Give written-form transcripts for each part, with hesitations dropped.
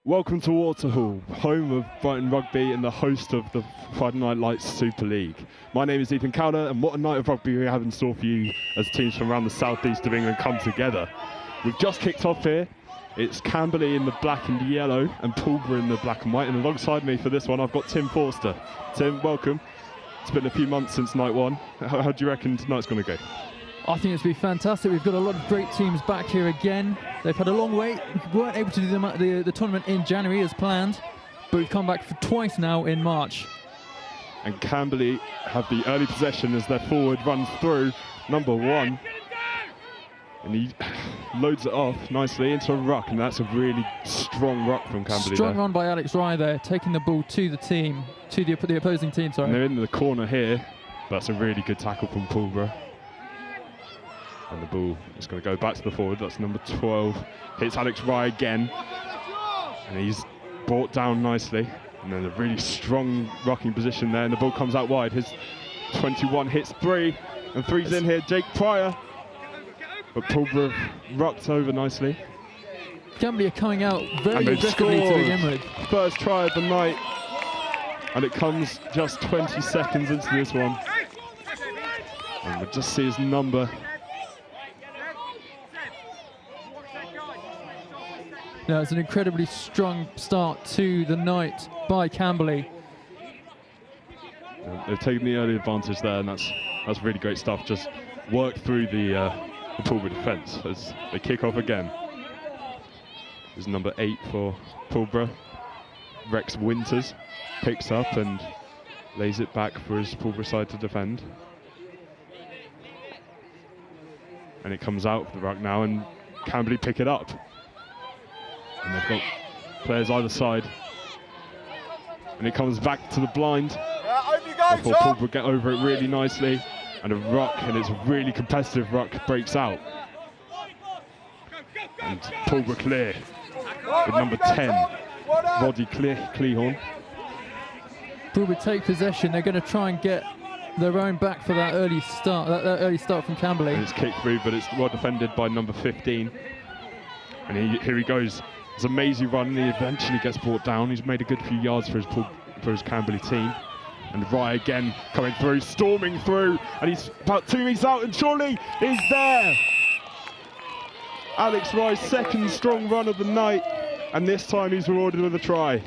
Welcome to Waterhall, home of Brighton Rugby and the host of the Friday Night Lights Super League. My name is Ethan Cowder, and what a night of rugby we have in store for you as teams from around the southeast of England come together. We've just kicked off here. It's Camberley in the black and yellow and Pulborough in the black and white. And alongside me for this one, I've got Tim Forster. Tim, welcome. It's been a few months since night one. How do you reckon tonight's going to go? I think it's been fantastic. We've got a lot of great teams back here again. They've had a long wait. We weren't able to do the tournament in January as planned, but we've come back for twice now in March. And Camberley have the early possession as their forward runs through number 1. And he loads it off nicely into a ruck, and that's a really strong ruck from Camberley. Strong run by Alex Rye there, taking the ball to the team, to the opposing team, sorry. And they're in the corner here. That's a really good tackle from Pulborough. And the ball is going to go back to the forward. That's number 12. Hits Alex Rye again. And he's brought down nicely. And then a really strong rocking position there. And the ball comes out wide. His 21 hits 3. And 3's in here. Jake Pryor. But Pulborough rucked over nicely. Camberley are coming out very aggressively to begin with. First try of the night. And it comes just 20 seconds into this one. And we'll just see his number. No, it's an incredibly strong start to the night by Camberley. They've taken the early advantage there, and that's really great stuff. Just work through the Pulborough defence as they kick off again. There's number 8 for Pulborough. Rex Winters picks up and lays it back for his Pulborough side to defend. And it comes out of the ruck now, and Camberley pick it up. And they've got players either side. And it comes back to the blind. Before Pulborough get over it really nicely. And a ruck, and it's a really competitive ruck, breaks out. And Pulborough clear with number 10, Roddy Cleahorn. Pulborough take possession. They're going to try and get their own back for that early start. That early start from Camberley. And it's kicked through, but it's well defended by number 15. And here he goes. It's an amazing run, and he eventually gets brought down. He's made a good few yards for his Camberley team. And Rye again coming through, storming through, and he's about 2 meters out, and surely he's there. Alex Rye's second strong run of the night, and this time he's rewarded with a try.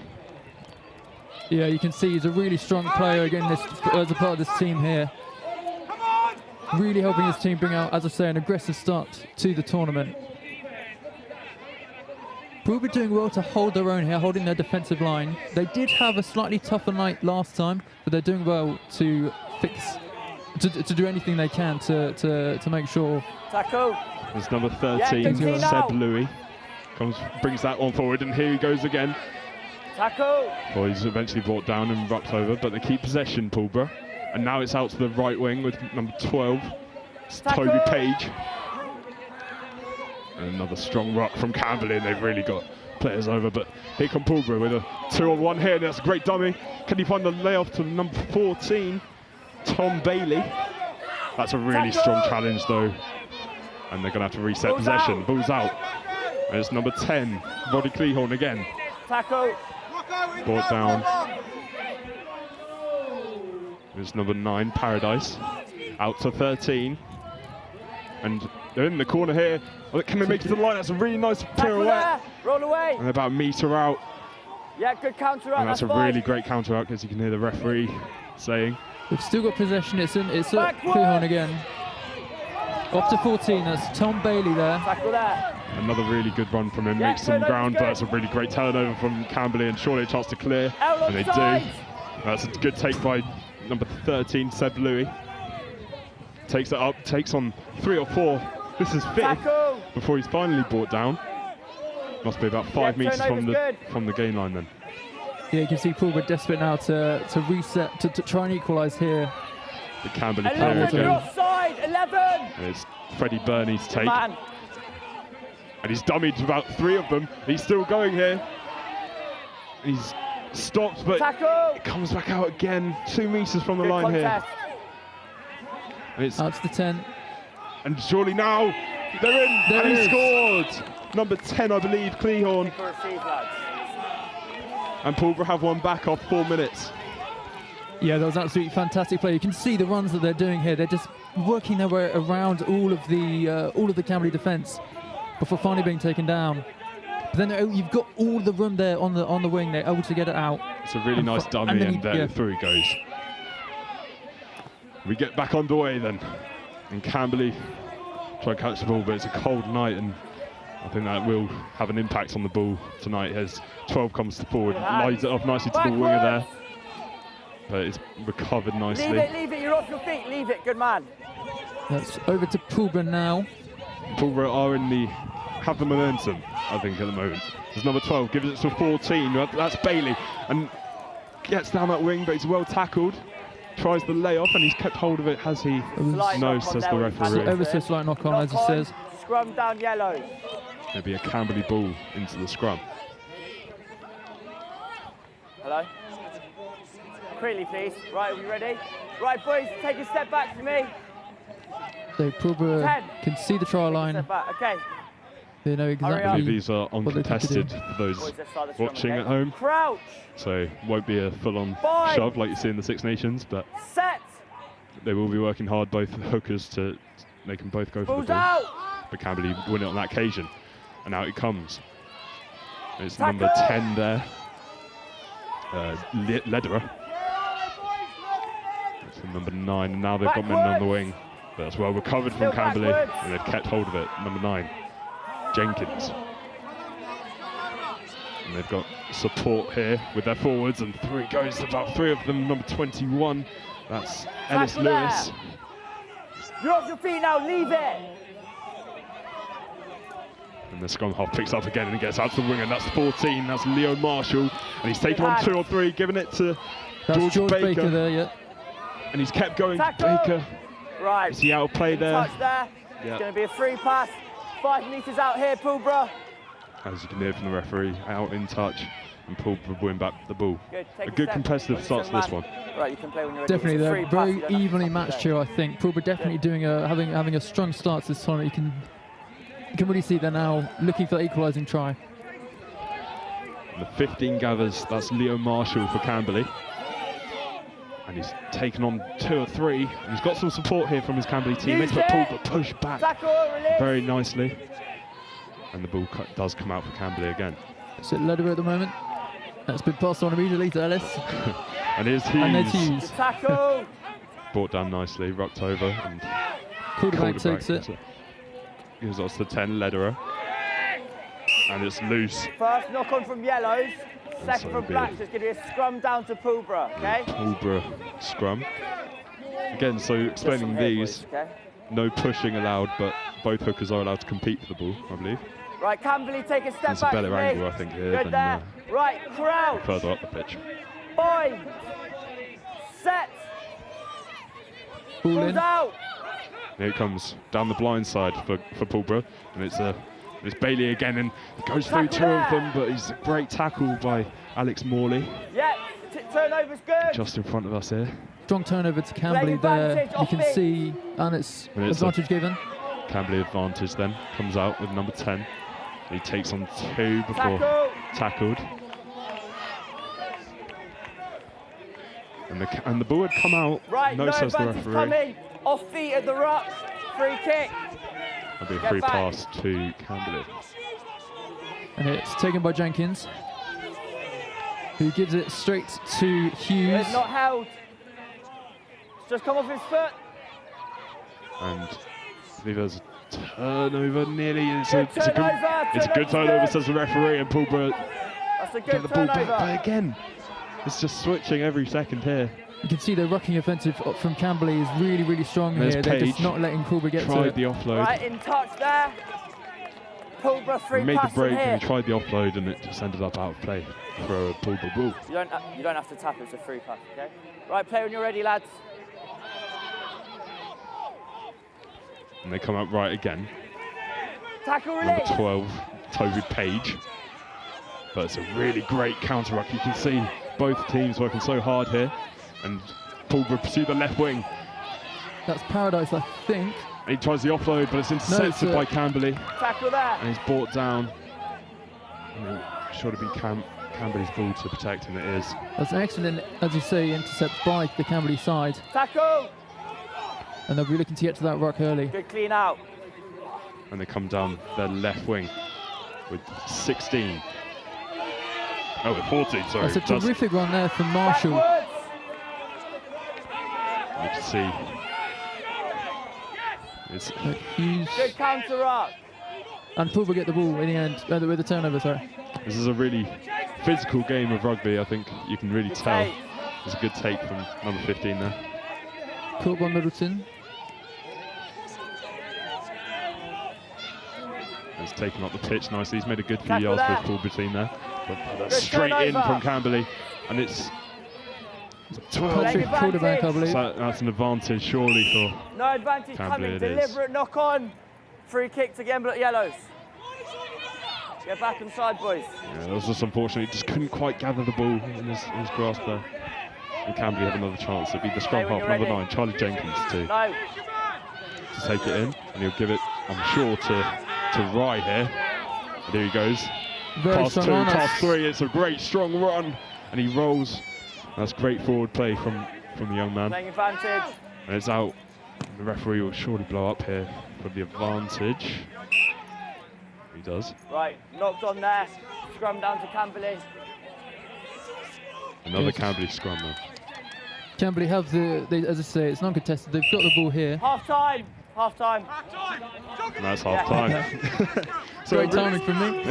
Yeah, you can see he's a really strong player again as a part of this team here. Really helping his team bring out, as I say, an aggressive start to the tournament. Pulborough doing well to hold their own here, holding their defensive line. They did have a slightly tougher night last time, but they're doing well to to do anything they can to make sure. Tackle. There's number 13, Seb Louis, brings that one forward, and here he goes again. Tackle. Well, he's eventually brought down and rucked over, but they keep possession, Pulborough. And now it's out to the right wing with number 12, it's Toby Page. And another strong ruck from Campbell, and they've really got players over. But here come Pulborough with a 2-on-1 here, and that's a great dummy. Can he find the layoff to number 14, Tom Bailey? That's a really strong challenge, though. And they're going to have to reset possession. Ball's out. And it's number 10, Roddy Cleahorn again. Tackle. Brought down. It's number 9, Paradise. Out to 13. And they're in the corner here. Oh, can they make it to the line? That's a really nice pirouette. Roll away. And about a metre out. Yeah, good counter out. And that's a really great counter out, because you can hear the referee saying. We've still got possession. It's Cleahorn again. Off to 14. That's Tom Bailey there. Tackle that. Another really good run from him. Makes some ground, but that's a really great turnover from Camberley, and surely a chance to clear. And they do. That's a good take by number 13, Seb Louis. Takes it up, takes on 3 or 4. This is 5th before he's finally brought down. Must be about 5 metres from the gain line then. Yeah, you can see Pulborough desperate now to reset, to try and equalise here. The Camberley player again. Offside, 11. And it's Freddie Burney's take. And he's dummied about 3 of them. He's still going here. He's stopped, but it comes back out again. 2 metres from the line here. Out to the 10. And surely now, they're in, and he scored! Number 10, I believe, Cleahorn. And Pulborough have one back off 4 minutes. Yeah, that was absolutely fantastic play. You can see the runs that they're doing here. They're just working their way around all of the Camberley defence before finally being taken down. But then you've got all the room there on the wing. They're able to get it out. It's a really nice dummy, and there through he goes. We get back underway then, and Camberley try to catch the ball, but it's a cold night, and I think that will have an impact on the ball tonight as 12 comes forward, lines it off nicely to the winger there, but it's recovered nicely. Leave it, you're off your feet, leave it, good man. That's over to Pulborough now. Pulborough are have the momentum, I think, at the moment. There's number 12, gives it to 14, that's Bailey, and gets down that wing, but he's well tackled. Tries the layoff, and he's kept hold of it, has he? No, says the referee. Ever so slight knock on, as he says. Scrum down yellow. There'll be a Camberley ball into the scrum. Hello? Quickly, please. Right, are we ready? Right, boys, take a step back for me. So Pulborough can see the try line. Step back, okay. They know exactly. I believe these are uncontested for those watching at home. Crouch. So won't be a full-on shove like you see in the Six Nations, but set. They will be working hard, both hookers, to make them both go for the ball. Out. But Camberley win it on that occasion, and out it comes. It's number 10 there, Lederer. It's number 9, and now they've got men on the wing. But that's well recovered from Camberley, and they've kept hold of it. Number 9. Jenkins. And they've got support here with their forwards, and through it goes, about 3 of them. Number 21, that's Ellis Lewis. You're off your feet now, leave it. And the scrum half picks up again and gets out to the wing, and that's 14, that's Leo Marshall. And he's taken on 2 or 3, giving it to George Baker there, yeah. And he's kept going, Baker. Right. Is he out of play there? Touch there. Yeah. It's going to be a free pass. 5 metres out here, Pulborough. As you can hear from the referee, out in touch, and Pulborough win back the ball. Good. A good competitive start to this one. Right, you can play when you're ready. Definitely, they're very evenly matched here, I think. Pulborough definitely doing having a strong start to this tournament. You can really see they're now looking for the equalising try. And the 15 gathers, that's Leo Marshall for Camberley. And he's taken on 2 or 3. And he's got some support here from his Camberley teammates, but Pulborough pushed back very nicely. And the ball does come out for Camberley again. So Lederer at the moment. That's been passed on immediately to Ellis. And here's Hughes. And there's Hughes. Tackle. Brought down nicely, rucked over, and Quarterback takes it. Gives us the 10, Lederer. And it's loose. First knock on from yellows. Second from blacks. It's going to be a scrum down to Pulborough, okay? Pulborough scrum. Again, so explaining these, no pushing allowed, but both hookers are allowed to compete for the ball, I believe. Right, Camberley, take a step back. It's a better angle, I think, here than there. Right, crouch. Further up the pitch. Boy. Set. Ball in. Out. Here it comes down the blind side for Pulborough, and it's Bailey again, and it goes through 2 of them, but he's a great tackle by Alex Morley. Yeah, turnover's good. Just in front of us here. Strong turnover to Camberley there. You can see, and it's advantage given. Camberley advantage then, comes out with number 10. He takes on 2 before tackled. And the ball had come out. Right, no, says the referee. Coming. Off feet at the ruck. Free kick. That'll be a free pass to Campbell. And it's taken by Jenkins, who gives it straight to Hughes. It's not held. It's just come off his foot. And I believe there's a turnover nearly. It's a good turnover, says the referee, and Pulborough get the ball back. But again, it's just switching every second here. You can see the rucking offensive from Camberley is really, really strong here. They're just not letting Pulborough get to it. Tried the offload. Right in touch there. Pulborough free pass. Made the break and he tried the offload, and it just ended up out of play for a Pulborough ball. You don't have to tap it, it's a free pass, okay? Right, play when you're ready, lads. And they come out right again. Tackle release. Number 12, Toby Page. But it's a really great counter ruck. You can see both teams working so hard here. And Pulborough pursue the left wing. That's Paradise, I think. And he tries the offload, but it's intercepted by Camberley. Tackle there. And he's brought down. And it should have been Camberley's ball to protect, and it is. That's an excellent, as you say, intercept by the Camberley side. Tackle! And they'll be looking to get to that ruck early. Good clean out. And they come down their left wing with 16. Oh, with 14, sorry. That's a terrific run there from Marshall. Backwards. You can see. It's Good counter ruck. And Pulborough get the ball in the end, with the turnover, sorry. This is a really physical game of rugby. I think you can really tell. There's a good take from number 15 there. Caught by Middleton. He's taken up the pitch nicely. He's made a good few yards for his Pulborough team there. But that's straight in from Camberley, and it's 12. Patrick quarterback, I believe. So that's an advantage, surely, for No advantage Camberley. coming. Deliberate knock on. Free kick to Campbell Yellows. Get back inside, boys. Yeah, that was just unfortunate. He just couldn't quite gather the ball in his grasp there. And Camberley have another chance. It'd be the scrum half, number 9, Charlie Jenkins, to take it in, and he'll give it, I'm sure, to Rye here. And here he goes. Pass 2, pass 3. It's a great strong run, and he rolls. That's great forward play from the young man. Playing advantage. And it's out. The referee will surely blow up here for the advantage. He does. Right, knocked on there. Scrum down to Camberley. Another Camberley scrum then. Camberley have as I say, it's non-contested. They've got the ball here. Half time. Half time. And that's half time. So great timing from me.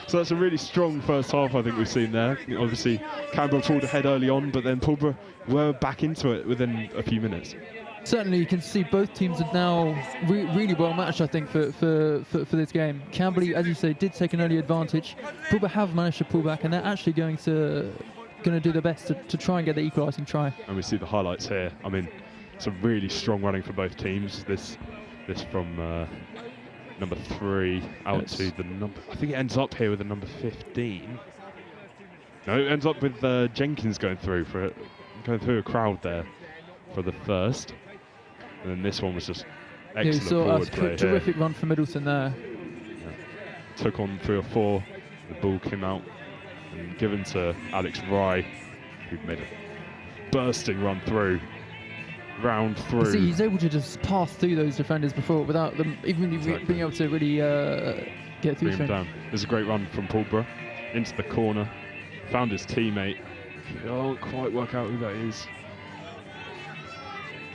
So that's a really strong first half I think we've seen there. Obviously, Campbell pulled ahead early on, but then Pulborough were back into it within a few minutes. Certainly, you can see both teams are now really well matched, I think, for this game. Camberley, as you say, did take an early advantage. Pulborough have managed to pull back, and they're actually going to do their best to try and get the equalising try. And we see the highlights here. I mean, some really strong running for both teams. This from number 3 out to the number. I think it ends up here with the number 15. No, it ends up with Jenkins going through a crowd there for the first. And then this one was just excellent forward play. Terrific run from Middleton there. Yeah. Took on 3 or 4. The ball came out and given to Alex Rye, who made a bursting run through. Round through. See, he's able to just pass through those defenders before without them even being able to really get through them down. There's a great run from Pulborough into the corner. Found his teammate. Can't quite work out who that is.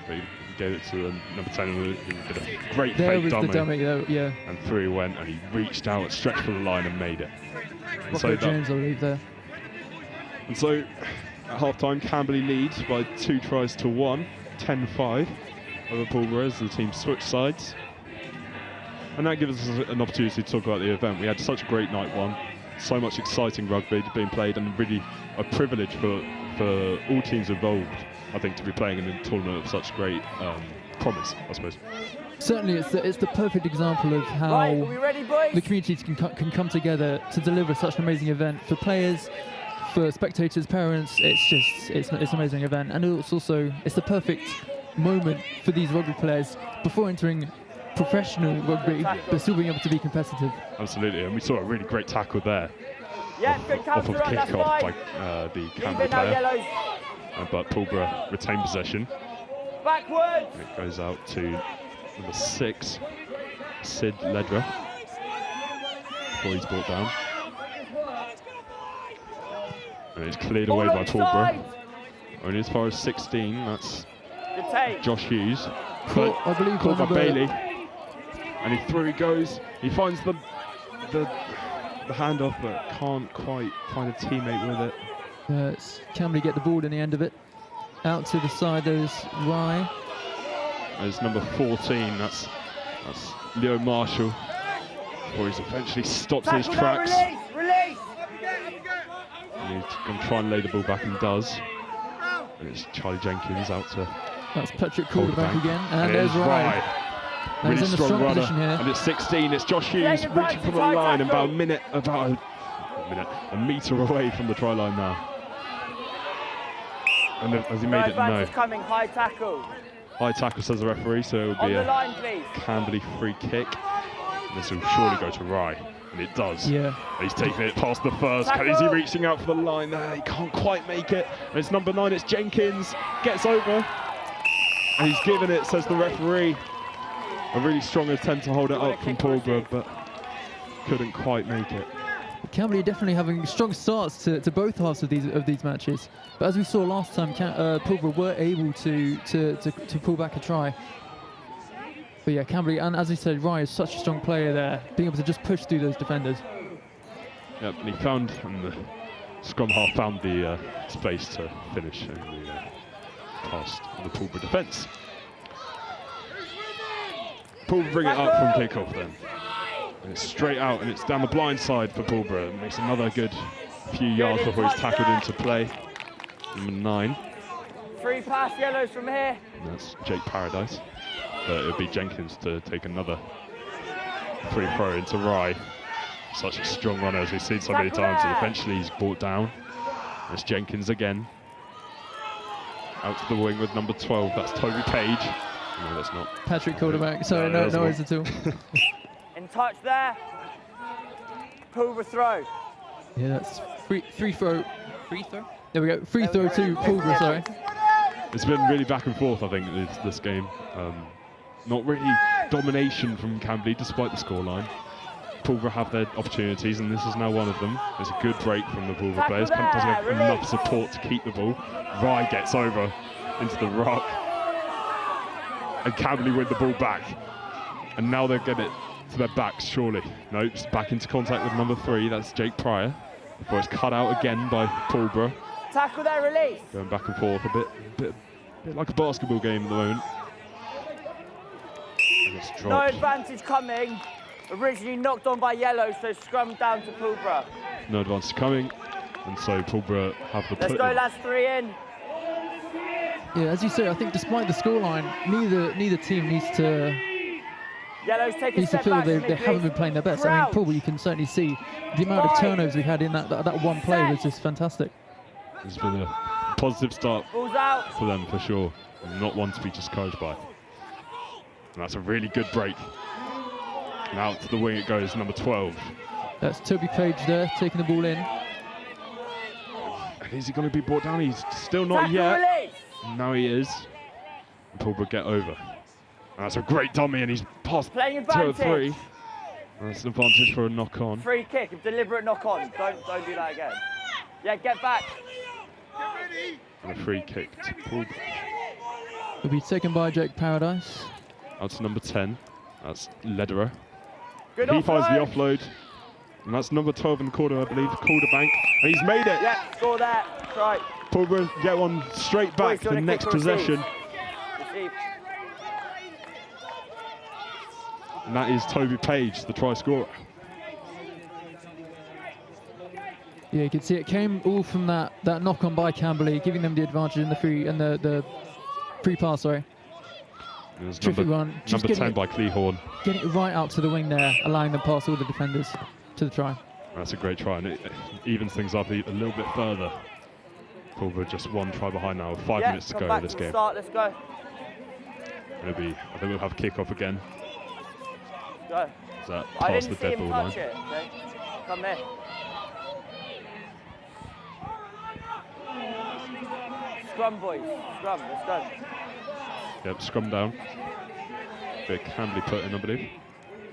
But he gave it to number 10 who did a great fake dummy. Yeah. And through he went, and he reached out, stretched for the line and made it. And so James, I believe, there. And so at half-time, Camberley leads by 2 tries to 1. 10-5 over Pulborough as the team switch sides, and that gives us an opportunity to talk about the event. We had such a great night one, so much exciting rugby being played, and really a privilege for all teams involved, I think, to be playing in a tournament of such great promise, I suppose. Certainly, it's the perfect example of how the communities can come together to deliver such an amazing event for players, for spectators, parents. It's an amazing event, and it's the perfect moment for these rugby players before entering professional rugby, but still being able to be competitive. Absolutely, and we saw a really great tackle there. Yeah, good counter run, kick off by the Campbell player, but Pulborough retained possession. Backwards. It goes out to number 6, Sid Ledra, before he's brought down. And it's cleared away by Pulborough. Only as far as 16, that's Josh Hughes. I believe caught by Bailey. And through he goes. He finds the handoff, but can't quite find a teammate with it. Camberley get the ball in the end of it. Out to the side, there's Rye. There's number 14, that's Leo Marshall. Before he eventually stops in his tracks. Release. And he's going to try and lay the ball back, and does. And it's Charlie Jenkins out to. That's Patrick quarterback again, and there's Rye. Really strong runner. And it's 16. It's Josh Hughes reaching for the line, and about a metre away from the try line now. And has he made it? No. Coming, high tackle. High tackle, says the referee, so it will be a Camberley free kick. And this will surely go to Rye. And it does. Yeah. He's taking it past the first. Tackle. Is he reaching out for the line there? He can't quite make it. And it's number 9, it's Jenkins. Gets over. And he's given it, says the referee. A really strong attempt to hold it up from Pulborough, but couldn't quite make it. Camberley are definitely having strong starts to both halves of these matches. But as we saw last time, Pulborough were able to pull back a try. But yeah, Camberley, and as I said, Rye is such a strong player there, being able to just push through those defenders. Yep, and he found, and the scrum half found the space to finish in the past the Pulborough defence. Pulborough bring it up from kick-off then. And it's straight out, and it's down the blind side for Pulborough. It makes another good few yards before he's tackled into play. Number 9. 3 pass yellows from here. And that's Jake Paradise. But it would be Jenkins to take another free throw into Rye. Such a strong runner, as we've seen so many times, and eventually he's brought down. It's Jenkins again. Out to the wing with number 12, that's Toby Page. No, that's not. Patrick quarterback, sorry, no worries at all. In touch there. Pulborough throw. Yeah, that's free throw. Free throw? There we go, free throw to Pulborough, sorry. It's been really back and forth, I think, this game. Not really domination from Camberley, despite the scoreline. Pulborough have their opportunities, and this is now one of them. There's a good break from the Pulborough players. Doesn't have enough support to keep the ball. Rye gets over into the ruck, and Camberley win the ball back. And now they'll get it to their backs, surely. No, it's back into contact with number 3. That's Jake Pryor. Before it's cut out again by Pulborough. Tackle there, release. Going back and forth a bit like a basketball game at the moment. No advantage coming. Originally knocked on by yellow, so scrum down to Pulborough. No advantage coming, and so Pulborough have the Let's put go, in. lads, 3 in. Yeah, as you say, I think despite the scoreline, neither team needs to feel they haven't been playing their best. I mean, Pulborough, you can certainly see the amount of turnovers we had in that one play was just fantastic. It's been a positive start Balls out. for them for sure, and not one to be discouraged by. And that's a really good break. And out to the wing it goes, number 12. That's Toby Page there, taking the ball in. Is he going to be brought down? He's still not Tackle yet. release. Now he is. And Pulborough get over. And that's a great dummy, and he's past Playing 2 or advantage. 3. And that's an advantage for a knock-on. Free kick, a deliberate knock on. Don't do that again. Yeah, get back. And a free kick to Pulborough. Will be taken by Jake Paradise. Out to number 10. That's Lederer. Good He offload. finds the offload. And that's number 12 in the corner, I believe, Calderbank. And he's made it. Yeah, score there. That's right. Pulborough get one straight back Boys, to the you wanna next kick or receive? possession. Receive. And that is Toby Page, the try scorer. Yeah, you can see it came all from that knock on by Camberley, giving them the advantage in the free pass, sorry. It was Tricky one. Just number 10 getting by Cleahorn. Getting it right out to the wing there, allowing them past all the defenders to the try. That's a great try, and it evens things up a little bit further. Pulborough just 1 try behind now, with 5 minutes to come go back in this to the game. Start. Let's go. I think we'll have kick-off again. Go. Is that I past didn't the see dead him ball touch line? it. Okay. Come here. Scrum, boys. Scrum. Let's go. Yep, scrum down. Bit Camberley put in, I believe.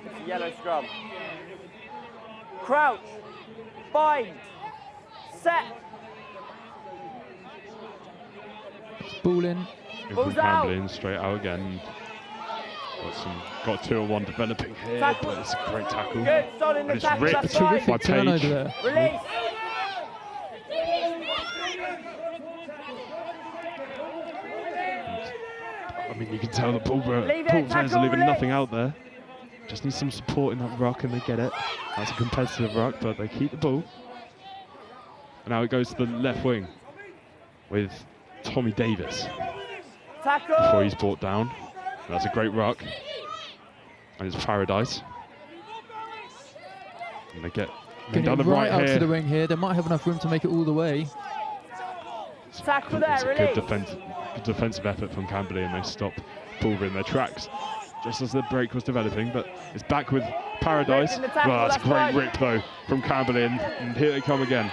It's a yellow scrum. Crouch. Bind. Set. Ball in. In from Balls out. Camberley and straight out again. Got 2-on-1 developing here, Tackle. but it's a great tackle. Good. Solid in the And it's tackle. ripped That's fine. by Terrific turnover Page. there. Release. I mean, you can tell the Pulborough Leave it, fans are tackle, leaving release. nothing out there. Just need some support in that ruck, and they get it. That's a competitive ruck, but they keep the ball. And now it goes to the left wing with Tommy Davis Tackle. before he's brought down. That's a great ruck. And it's Paradise. And they get Getting down it the right right out here. to the wing here. They might have enough room to make it all the way. Tackle It's there. a good Release. defensive effort from Camberley, and they stop Pulborough in their tracks. just as the break was developing, but it's back with Paradise. Break in the tackle, Well, that's a that's great fine. rip though from Camberley, and here they come again.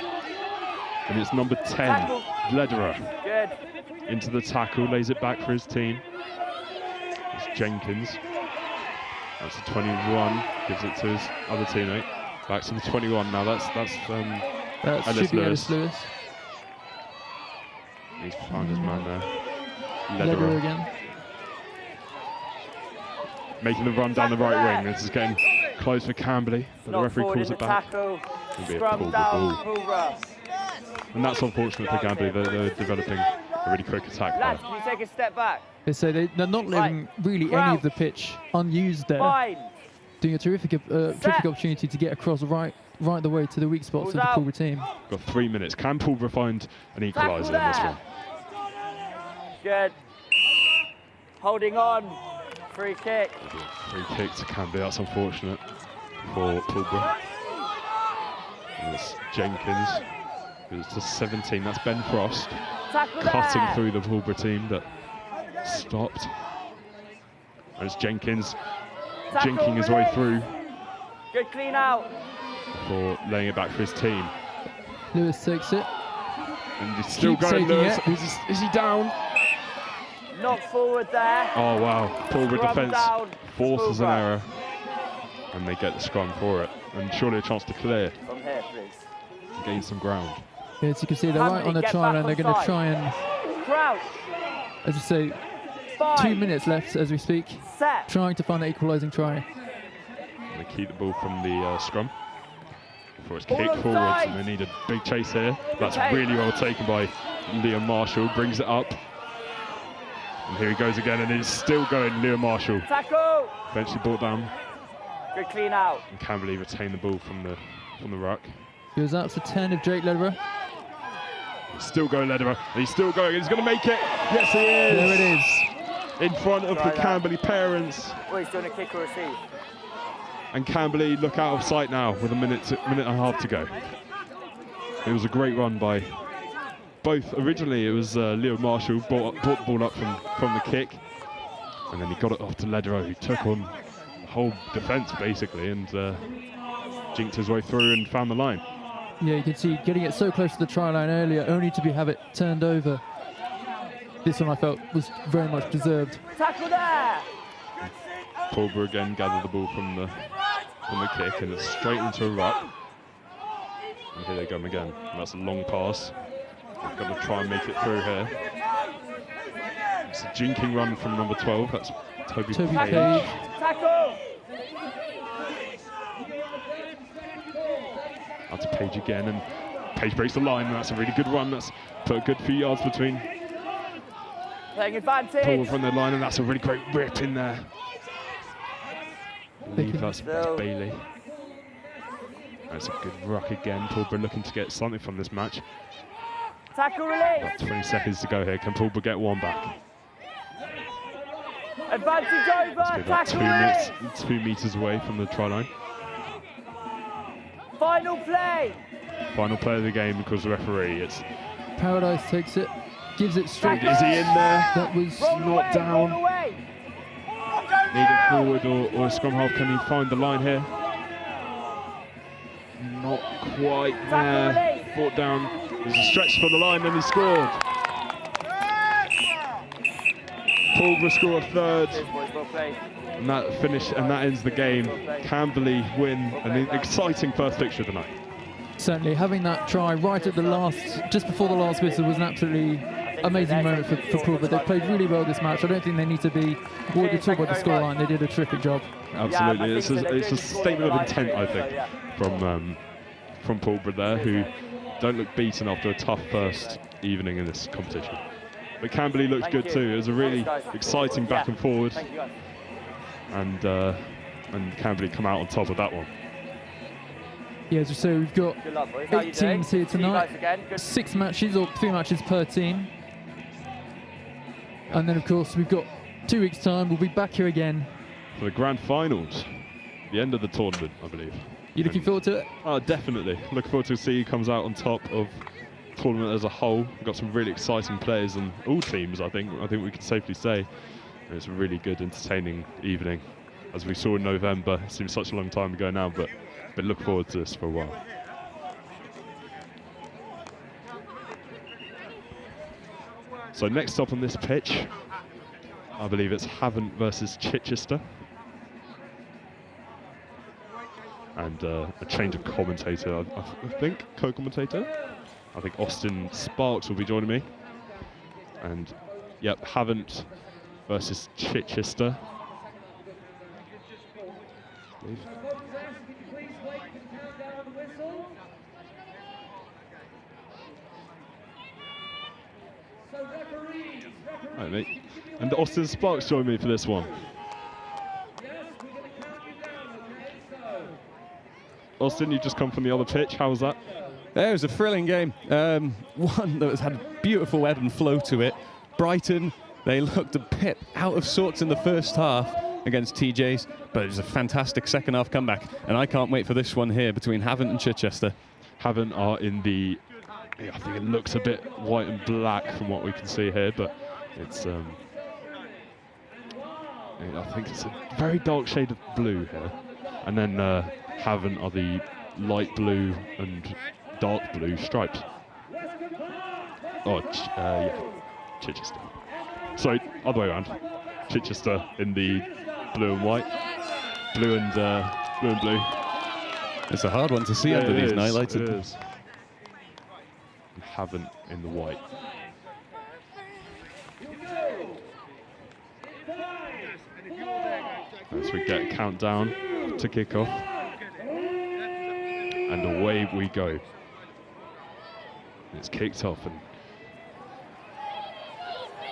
And it's number 10, Tackle. Lederer, Good. into the tackle, lays it back for his team. It's Jenkins. That's the 21, gives it to his other teammate. Back to the 21 now. That Should be Ellis Lewis. He's found his man there. Lederer Lederer again. making the run down the right wing. This is getting close for Camberley, but the Not referee forward calls in it the back. tackle. It'll be a Scrum Pulborough down, ball. Pulborough. And that's unfortunate for Camberley. They're developing a really quick attack Lads, there. can you take a step back? They say they're not leaving really any Crouch. of the pitch unused there. Fine. Doing a terrific opportunity to get across right the way to the weak spots Balls of the out. Pulborough team. Got 3 minutes. Can Pulborough find an Tackle equaliser in this there. one? Good. Holding on. Free kick. Free kick to Camberley. That's unfortunate for Pulborough. And it's Jenkins. It's to 17. That's Ben Frost Tackle cutting there. through the Pulborough team, but stopped. And it's Jenkins Tackle, jinking his way release. through Good clean out. before laying it back for his team. Lewis takes it. And he's still Keeps going, taking Lewis. it. Is he down? Knock forward there. Oh wow, Pulborough Scrum defence down, forces an Pulborough. error. And they get the scrum for it. And surely a chance to clear, From here, please. gain some ground. Yeah, as you can see, they're right on the Get try back line. They're going to onside. try and, Crouch. as you say, Fine. 2 minutes left as we speak, Set. trying to find an equalising try. And they keep the ball from the scrum before it's Ball kicked forwards, onside. and they need a big chase here. That's take. really well taken by Liam Marshall, brings it up. And here he goes again, and he's still going, Liam Marshall. Tackle. Eventually brought down, Good clean out. and Camberley retain the ball from the ruck. Goes out for 10 of Jake Lederer. Still going Lederer, and he's still going, he's going to make it. Yes, he is. There it is. In front of Try the that. Camberley parents. Oh, he's doing a kick or receive. And Camberley look out of sight now with a minute and a half to go. It was a great run by both. Originally it was Leo Marshall brought the ball up from the kick, and then he got it off to Lederer, who took on the whole defence basically, and jinked his way through and found the line. Yeah, you can see getting it so close to the try line earlier, only to have it turned over. This one I felt was very much deserved. Tackle there. Pulborough again gathered the ball from the kick, and it's straight into a ruck. And here they come again. And that's a long pass. They've got to try and make it through here. It's a jinking run from number 12. That's Toby Toby Page. Page. Tackle. Out to Page again, and Page breaks the line, and that's a really good run. That's put a good few yards between Playing Pulborough advantage. from their line, and that's a really great rip in there. I believe that's Bailey. That's a good ruck again. Pulborough looking to get something from this match. Tackle release. About 20 seconds to go here. Can Pulborough get one back? Advantage It's over. about Tackle release. 2 meters away from the try line. Final play. Final play of the game because the referee. It's Paradise takes it, gives it straight. is he in there? That was Roll Not away, down. Roll away. Needed forward or a scrum half. Can he find the line here? Not quite there. Brought down. There's a stretch for the line, and he scored. Pulborough score a third, Cheers, boys. Well played. and that ends the game. Camberley win an exciting first fixture of the night. Certainly, having that try right at the last, just before the last whistle, was an absolutely amazing moment for Pulborough. They played really well this match. I don't think they need to be worried at all by the scoreline. They did a terrific job. Absolutely, Yeah, I it's think so. They're a doing statement of the intent, I scoreline, think, so, yeah. from Pulborough there, who don't look beaten after a tough first evening in this competition. But Camberley looked Thank good you. too. It was a really Thanks, guys. exciting back Yeah. and forward, Thank you, guys. and Camberley come out on top of that one. Yeah, so we've got Good luck, boys. How you 8 doing? teams here See you tonight. guys again. Good. 6 matches or 3 matches per team. And then, of course, we've got 2 weeks' time. We'll be back here again. For the grand finals, the end of the tournament, I believe. You looking forward to it? Oh, definitely. Looking forward to see who comes out on top of the tournament as a whole. We've got some really exciting players in all teams, I think we can safely say. It's a really good, entertaining evening. As we saw in November, it seems such a long time ago now, but look forward to this for a while. So next up on this pitch, I believe it's Havant versus Chichester. And a change of commentator, I think, co-commentator. I think Austin Sparks will be joining me. And, yep, Havant versus Chichester. Right, mate. And Austin Sparks joined me for this one. Austin, you just come from the other pitch. How was that? It was a thrilling game. One that had a beautiful ebb and flow to it. Brighton, they looked a bit out of sorts in the first half against TJ's, but it was a fantastic second half comeback. And I can't wait for this one here between Havant and Chichester. Havant are in the, I think it looks a bit white and black from what we can see here, but it's, I think it's a very dark shade of blue here. And then Havant are the light blue and dark blue stripes. Oh, yeah, Chichester. So, other way around. Chichester in the blue and white. Blue and blue. It's a hard one to see under these nightlights. It is. And Havant in the white. As we get a countdown to kick off. And away we go. It's kicked off and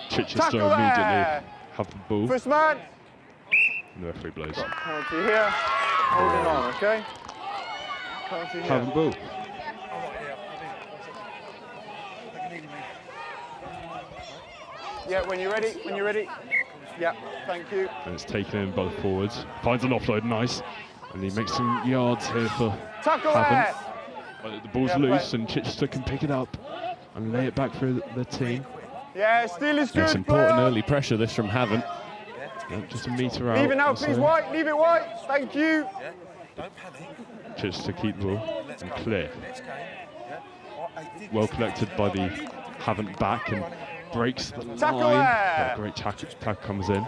Chichester immediately have the ball. First man. And the referee blows. Penalty here. Holding on, okay? Penalty here. Have the ball. Yeah, when you're ready, Yeah, thank you. And it's taken in by the forwards. Finds an offload, nice. And he makes some yards here for Havant. The ball's loose and Chichester can pick it up and lay it back for the team. Yeah, still is good. It's important early pressure this from Havant. Yeah, just a metre out. Leave it now, please, White. Leave it, White. Thank you. Don't panic. Chichester keep the ball and clear. Well collected by the Havant back and breaks the line. Yeah, great tackle comes in.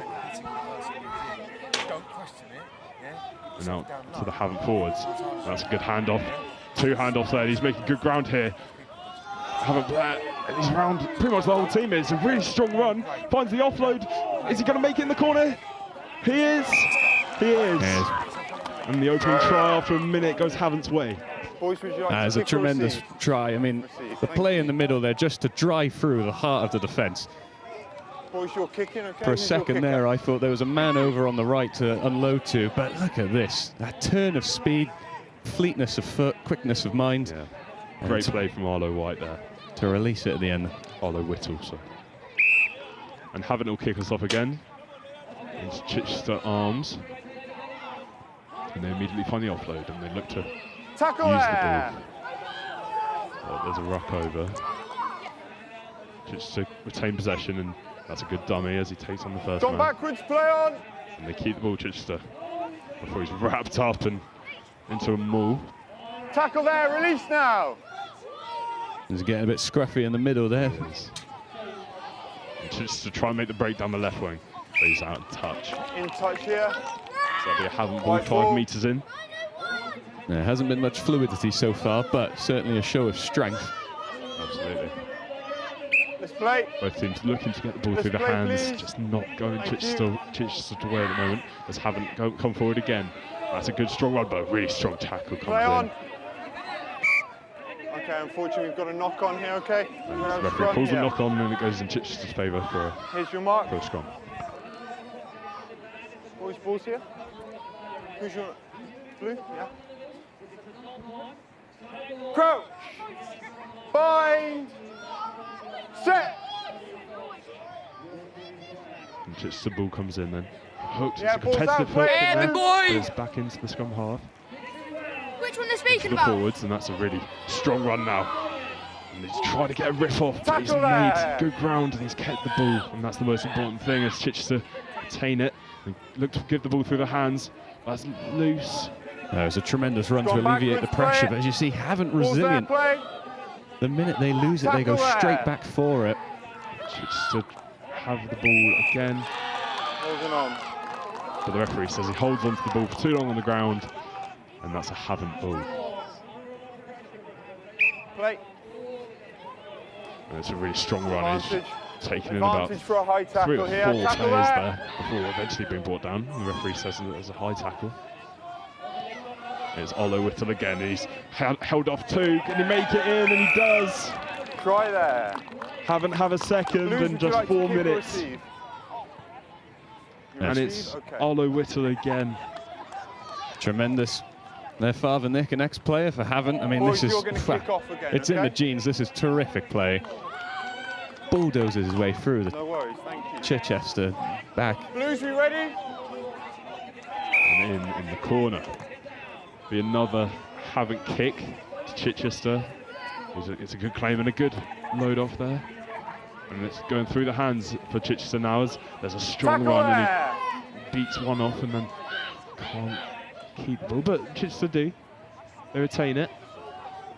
And now to the Havant forwards. That's a good handoff. Two handoffs there. He's making good ground here. Havant player. He's around pretty much the whole team. It's a really strong run. Finds the offload. Is he going to make it in the corner? He is. He is. And the opening try after a minute goes Havant's way. That is a tremendous try. I mean, the play in the middle there just to drive through the heart of the defence. Boys, you're kicking, okay? For a second there, I thought there was a man over on the right to unload to, but look at this. That turn of speed, fleetness of foot, quickness of mind. Yeah. Great play from Arlo White there. To release it at the end. Arlo Whittle, sorry. And Havant will kick us off again. It's Chichester arms. And they immediately find the offload and they look to use the ball. Oh, there's a ruck over. Chichester retain possession and that's a good dummy as he takes on the first man. Backwards, play on! And they keep the ball, Chichester, before he's wrapped up and into a maul. Tackle there, release now! He's getting a bit scruffy in the middle there. And Chichester try and make the break down the left wing, but he's out of touch. In touch here. So that'll be a Havant ball 5 metres in. There hasn't been much fluidity so far, but certainly a show of strength. Absolutely. Let's play. Both teams looking to get the ball through the hands, just not going Chichester's way at the moment. As Havant come forward again. That's a good strong run, but a really strong tackle comes in. Okay, unfortunately we've got a knock on here, okay? And the referee calls a knock on and it goes in Chichester's favour for Here's your mark. a scrum. Boys, balls here. Who's your blue? Yeah. Crouch. Bind. Set. And Chichester ball comes in then. Hooked, Yeah, it's a competitive ball's hook out, in there. boy! It's back into the scrum half. Which one they're To speaking the about? forwards, and that's a really strong run now. And he's trying to get a riff off, but he's Tackle made there. good ground and he's kept the ball, and that's the most important thing as Chichester retain it, and look to give the ball through the hands. That's loose. It was a tremendous run to Gone alleviate the backwards, pressure, play it. but as you see, Havant Ball's there, resilient. play. The minute they lose it, they go Tackle straight there. back for it. Chichester have the ball again, Holding on. but the referee says he holds onto the ball for too long on the ground, and that's a Havant ball. Play. And it's a really strong run. He's Advantage. taking in about Advantage for a high 3 or 4 tackle here. players Tackle there. there before eventually being brought down. The referee says that there's a high tackle. It's Olo Whittle again. He's held off 2. Can he make it in? And he does. Try there. Haven't have a second Blues, in would you just like to 4 kick or minutes. receive? And Receive? it's Okay. Olo Whittle again. Tremendous. Their father Nick, an ex-player for Havant. I mean, Boys, this is you're going to kick off again, it's in the okay? genes. This is terrific play. Bulldozes his way through the No worries, thank you. Chichester back. Blues, we ready? And in the corner. Be another Havant kick to Chichester. It's a good claim and a good load off there. And it's going through the hands for Chichester now as there's a strong Tackle run and there. he beats one off and then can't keep the ball. But Chichester do. They retain it.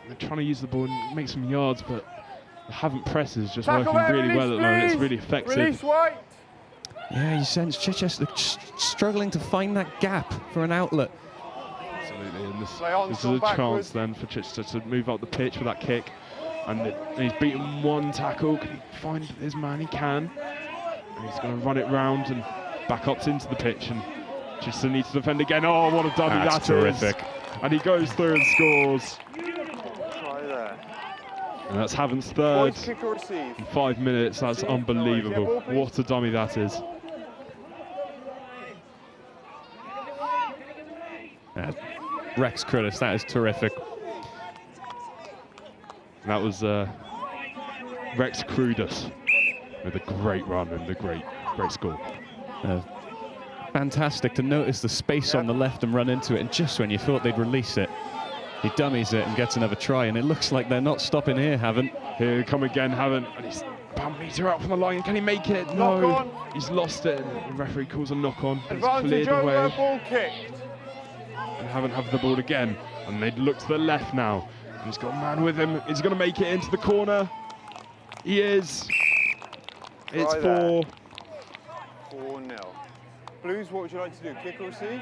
They're trying to use the ball and make some yards, but the Havant press is just Tackle working there, really well at the moment. It's please. really effective. Release White. Yeah, you sense Chichester struggling to find that gap for an outlet. Absolutely, and Play on, this is gone a backwards. chance then for Chichester to move up the pitch with that kick. And he's beaten 1 tackle. Can he find his man? He can. And he's going to run it round and back up into the pitch. And Chichester needs to defend again. Oh, what a dummy That's that is. terrific. And he goes through and scores. Try there. And that's Havant's third Boys, kick or receive? in 5 minutes. That's Yeah, unbelievable. ball, please. What a dummy that is. Rex Crudis, that is terrific. And that was Rex Crudis with a great run and a great score. Fantastic to notice the space on the left and run into it, and just when you thought they'd release it, he dummies it and gets another try, and it looks like they're not stopping here, Havant. Here come again, Havant, and he's about a metre out from the line. Can he make it? Knock No. on. He's lost it. And the referee calls a knock on. It's Advantage cleared over, away. ball kicked. And Havant have the ball again. And they look to the left now. And he's got a man with him. He's going to make it into the corner. He is. It's Try there. 4. 4-0. Blues, what would you like to do? Kick or receive?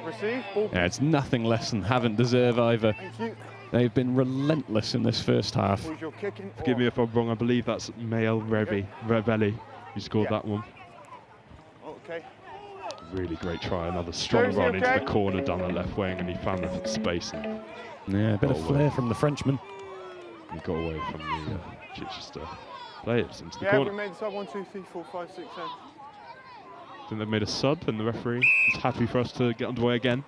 Receive. Ball. Yeah, it's nothing less than Havant deserve either. Thank you. They've been relentless in this first half. Boys, you're kicking. Forgive me if I'm wrong. I believe that's Mael Revelli who scored Yeah. that one. Okay. Really great try. Another strong Jersey, run into okay? the corner down the left wing, and he found the space and Yeah, a bit of Oh, flair well. from the Frenchman. he got away from the Chichester players into the Yeah, we corner. made this up. 1, 2, 3, 4, 5, 6, 7. I think they've made a sub, and the referee is happy for us to get underway again.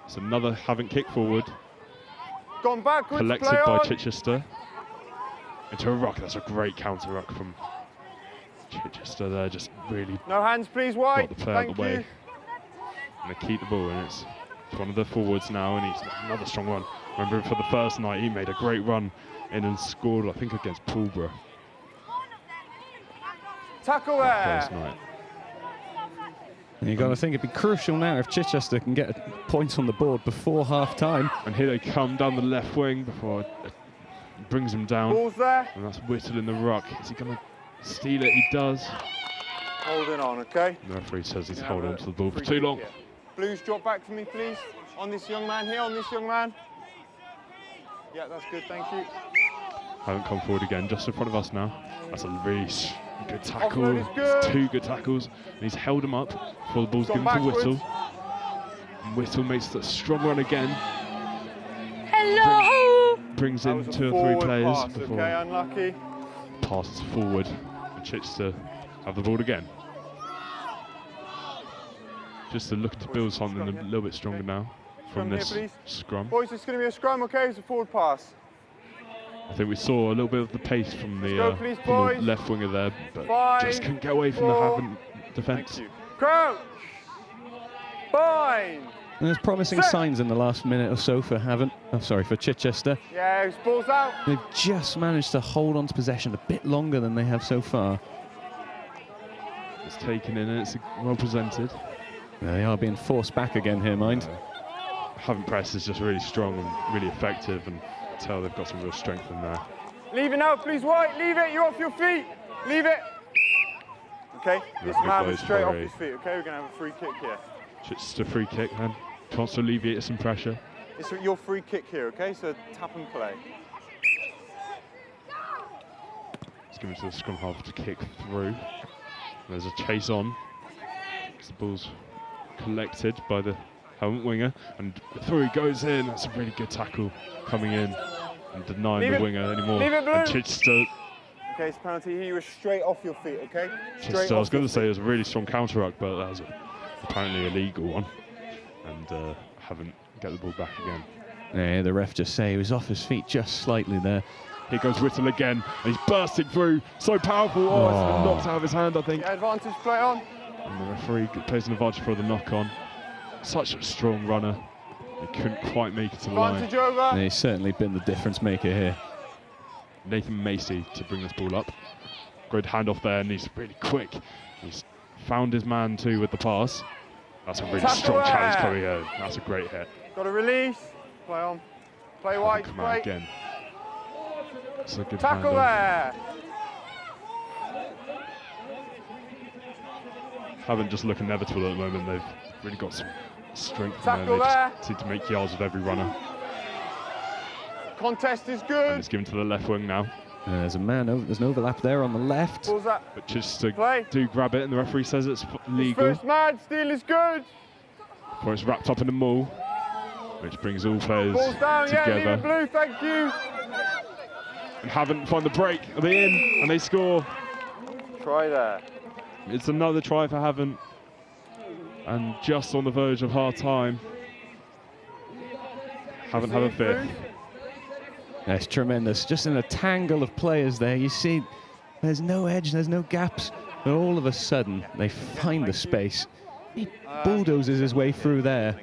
It's another Havant kick forward, Gone backwards. collected Play by on. Chichester into a ruck. That's a great counter ruck from Chichester there, just really No hands, please, White. got the play out Thank the way. you. And they keep the ball, and it's one of the forwards now, and he's another strong run. Remember for the first night, he made a great run in and scored, I think, against Pulborough Tackle first there. night. And you've got to think it'd be crucial now if Chichester can get a point on the board before half-time. And here they come down the left wing before it brings him down. Ball's there. And that's Whittle in the ruck. Is he going to steal it? He does. Holding on, okay? The referee says he's Can holding have on a to the ball for free too kick long. here. Blues, drop back for me, please. On this young man here, on this young man. Yeah, that's good, thank you. Haven't come forward again, just in front of us now. That's a really good tackle. Offload is good. It's 2 good tackles. And he's held him up before the ball's Gone given to backwards. Whittle. And Whittle makes the strong run again. Hello! Brings That in was a 2 or 3 forward players pass, before okay, unlucky. passes forward. And Chichester have the ball again. Just to look to build something a little bit stronger now from Scrum here, this please. scrum. Boys, it's going to be a scrum, okay? It's a forward pass. I think we saw a little bit of the pace from the, go, please, from the boys. left winger there, but 5, just couldn't get away from 4. the Havant defence. Thank you. Crouch. Bind. And there's promising Set. signs in the last minute or so for Havant. Oh, sorry, for Chichester. Yeah, his ball's out. They've just managed to hold on to possession a bit longer than they have so far. It's taken in and it's well presented. They are being forced back again here, mind. Havant press is just really strong and really effective, and I tell they've got some real strength in there. Leave it now, please, White. Leave it. You're off your feet. Leave it. Okay, this man was straight off his feet. Okay, we're going to have a free kick here. Just a free kick, man. Chance to alleviate some pressure. It's your free kick here, okay? So tap and play. It's given to the scrum half to kick through. There's a chase on. The ball's collected by the Havant winger, and through he goes in. That's a really good tackle coming in and denying the winger anymore. Leave it, Blue. And Chichester. Okay, it's penalty here. You were straight off your feet, okay? Chichester, I was going to say it was a really strong counter ruck, but that was apparently a legal one. And Havant get the ball back again. Yeah, the ref just say he was off his feet just slightly there. Here goes Whittle again, and he's bursting through. So powerful. Oh, it's been knocked out of his hand, I think. Yeah, advantage, play on. And the referee plays an advantage for the knock on. Such a strong runner. He couldn't quite make it to the line. Advantage over. And he's certainly been the difference maker here. Nathan Macy to bring this ball up. Great handoff there, and he's really quick. He's found his man too with the pass. That's a really strong challenge coming in. That's a great hit. Got a release. Play on. Play White. Come out again. That's a good Tackle there. Havant just look inevitable at the moment. They've really got some strength in Tackle there. They just seem to make yards with every runner. Contest is And good. it's given to the left wing now. There's a man, there's an overlap there on the left. Ball's up. But just to Play. do grab it, and the referee says it's legal. First man, steal is good. Before it's wrapped up in the maul, which brings all players Ball's down, yeah, leave together. it Blue, thank you. And Havant find the break. Are they in? And they score. Try there. It's another try for Havant. And just on the verge of half time. Havant have a fifth. That's tremendous. Just in a tangle of players there, you see there's no edge, there's no gaps. But all of a sudden, they find the space. He bulldozes his way through there.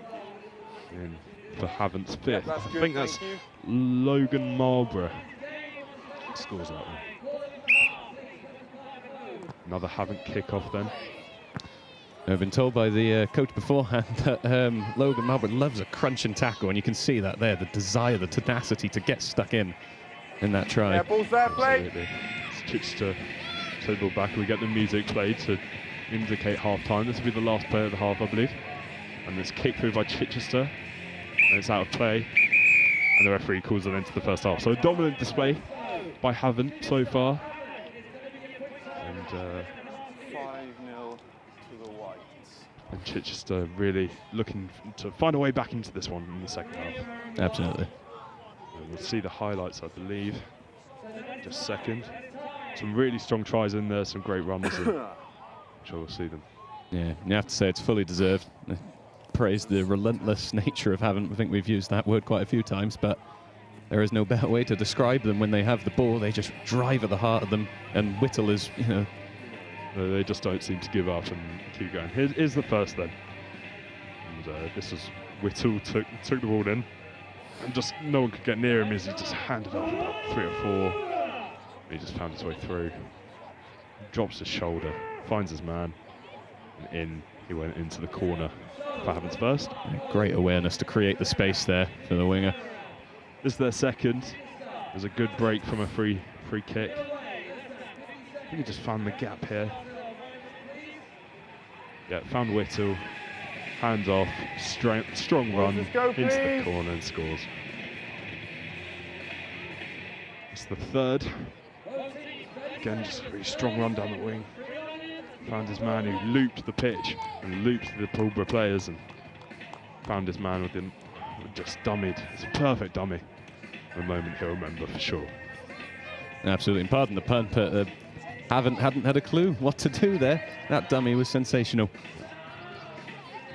In for Havant's fifth. That's I good, think that's thank Logan Marlborough. Scores that one. Another Havant kick-off then. I've been told by the coach beforehand that Logan Marlborough loves a crunch and tackle, and you can see that there, the desire, the tenacity to get stuck in that try. Yeah, ball's there, play. Absolutely. It's Chichester to the ball back. We get the music played to indicate half-time. This will be the last play of the half, I believe. And it's kicked through by Chichester. And it's out of play. And the referee calls it into the first half. So a dominant display by Havant so far. And 5-0 to the Whites. And Chichester really looking to find a way back into this one in the second half. Absolutely. And we'll see the highlights, I believe. Just a second. Some really strong tries in there, some great runs. I'm sure we'll see them. Yeah, you have to say it's fully deserved. Praise the relentless nature of Havant. I think we've used that word quite a few times, but there is no better way to describe them. When they have the ball, they just drive at the heart of them. And Whittle is, They just don't seem to give up and keep going. Here's the first then. And this was Whittle took the ball in, and just no one could get near him as he just handed off about 3 or 4. He just found his way through. Drops his shoulder, finds his man, and in he went into the corner for Havant's first. Great awareness to create the space there for the winger. This is their second. There's a good break from a free kick. I think he just found the gap here. Yeah, found Whittle. Hands off, strong run Let's go, into the please. corner and scores. It's the third. Again, just a really strong run down the wing. Found his man who looped the pitch and looped the Pulborough players and found his man within, just dummied. It's a perfect dummy. A moment he'll remember for sure. Absolutely, and pardon the pun, but hadn't had a clue what to do there. That dummy was sensational.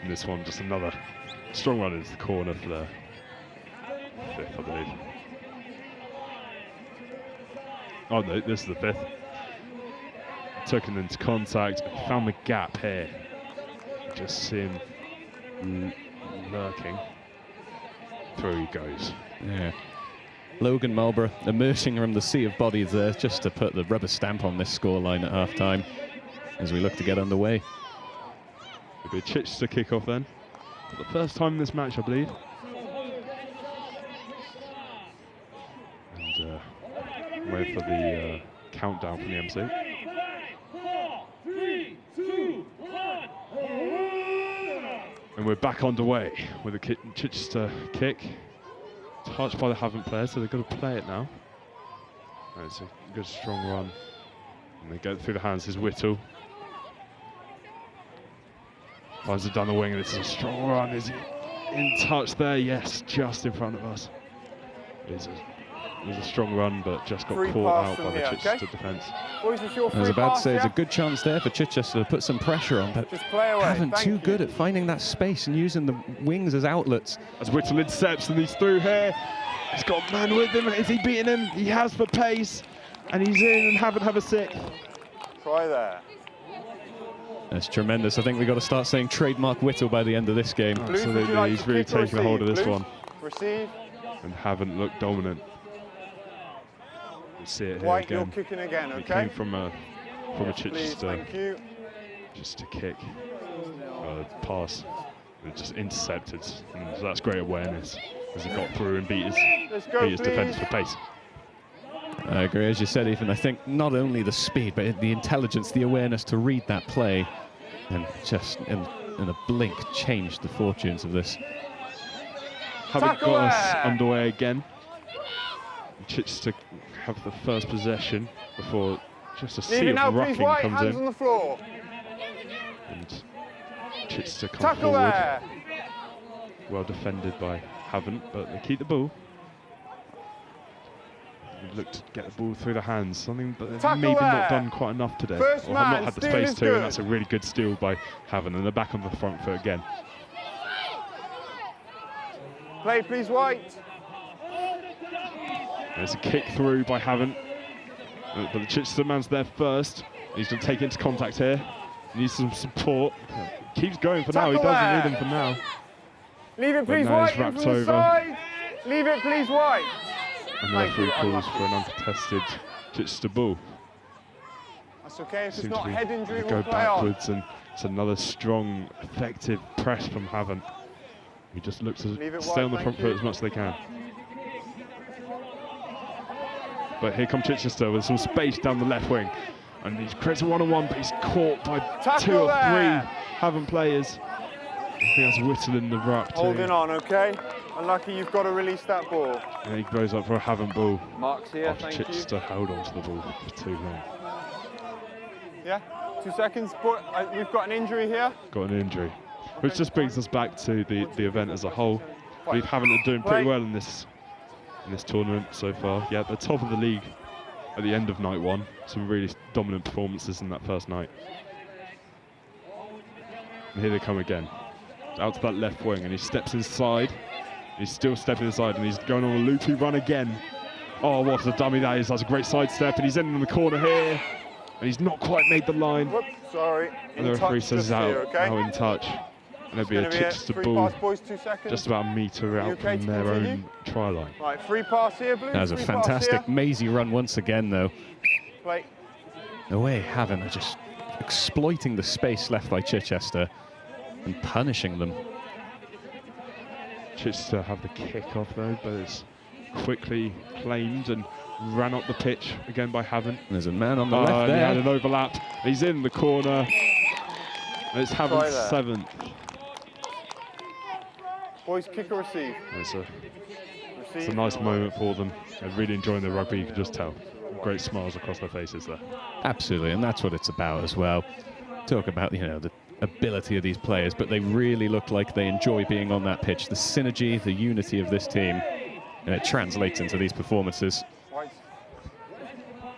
And this one, just another strong run into the corner for the fifth, I believe. Oh no, this is the fifth. Took him into contact, found the gap here. Just see him lurking. Through he goes. Yeah. Logan Marlborough emerging from the sea of bodies there just to put the rubber stamp on this scoreline at half-time. as we look to get underway. It'll be a Chichester kick-off then. For the first time in this match, I believe. And wait for the countdown from the MC. 3, 2, 1. And we're back underway with a Chichester kick. Touched by the Havant player, so they've got to play it now. And it's a good strong run. And they go through the hands, here's Whittle. Finds it down the wing, and it's a strong run. Is he in touch there? Yes, just in front of us. It was a strong run, but just got caught out by the Chichester defence. I was about to say, it's a good chance there for Chichester to put some pressure on, but Havant too good at finding that space and using the wings as outlets. As Whittle intercepts, and he's through here. He's got a man with him. Is he beating him? He has for pace, and he's in, and Havant have a sixth. Try there. That's tremendous. I think we've got to start saying trademark Whittle by the end of this game. Absolutely, he's really taking a hold of this one. Receive. And Havant looked dominant. You see it here White, again. you're kicking again, It okay? came from a Chichester. Thank you. Just a kick, pass, and just intercepted. And that's great awareness as he got through and beat his defence for pace. I agree, as you said, Ethan. I think not only the speed, but the intelligence, the awareness to read that play, and just in a blink changed the fortunes of this. Havant got us underway again. Chichester have the first possession before just a sea of rucking comes hands in. On the floor. And Chichester come forward. There. Well defended by Havant, but they keep the ball. They look to get the ball through the hands, something that they've maybe not done quite enough today. Or have not had the space to, and that's a really good steal by Havant, and they're back on the front foot again. Play, please, White. There's a kick through by Havant, but the Chichester man's there first. He's going to take into contact here. Needs some support. Keeps going for now. He doesn't need him for now. Leave it, please, White. Wrapped over. Leave it, please, White. And the referee calls for an uncontested Chichester ball. That's okay. If it's not a head injury, we'll go backwards, and it's another strong, effective press from Havant. He just looks to stay on the front foot as much as they can. But here comes Chichester with some space down the left wing. And he creates a one-on-one, but he's caught by two or three Havant players. I think that's Whittle in the ruck too. Holding on, okay? Unlucky you've got to release that ball. And he goes up for a Havant ball. Mark's here, thank you. Chichester held on to the ball for too long. Yeah, 2 seconds. We've got an injury here. Got an injury. Which just brings us back to the event as a whole. We've Havant are doing pretty well in this tournament so far. Yeah, they're top of the league at the end of night one. Some really dominant performances in that first night. And here they come again. Out to that left wing, and he steps inside. He's still stepping inside, and he's going on a loopy run again. Oh, what a dummy that is. That's a great sidestep, and he's in the corner here. And he's not quite made the line. Whoops, sorry. And the referee says he's out in touch. And there'll be a Chichester ball just about a metre out from their own try line. Right, free pass here, Blue. That was a fantastic, mazy run once again, though. Play. The way Havant are just exploiting the space left by Chichester and punishing them. Chichester have the kick off though, but it's quickly claimed and ran up the pitch again by Havant. There's a man on the left there. He had an overlap. He's in the corner. And it's Havant's seventh. Boys, kick or receive? It's a nice moment for them. They're really enjoying the rugby, you can just tell. Great smiles across their faces there. Absolutely, and that's what it's about as well. Talk about, the ability of these players, but they really look like they enjoy being on that pitch. The synergy, the unity of this team, and it translates into these performances.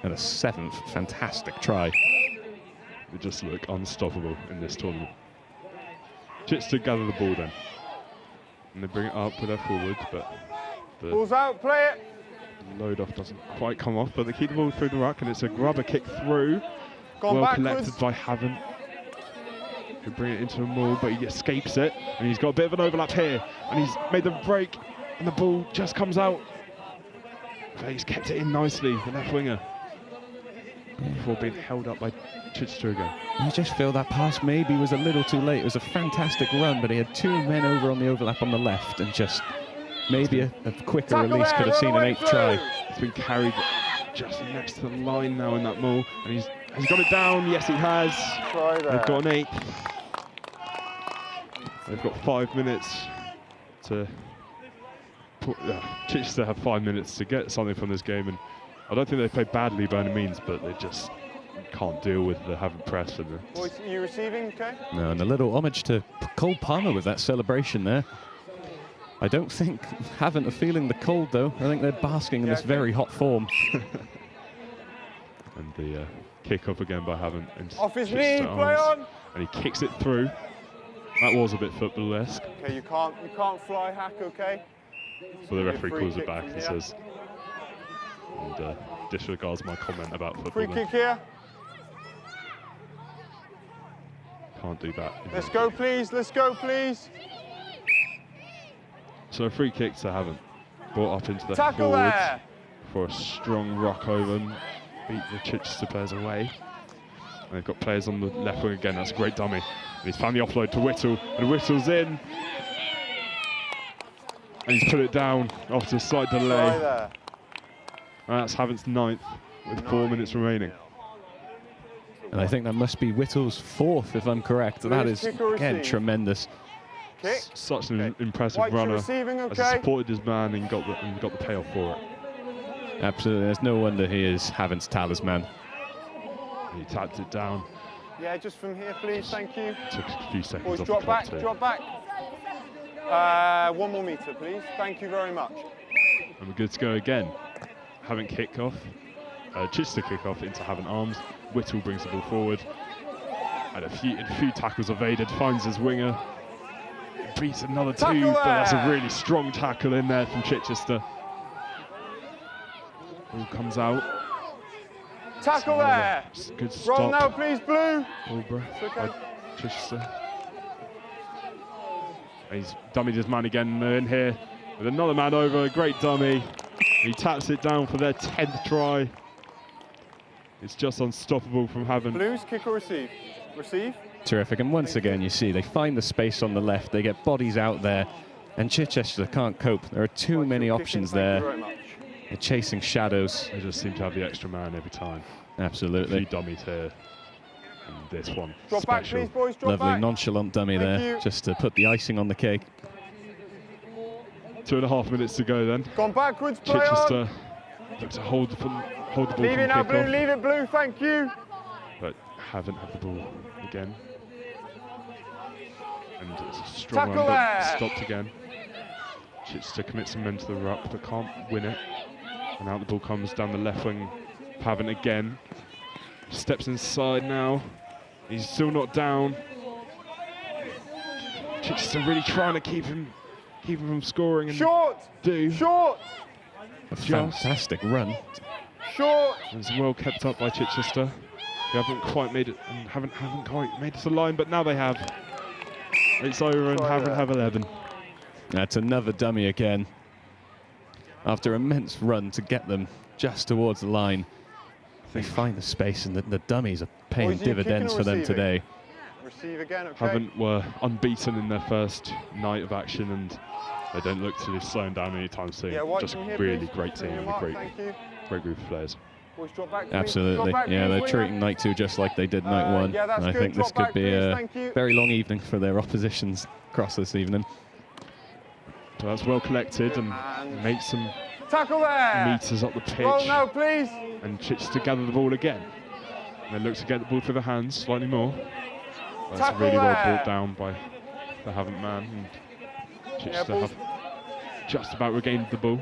And a seventh fantastic try. They just look unstoppable in this tournament. Chichester gather the ball then. And they bring it up with their forward, but the ball's out, play it. Load off doesn't quite come off, but they keep the ball through the ruck, and it's a grubber kick through. Well collected by Havant. Who bring it into a maul, but he escapes it, and he's got a bit of an overlap here, and he's made the break, and the ball just comes out. But he's kept it in nicely, the left winger. before being held up by Chichester again. You just feel that pass maybe was a little too late. It was a fantastic run, but he had 2 men over on the overlap on the left, and just maybe a quicker release could have seen an 8th try. He's been carried just next to the line now in that maul, and he's got it down. Yes, he has. They've got an 8th. They've got 5 minutes to put. Chichester have 5 minutes to get something from this game, and I don't think they played badly by any means, but they just can't deal with the Havant press. And Boys, are you receiving, okay? No, and a little homage to Cole Palmer with that celebration there. I don't think Havant are feeling the cold, though. I think they're basking in this very hot form. And the kick-off again by Havant. Off his knee, play on! And he kicks it through. That was a bit football-esque. Okay, you can't fly hack, okay? So the referee calls it back and says, and disregards my comment about football. Free kick here. Can't do that. Let's go, please. Let's go, please. So a free kick to Havant. Brought up into the tackle forwards there for a strong rock over and beat the Chichester players away. And they've got players on the left wing again. That's a great dummy. And he's found the offload to Whittle, and Whittle's in. And he's put it down after a slight delay. And that's Havant's 9th with 4 minutes remaining. And I think that must be Whittle's 4th, if I'm correct. That is, again, tremendous. Such an impressive runner. As he supported his man and got the payoff for it. Absolutely. There's no wonder he is Havant's talisman. He tapped it down. Yeah, just from here, please. Thank you. Took a few seconds Boys, off drop the back, clock too. drop back. 1 more metre, please. Thank you very much. And we're good to go again. Havant kick off. Chichester kick off into Havant arms. Whittle brings the ball forward. And a few tackles evaded. Finds his winger. Beats another 2, but that's a really strong tackle in there from Chichester. Ball comes out. Tackle there. Good stop. Roll now, please, Blue. Pulborough by Chichester. He's dummied his man again in here with another man over. Great dummy. He taps it down for their 10th try. It's just unstoppable from Havant. Blues, kick or receive? Receive. Terrific. And once again, you see they find the space on the left. They get bodies out there, and Chichester can't cope. There are too many options there. They're chasing shadows. They just seem to have the extra man every time. Absolutely. A few dummies here. And this one, drop back, please, boys. Drop Lovely back. nonchalant dummy there, just to put the icing on the cake. 2.5 minutes to go then. Gone backwards, play Chichester on. look to hold the ball. Leave it now, Blue. Off. Leave it, Blue. Thank you. But Havant have the ball again. And it's a strong tackle run, there. but stopped again. Chichester commits some men to the ruck, but can't win it. And out the ball comes down the left wing. Havant again. Steps inside now. He's still not down. Chichester really trying to keep him from scoring. And short. Short. A fantastic run. Short. It's well kept up by Chichester. They haven't quite made it, and haven't quite made it to the line, but now they have. It's over, and Havant have 11. That's another dummy again. After an immense run to get them just towards the line, they find the space, and the dummies are paying dividends for them today. Receive again, okay. Havant were unbeaten in their first night of action, and they don't look to be slowing down anytime soon. Yeah, just a really great team and a great group of players. Boys, drop back, absolutely. drop back, yeah, they're winger. treating night 2 just like they did night 1. Yeah, and I think this could be a very long evening for their oppositions across this evening. So that's well collected and makes some tackle there. meters up the pitch. Roll now, please. And Chichester gather the ball again. And they look to get the ball through the hands slightly more. That's tackle really well there. brought down by the Havant man. And Chichester have just about regained the ball.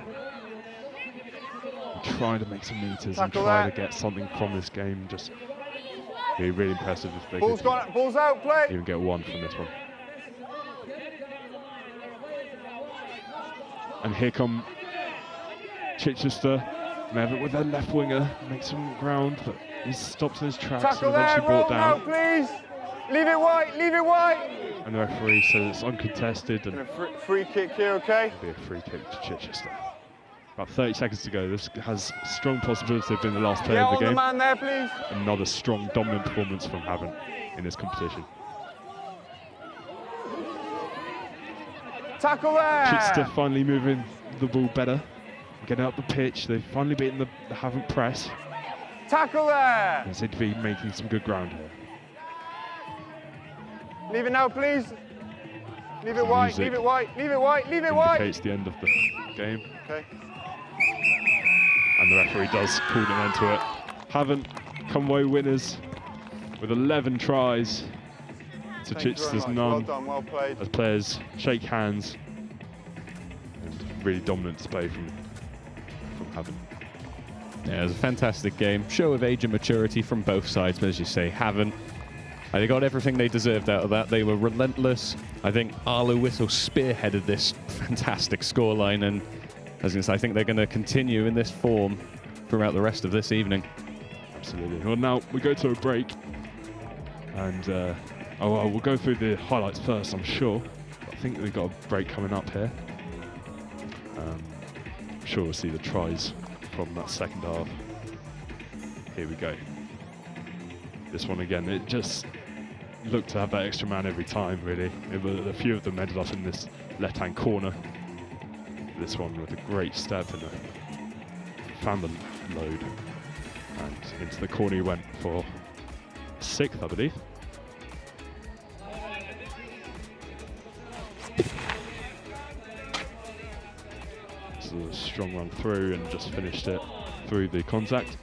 And trying to make some meters tackle and try there. to get something from this game. Just be really impressive if they Ball's could ball's out, play. even get 1 from this one. And here come Chichester. And they have it with their left winger, makes some ground, but he stops in his tracks tackle and eventually there, brought down. now, please. Leave it white, leave it white. And the referee says it's uncontested and free kick here, okay? it'll be a free kick to Chichester. About 30 seconds to go. This has strong possibility of being the last player Yeah, of the on game. the man there, please. Another strong, dominant performance from Havant in this competition. Tackle there. Chichester finally moving the ball better, getting up the pitch. They've finally beaten the Havant press. Tackle there. They seem to be making some good ground here. Leave it now, please. Leave it white, leave it white, leave it white, leave it white. Indicates the end of the game. Okay. And the referee does call an end to it. Havant come away winners with 11 tries to Thank you very Chichester's much. none. Well done, well played. As players shake hands, and really dominant display from Havant. Yeah, it was a fantastic game. Show of age and maturity from both sides, but as you say, Havant, they got everything they deserved out of that. They were relentless. I think Arlo Whittle spearheaded this fantastic scoreline, and as I think they're going to continue in this form throughout the rest of this evening. Absolutely. Well, now we go to a break, and we'll go through the highlights first, I'm sure. I think we've got a break coming up here. I'm sure we'll see the tries from that second half. Here we go. This one again, it just looked to have that extra man every time, really. A few of them ended up in this left-hand corner. This one with a great step and found the load. And into the corner he went for 6th, I believe. This is a strong run through and just finished it through the contact.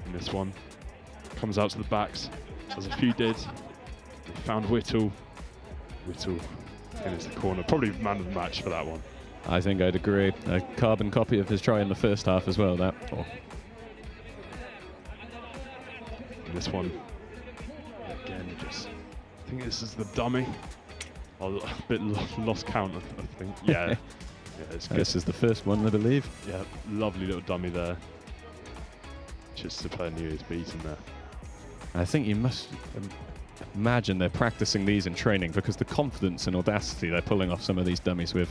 And this one comes out to the backs, as a few did. They found Whittle. Whittle finished the corner. Probably man of the match for that one. I think I'd agree. A carbon copy of his try in the first half as well, that. Oh. And this one, again, just, I think this is the dummy. A bit lost count, I think. Yeah, yeah, it's good. This is the first one, I believe. Yeah, lovely little dummy there. Just the player knew he was beaten there. I think you must imagine they're practicing these in training, because the confidence and audacity they're pulling off some of these dummies with.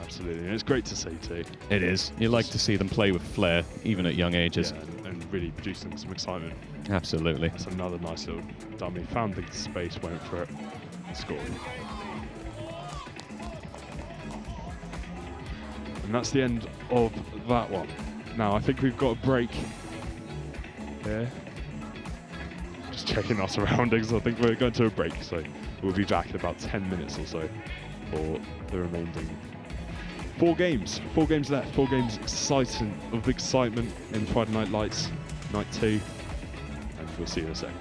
Absolutely, and it's great to see too. It is. You like to see them play with flair, even at young ages. Yeah, and really producing some excitement. Absolutely. That's another nice little dummy. Found the space, went for it, and scored. And that's the end of that one. Now I think we've got a break here. Just checking our surroundings. I think we're going to a break, so we'll be back in about 10 minutes or so for the remaining 4 games. 4 games left. 4 games of excitement in Friday Night Lights, night 2. And we'll see you in a second.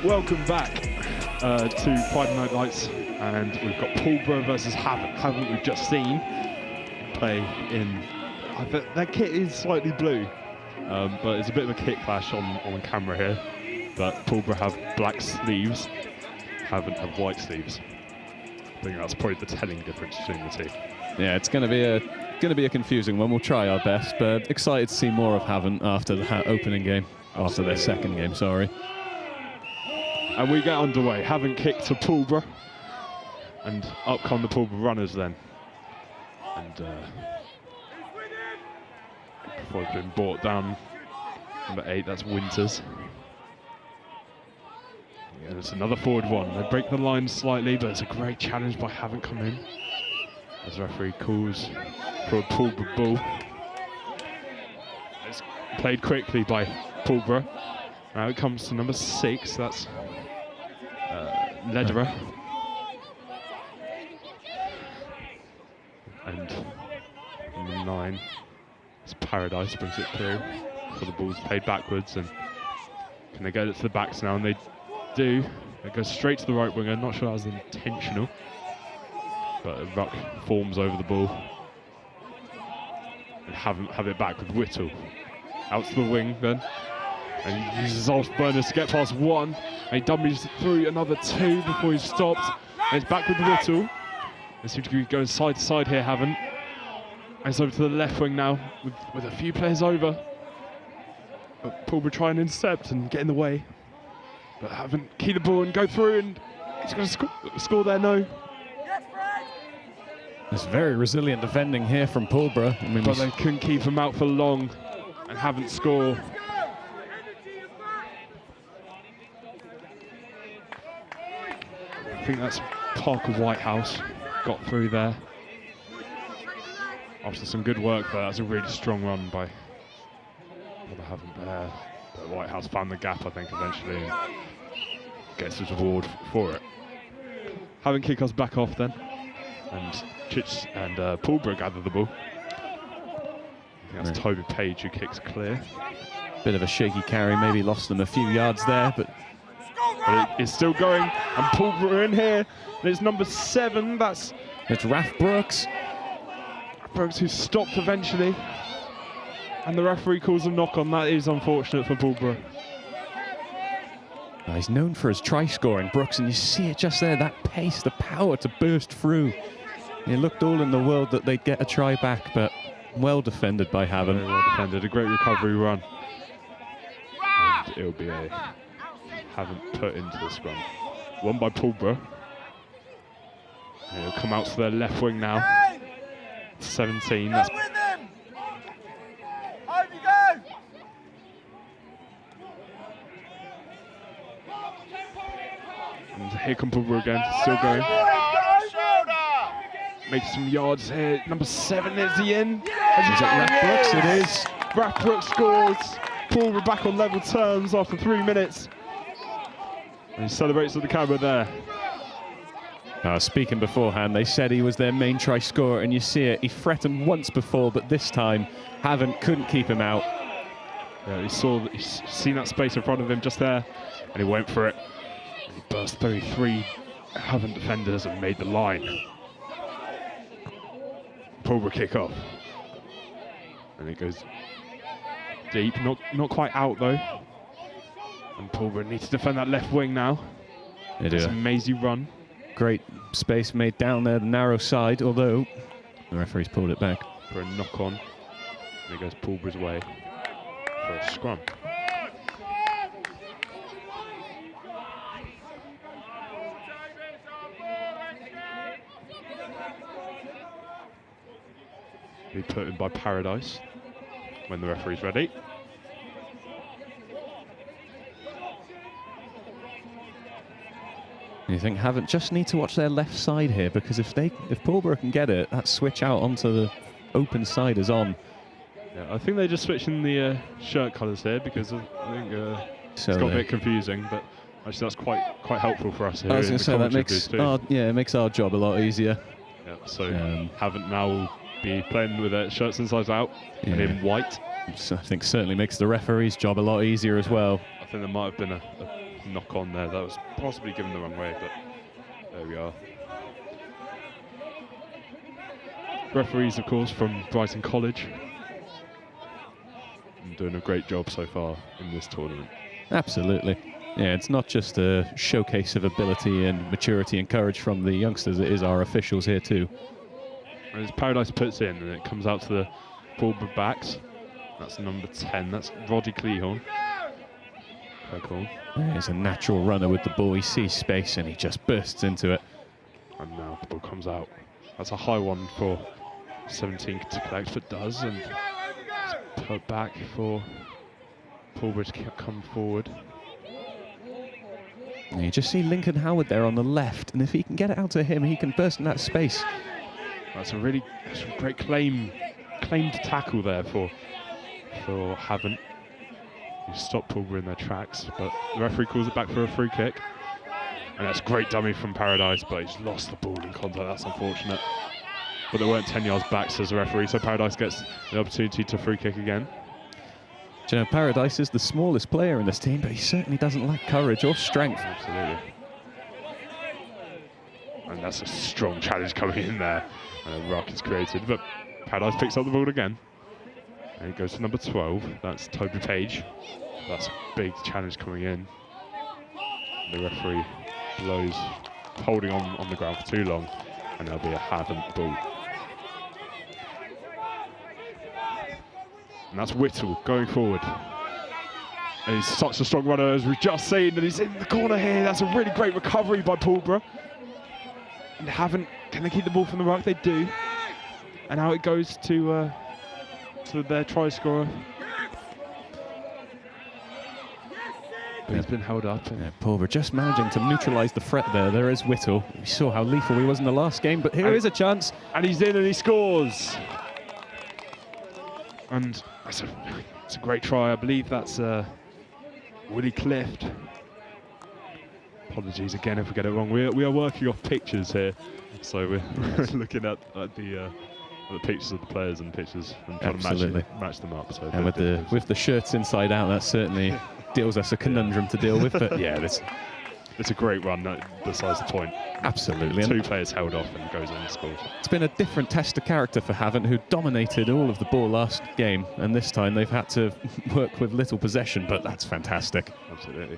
Welcome back to Friday Night Lights, and we've got Pulborough versus Havant. Havant we've just seen play in. I bet their kit is slightly blue, but it's a bit of a kit clash on camera here. But Pulborough have black sleeves, Havant have white sleeves. I think that's probably the telling difference between the two. Yeah, it's going to be a confusing one. We'll try our best, but excited to see more of Havant after the opening game, after their second game. Sorry. And we get underway. Havant kick to Pulborough, and up come the Pulborough runners then. And before it's been brought down, number 8, that's Winters. Yeah, it's another forward one. They break the line slightly, but it's a great challenge by Havant coming in. As the referee calls for a Pulborough ball. It's played quickly by Pulborough. Now it comes to number 6, that's Lederer. And number 9, it's Paradise, brings it through. So the ball's played backwards, and can they get it to the backs now? And they do. It goes straight to the right winger. Not sure that was intentional, but a ruck forms over the ball. have it back with Whittle. Out to the wing then. And he uses afterburners to get past one. And he dummies through another two before he's stopped. And it's back with Whittle. They seem to be going side to side here, Havant. And it's over to the left wing now with a few players over. But Pulborough try and intercept and get in the way. But Havant key the ball and go through, and he's going to score there, no. It's very resilient defending here from Pulborough. I mean, but they couldn't keep him out for long and Havant score. I think that's Parker Whitehouse got through there. After some good work there, that's a really strong run by the Havant there. But Whitehouse found the gap, I think, eventually, and gets his reward for it. Havant kick us back off then, and Pulborough gather the ball. I think that's Toby Page who kicks clear. Bit of a shaky carry, maybe lost them a few yards there, but it's still going, and Pulborough in here. And it's number 7. It's Raf Brooks. Brooks, who stopped eventually, and the referee calls a knock on. That is unfortunate for Pulborough. He's known for his try scoring, Brooks, and you see it just there, that pace, the power to burst through. It looked all in the world that they'd get a try back, but well defended by Havant. Very well defended, a great recovery run. And it'll be a Havant put into the scrum. Won by Pulborough. It'll come out to their left wing now. 17. That's and here come Pulborough again, still going. Makes some yards here. Number 7 is he in? Is it Raf Brooks? It is. Raf Brooks scores. Pulborough back on level terms after 3 minutes. And he celebrates with the camera there. Speaking beforehand, they said he was their main try scorer, and you see it. He threatened once before, but this time, Havant couldn't keep him out. Yeah, he's seen that space in front of him just there, and he went for it. And he burst through 3 Havant defenders and made the line. Pulborough kick off. And it goes deep, not quite out though. And Pulborough needs to defend that left wing now. They do. It's an amazing run. Great space made down there, the narrow side, although the referee's pulled it back. For a knock on. And it goes Pulborough's way for a scrum. Be put in by Paradise when the referee's ready. You think Havant just need to watch their left side here, because if Pulborough can get it, that switch out onto the open side is on. Yeah, I think they're just switching the shirt colours here because I think it's got a bit confusing, but actually that's quite helpful for us here. I was going to say that makes our job a lot easier. Yeah, so Havant now will be playing with their shirts inside out and in white. So I think certainly makes the referee's job a lot easier as well. I think there might have been a knock on there that was possibly given the wrong way, but there we are. Referees, of course, from Brighton College, and doing a great job so far in this tournament. Absolutely. Yeah, it's not just a showcase of ability and maturity and courage from the youngsters, it is our officials here too. And as Paradise puts in, and it comes out to the Pulborough backs. That's number 10, that's Roddy Cleahorn. Very cool. He's a natural runner with the ball. He sees space and he just bursts into it. And now the ball comes out. That's a high one for 17 to collect, but does, and it's put back for Pulborough to come forward. And you just see Lincoln Howard there on the left, and if he can get it out to him, he can burst in that space. That's a great claimed tackle there for Havant. You stop Pulborough in their tracks, but the referee calls it back for a free kick. And that's a great dummy from Paradise, but he's lost the ball in contact. That's unfortunate. But they weren't 10 yards back, says the referee, so Paradise gets the opportunity to free kick again. Do you know, Paradise is the smallest player in this team, but he certainly doesn't lack courage or strength. Absolutely. And that's a strong challenge coming in there. And a ruck is created, but Paradise picks up the ball again. And it goes to number 12. That's Toby Page. That's a big challenge coming in. The referee blows, holding on the ground for too long, and there'll be a Havant ball. And that's Whittle going forward. And he's such a strong runner, as we've just seen, and he's in the corner here. That's a really great recovery by Pulborough. And Havant, can they keep the ball from the ruck? They do. And now it goes to their try scorer. But he's been held up. Yeah, Pulborough just managing to neutralise the threat there. There is Whittle. We saw how lethal he was in the last game, but here is a chance. And he's in and he scores. And it's a great try. I believe that's Willie Clift. Apologies again if we get it wrong. We are working off pictures here, so we're looking at the pictures of the players and pictures and trying to match them up. So and with the shirts inside out, that certainly deals us a conundrum to deal with. But yeah, it's a great run. Besides the point, absolutely. 2 players held off and goes in and scores. It's been a different test of character for Havant, who dominated all of the ball last game, and this time they've had to work with little possession. But that's fantastic. Absolutely.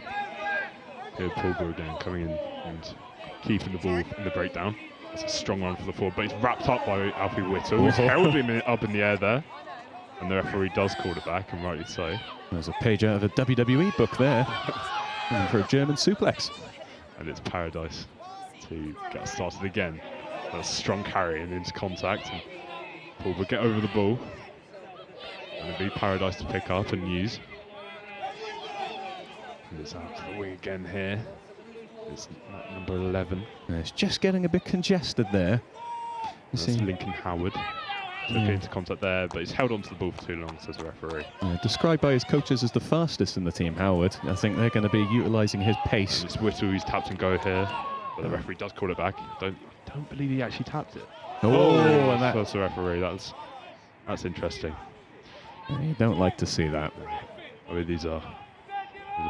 Here, Pulborough again coming in and keeping the ball in the breakdown. It's a strong run for the forward, but it's wrapped up by Alfie Whittle, who's held him up in the air there. And the referee does call it back, and rightly so. There's a page out of a WWE book there for a German suplex. And it's Paradise to get started again. That's a strong carry and into contact. And Paul will get over the ball. And it'll be Paradise to pick up and use. And it's out to the wing again here. It's number 11. And it's just getting a bit congested there. That's Lincoln Howard. Took it into contact there, but he's held onto the ball for too long, says the referee. Described by his coaches as the fastest in the team, Howard. I think they're going to be utilising his pace. And it's Whittle who's tapped and go here, but the referee does call it back. Don't believe he actually tapped it. And that's the referee. That's interesting. You don't like to see that. I mean, these are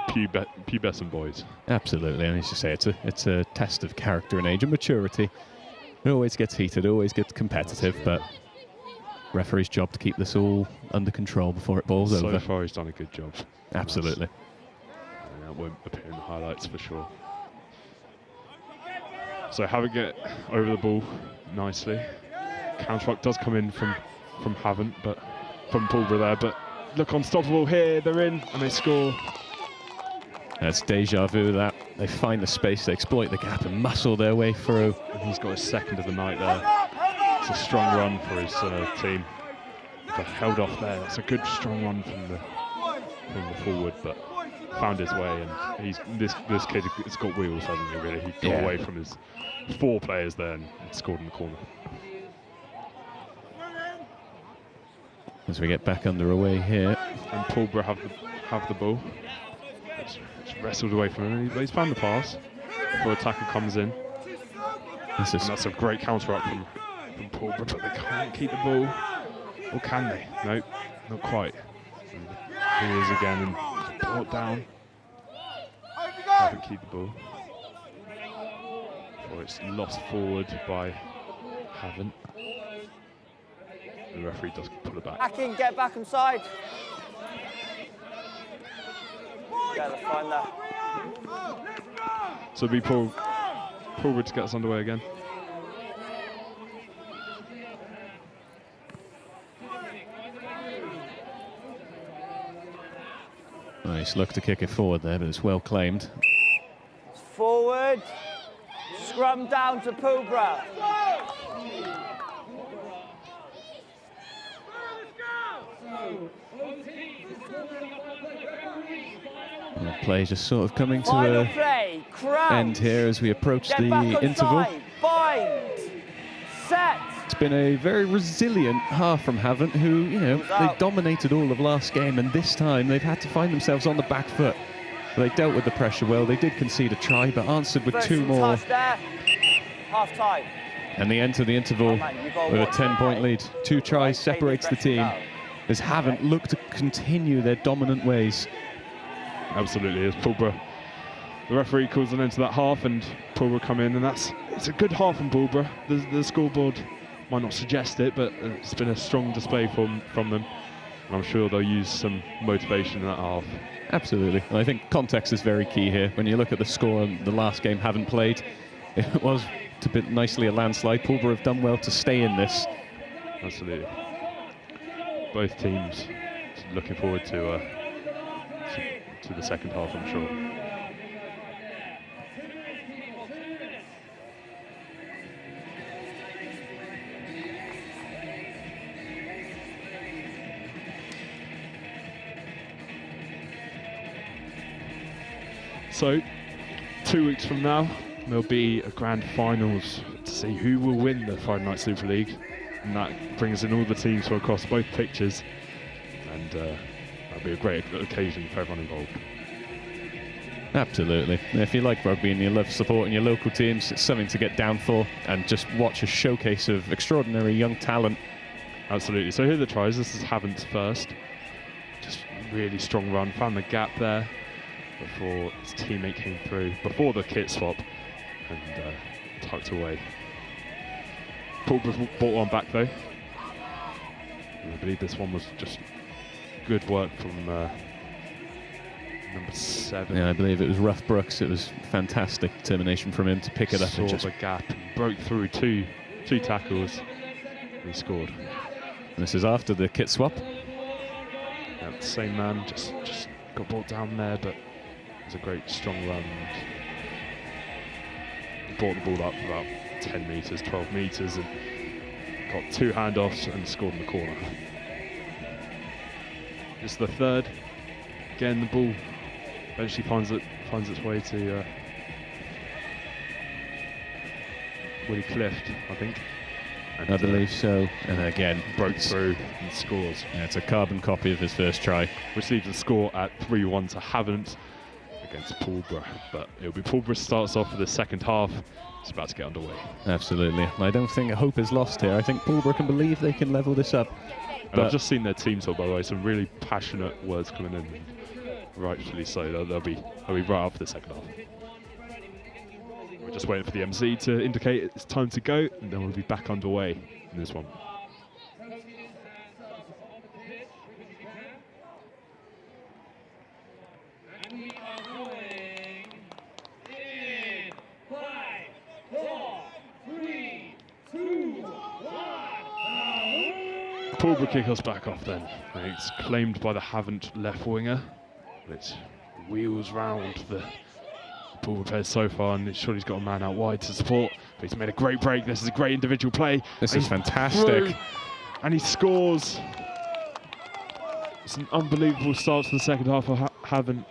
pubescent boys. Absolutely, and as you say, it's a test of character and age and maturity. It always gets heated, always gets competitive, but referee's job to keep this all under control before it balls over. So far, he's done a good job. Absolutely. That won't appear in the highlights for sure. So Havant get over the ball nicely. Counter-ruck does come in from Havant, but from Pulborough there, but look unstoppable here. They're in and they score. That's deja vu. That they find the space, they exploit the gap and muscle their way through. And he's got his second of the night there. It's a strong run for his team. But held off there. That's a good strong run from the forward, but found his way. And this kid has got wheels, hasn't he? Really, he got away from his 4 players there and scored in the corner. As we get back underway here, and Pulborough have the ball. It's wrestled away from him. He's found the pass before attacker comes in. And that's a great counter-up from Pulborough, but they can't keep the ball. Or can they? Nope, not quite. And here he is again and brought down. Haven't keep the ball. Or it's lost forward by Havant. The referee does pull it back. Back in, get back inside. Yeah, that's fine there. So it'll be Pulborough to get us underway again. Nice look to kick it forward there, but it's well claimed. Forward. Scrum down to Pulborough. And the play just sort of coming to an end here as we approach the interval. Bind. Set. It's been a very resilient half from Havant, who, they dominated all of last game, and this time they've had to find themselves on the back foot. They dealt with the pressure well. They did concede a try, but answered with 2 more. Half time. And the end to the interval with a 10-point lead. 2 tries separates the team as Havant look to continue their dominant ways. Absolutely, as Pulborough. The referee calls an end to that half, and Pulborough come in, and it's a good half from Pulborough. The scoreboard might not suggest it, but it's been a strong display from them. I'm sure they'll use some motivation in that half. Absolutely. And I think context is very key here. When you look at the score and the last game haven't played, it was to bit nicely a landslide. Pulborough have done well to stay in this. Absolutely. Both teams looking forward to the second half, I'm sure. So, 2 weeks from now, there'll be a grand finals to see who will win the Friday Night Super League. And that brings in all the teams from across both pitches. And that'll be a great occasion for everyone involved. Absolutely. If you like rugby and you love supporting your local teams, it's something to get down for and just watch a showcase of extraordinary young talent. Absolutely. So here are the tries. This is Havant's first. Just really strong run. Found the gap there before his teammate came through, before the kit swap, and tucked away. Pulborough brought one back though. And I believe this one was just good work from number 7. Yeah, I believe it was Rough Brooks. It was fantastic determination from him to pick it up Saw and just the gap and broke through two tackles, and he scored. And this is after the kit swap. Yeah, the same man just got brought down there, but it was a great strong run. And brought the ball up about 10 metres, 12 metres, and got 2 handoffs and scored in the corner. This is the third. Again, the ball eventually finds its way to Willie Clift, I think. And, I believe so. And again, broke through and scores. Yeah, it's a carbon copy of his first try. Which leaves the score at 3-1 to Havant against Pulborough. But it'll be Pulborough starts off for the second half. It's about to get underway. Absolutely. I don't think hope is lost here. I think Pulborough can believe they can level this up. And I've just seen their team talk, by the way, some really passionate words coming in. Rightfully so. They'll be right up for the second half. We're just waiting for the MC to indicate it's time to go, and then we'll be back underway in this one. Pulborough kick us back off then. And it's claimed by the Havant left winger. It wheels round the Pulborough players so far, and it's sure he's got a man out wide to support. But he's made a great break. This is a great individual play. This is fantastic. And he scores. It's an unbelievable start to the second half of Havant.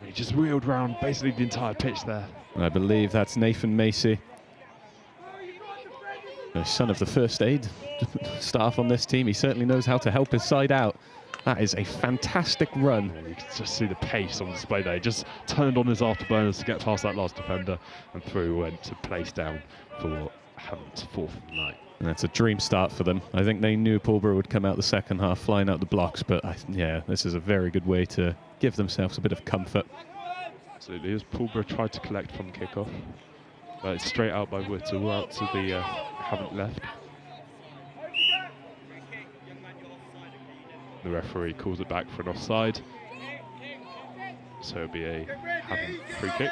He just wheeled round basically the entire pitch there. And I believe that's Nathan Macy, the son of the first aid staff on this team. He certainly knows how to help his side out. That is a fantastic run. Yeah, you can just see the pace on display there. He just turned on his afterburners to get past that last defender and through went to place down for Havant's 4th of the night. And that's a dream start for them. I think they knew Pulborough would come out the second half flying out the blocks, but yeah, this is a very good way to give themselves a bit of comfort. Absolutely, as Pulborough tried to collect from kickoff, but it's straight out by Whittle out to the Havant left. The referee calls it back for an offside, so it'll be a Havant free kick.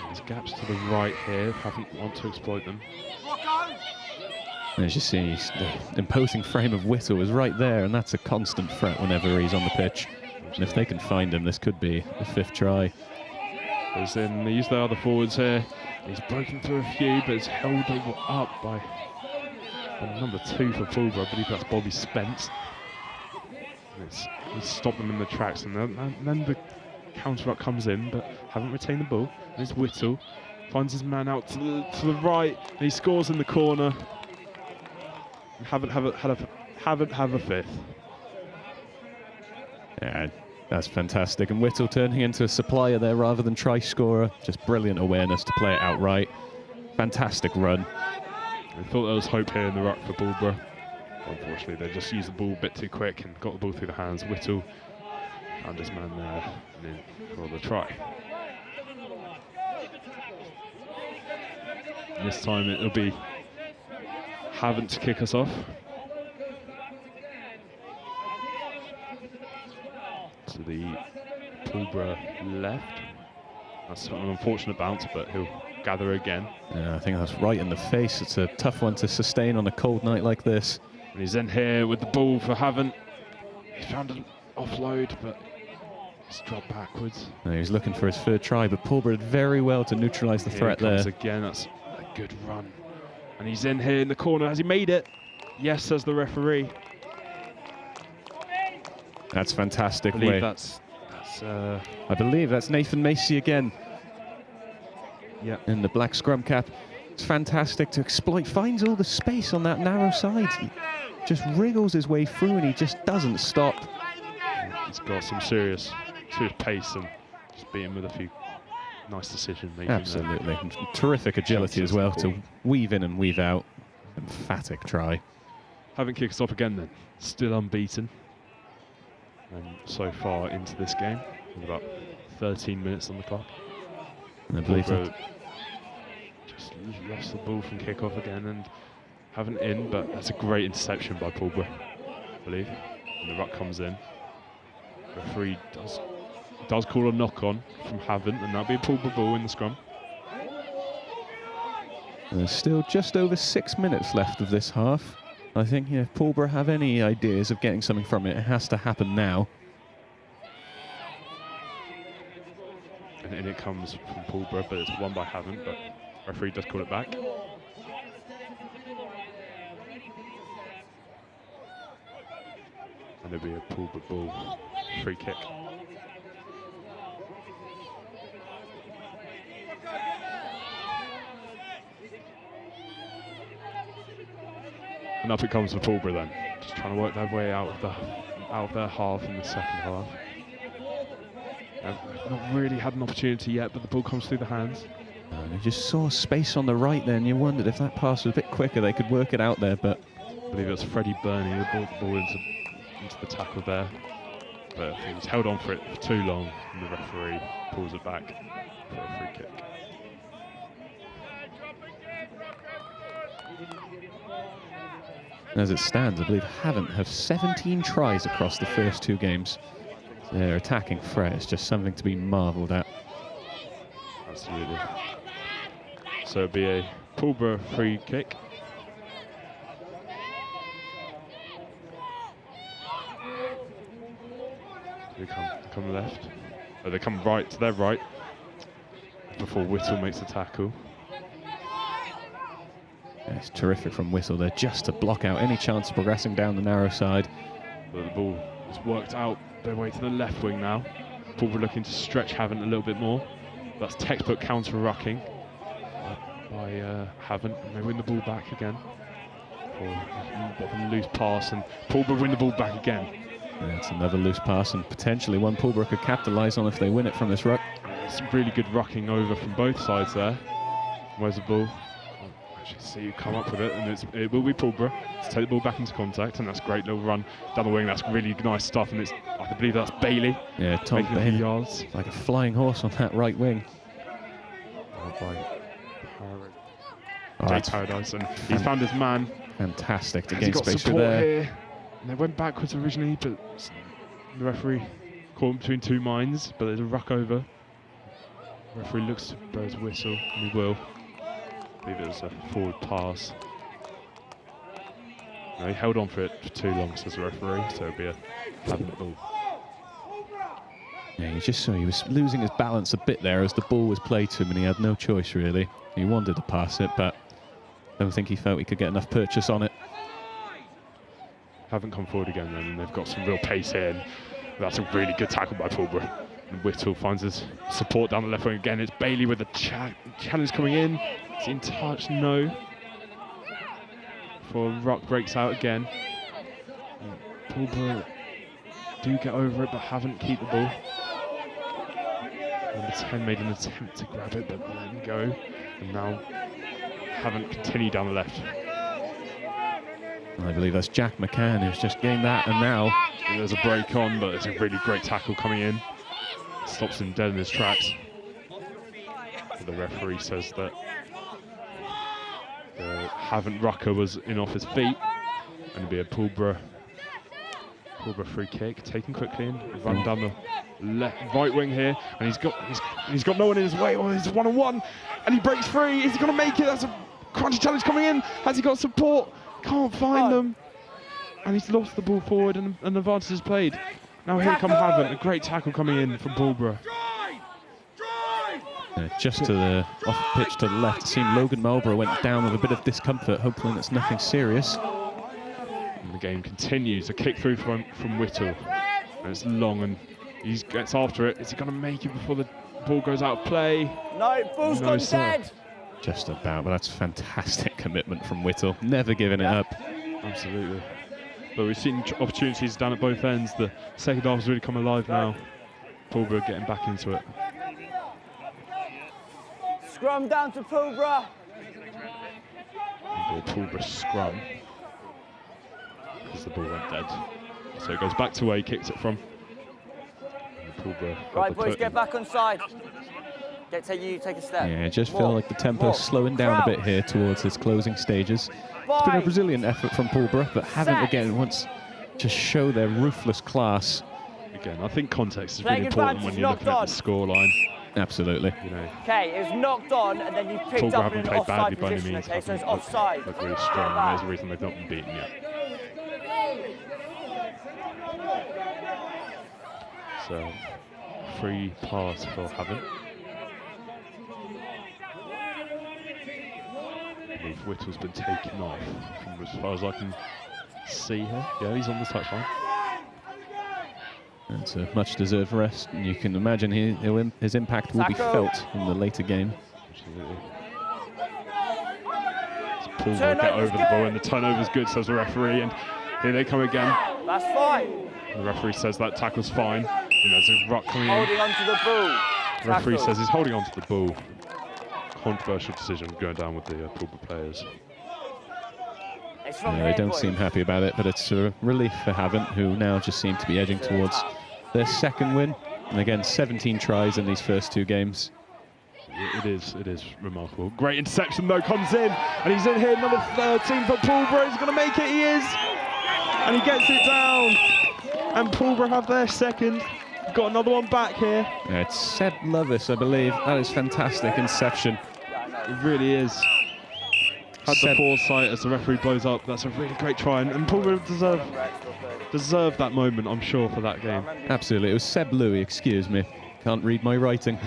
There's gaps to the right here, Havant want to exploit them. As you see, the imposing frame of Whittle is right there, and that's a constant threat whenever he's on the pitch. And if they can find him, this could be the 5th try. As in, they use the other forwards here. He's broken through a few, but it's held up by number 2 for Pulborough. I believe that's Bobby Spence. It's stopped them in the tracks, and then the counter-up comes in, but haven't retained the ball. And it's Whittle, finds his man out to the right, and he scores in the corner. And haven't have a 5th. Yeah, that's fantastic. And Whittle turning into a supplier there rather than try scorer. Just brilliant awareness to play it outright. Fantastic run. I thought there was hope here in the ruck for Pulborough. Unfortunately, they just used the ball a bit too quick and got the ball through the hands. Whittle found his man there and in for the try. And this time it'll be Havant to kick us off. the Pulborough left. That's an unfortunate bounce, but he'll gather again. Yeah, I think that's right in the face. It's a tough one to sustain on a cold night like this. And he's in here with the ball for Havant. He's found an offload, but he's dropped backwards. And he's looking for his third try, but Pulborough did very well to neutralise the threat there. Again, that's a good run. And he's in here in the corner. Has he made it? Yes, says the referee. That's fantastic. I believe that's Nathan Macy again. Yeah. In the black scrum cap. It's fantastic to exploit. Finds all the space on that narrow side. He just wriggles his way through and he just doesn't stop. He's got some serious pace and just beat him with a few nice decision making. Absolutely. And terrific agility as well to weave in and weave out. Emphatic try. Havant kick us off again then. Still unbeaten. And so far into this game, with about 13 minutes on the clock. I believe that. Just lost the ball from kick-off again and Havant in, but that's a great interception by Pulborough, I believe. And the ruck comes in. Referee does call a knock-on from Havant, and that'll be a Pulborough ball in the scrum. And there's still just over 6 minutes left of this half. I think if Pulborough have any ideas of getting something from it, it has to happen now. And in it comes from Pulborough, but it's won by Havant, but referee does call it back. And it'll be a Pulborough ball, free kick. And up it comes for Pulborough then, just trying to work their way out of their half in the second half. They've not really had an opportunity yet, but the ball comes through the hands. And you just saw space on the right there, and you wondered if that pass was a bit quicker, they could work it out there. But I believe it was Freddie Burney who brought the ball into the tackle there. But he's held on for it for too long, and the referee pulls it back for a free kick. as it stands, I believe Havant have 17 tries across the first 2 games. Their attacking threat is just something to be marvelled at. Absolutely. So it'll be a Pulborough free kick. They come left. Oh, they come right to their right before Whittle makes the tackle. It's terrific from Whittle there, just to block out any chance of progressing down the narrow side. But the ball has worked out their way to the left wing now. Pulborough looking to stretch Havant a little bit more. That's textbook counter-rucking by Havant, and they win the ball back again. For a bit of a loose pass, and Pulborough win the ball back again. Yeah, it's another loose pass, and potentially one Pulborough could capitalise on if they win it from this ruck. It's really good rucking over from both sides there. Where's the ball? Actually see you come up with it, and it will be Pulborough to take the ball back into contact, and that's a great little run down the wing. That's really nice stuff, and I believe that's Bailey. Yeah, Tom Bailey. Yards. Like a flying horse on that right wing. Jay Paradise, and he's found his man. Fantastic to gain space got support there. Here. And they went backwards originally, but the referee caught him between 2 minds, but there's a ruck over. The referee looks to blow his whistle, and he will. I believe it was a forward pass. No, he held on for it for too long, says the referee, so it'll be a Havant ball. Yeah, you just saw he was losing his balance a bit there as the ball was played to him, and he had no choice really. He wanted to pass it, but I don't think he felt he could get enough purchase on it. Haven't come forward again then, and they've got some real pace here, and that's a really good tackle by Pulborough. And Whittle finds his support down the left wing again. It's Bailey with the challenge coming in. Is he in touch? No. Before ruck breaks out again. And Pulborough do get over it, but haven't keep the ball. Number 10 made an attempt to grab it, but let him go. And now haven't continued down the left. I believe that's Jack McCann who's just gained that, and now there's a break on, but it's a really great tackle coming in. Stops him dead in his tracks. But the referee says that the Havant rucker was in off his feet, and it'll be a Pulborough Pulborough free kick, taken quickly in, run down the right wing here, and he's got no one in his way. Oh, he's one-on-one, and he breaks free. Is he going to make it? That's a crunchy challenge coming in. Has he got support? Can't find them, and he's lost the ball forward, and an advantage is played. Now here come Havant, a great tackle coming in from Pulborough. Just to the off pitch to the left, it seemed Logan Marlborough went down with a bit of discomfort. Hopefully that's nothing serious. And the game continues. A kick through from Whittle. And it's long, and he gets after it. Is he going to make it before the ball goes out of play? No, ball's gone dead. Just about, but that's fantastic commitment from Whittle. Never giving it up. Absolutely. But we've seen opportunities down at both ends. The second half has really come alive now. Pulborough getting back into it. Scrum down to Pulborough. Pulborough scrum. Because the ball went dead. So it goes back to where he kicked it from. Right, boys, get back on side. Take a step. Yeah, I just feel like the tempo's slowing down a bit here towards its closing stages. It's been a resilient effort from Pulborough, but Havant again wants to show their ruthless class. Again, I think context is really important when you're looking at the scoreline. Absolutely. You know, okay, it was knocked on, and then you picked up in an offside position. Okay, so it's offside. Look really strong, and there's a reason they've not been beaten yet. So, free pass for Havant. I believe Whittle's been taken off from as far as I can see here. Yeah, he's on the touchline. It's a much-deserved rest, and you can imagine his impact will be felt in the later game. Absolutely. Pulborough get over the ball, and the turnover's good, says the referee, and here they come again. That's fine. The referee says that tackle's fine, and there's a ruck coming in. Holding onto the ball. The referee says he's holding onto the ball. Controversial decision going down with the Pulborough players. Yeah, they don't seem happy about it, but it's a relief for Havant, who now just seem to be edging towards their second win. And again, 17 tries in these first two games. It is remarkable. Great interception though, comes in, and he's in here, number 13 for Pulborough. He's going to make it, he is! And he gets it down. And Pulborough have their second. Got another one back here. Yeah, it's Seb Lovis, I believe. That is fantastic inception. It really is. Had the foresight as the referee blows up. That's a really great try, and Pulborough deserved that moment, I'm sure, for that game. Absolutely. It was Seb Louis, excuse me. Can't read my writing.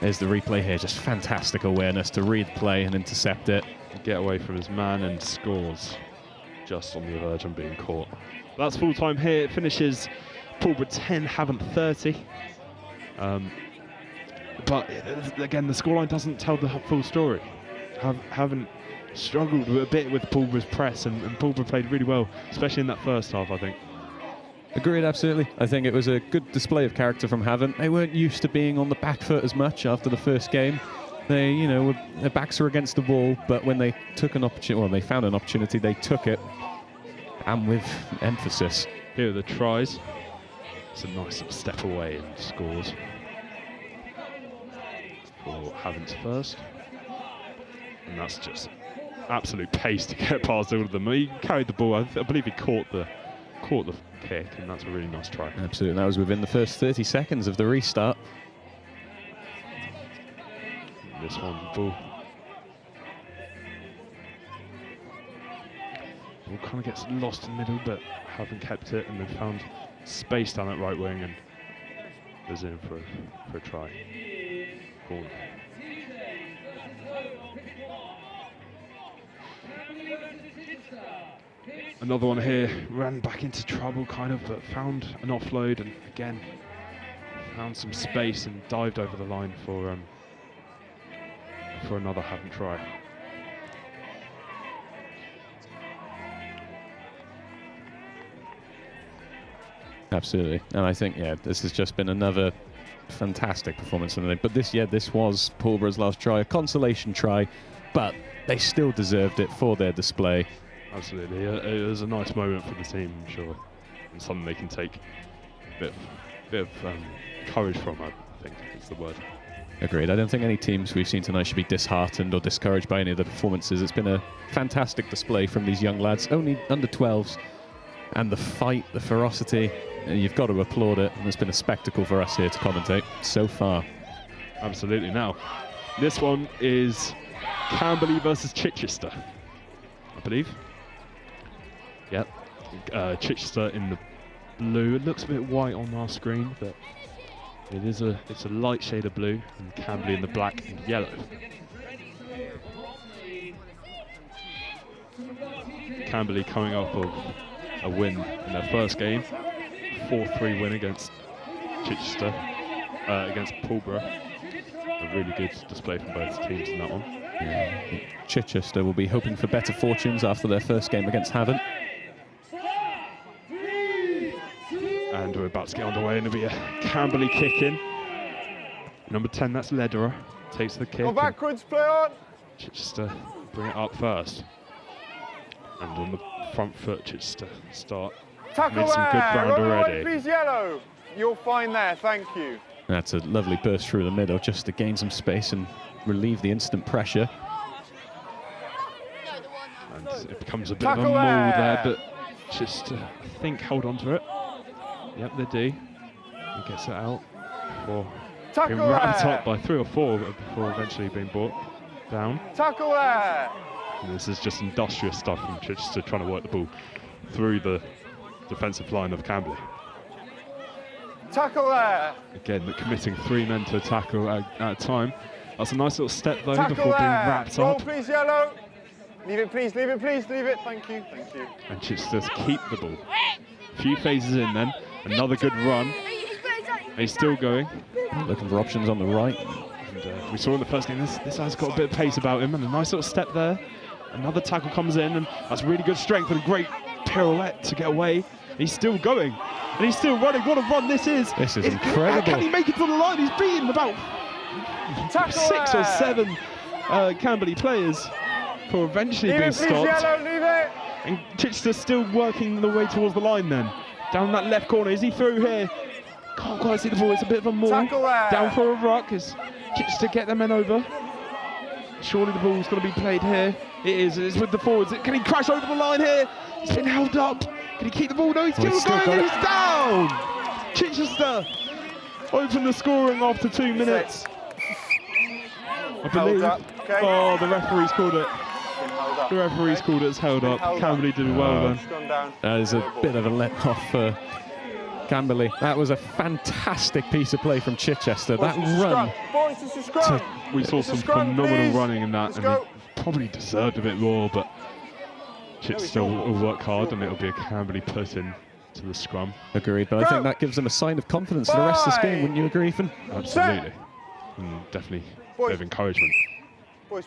There's the replay here. Just fantastic awareness to read play and intercept it. Get away from his man and scores. Just on the verge of being caught. That's full time here. It finishes Pulborough 10, Havant 30. But again, the scoreline doesn't tell the full story. Havant struggled a bit with Pulborough's press, and Pulborough played really well, especially in that first half, I think. Agreed, absolutely. I think it was a good display of character from Havant. They weren't used to being on the back foot as much after the first game. They, you know, their backs were against the wall, but when they took an opportunity, well, they found an opportunity, they took it, and with emphasis. Here are the tries. It's a nice step away and scores. For Havant's first. And that's just absolute pace to get past all of them. He carried the ball. I believe he caught the kick, and that's a really nice try. Absolutely, that was within the first 30 seconds of the restart. This one, ball kind of gets lost in the middle, but haven't kept it, and they've found space down that right wing, and is in for a try. Corner. Another one here, ran back into trouble kind of, but found an offload, and again found some space and dived over the line for another Havant try. Absolutely, and I think, yeah, this has just been another fantastic performance from them. But this was Pulborough's last try, a consolation try, but they still deserved it for their display. Absolutely, it was a nice moment for the team, I'm sure, and something they can take a bit of courage from, I think is the word. Agreed. I don't think any teams we've seen tonight should be disheartened or discouraged by any of the performances. It's been a fantastic display from these young lads, only under 12s, and the fight, the ferocity. You've got to applaud it, and it's been a spectacle for us here to commentate so far. Absolutely. Now, this one is Camberley versus Chichester, I believe. Yep. Chichester in the blue. It looks a bit white on our screen, but it's a light shade of blue, and Camberley in the black and yellow. Camberley coming off of a win in their first game, 4-3 win against Chichester, against Pulborough. A really good display from both teams in that one. Yeah. Chichester will be hoping for better fortunes after their first game against Havant. And we're about to get underway, and it'll be a Camberley kick in. Number 10, that's Lederer, takes the kick. Go backwards, play on. Chichester bring it up first. And on the front foot, Chichester start. Tackle made some good ground already. Please, yellow. You're fine there, thank you. That's a lovely burst through the middle just to gain some space and relieve the instant pressure. And it becomes a bit of a maul there, but Chichester, I think, hold on to it. Yep, they do. He gets it out before being wrapped up by 3 or 4 before eventually being brought down. Tackle there. And this is just industrious stuff from Chichester trying to work the ball through the defensive line of Camberley. Tackle there. Again, committing 3 men to a tackle at a time. That's a nice little step though Tackle before being there. wrapped Roll, up. please, yellow. Leave it, please, leave it, please, leave it. Thank you, thank you. And Chichester keep the ball. A few phases in then. Another good run. And he's still going. Looking for options on the right. And, we saw in the first game, this guy's got a bit of pace about him, and a nice little step there. Another tackle comes in, and that's really good strength and a great pirouette to get away. And he's still going, and he's still running. What a run this is! This is incredible. Can he make it to the line? He's beaten about 6 or 7 Camberley players for eventually being stopped. Yellow, leave it. And Chichester still working the way towards the line then. Down that left corner, is he through here? Can't quite see the ball, it's a bit of a maul. Down for a ruck as Chichester get their men over. Surely the ball's going to be played here. It is, it's with the forwards. Can he crash over the line here? He's been held up. Can he keep the ball? No, he's still going, he's down! Chichester open the scoring after 2 minutes. I believe. Okay. Oh, the referee's called it. The referee's called it as held up. Camberley did well then. That is a bit of a let-off for Camberley. That was a fantastic piece of play from Chichester. That run. We saw some phenomenal running in that, and he probably deserved a bit more, but Chichester will work hard, and it'll be a Camberley put in to the scrum. Agreed, but I think that gives them a sign of confidence for the rest of this game, wouldn't you agree, Ethan? Absolutely. And definitely a bit of encouragement. Boys.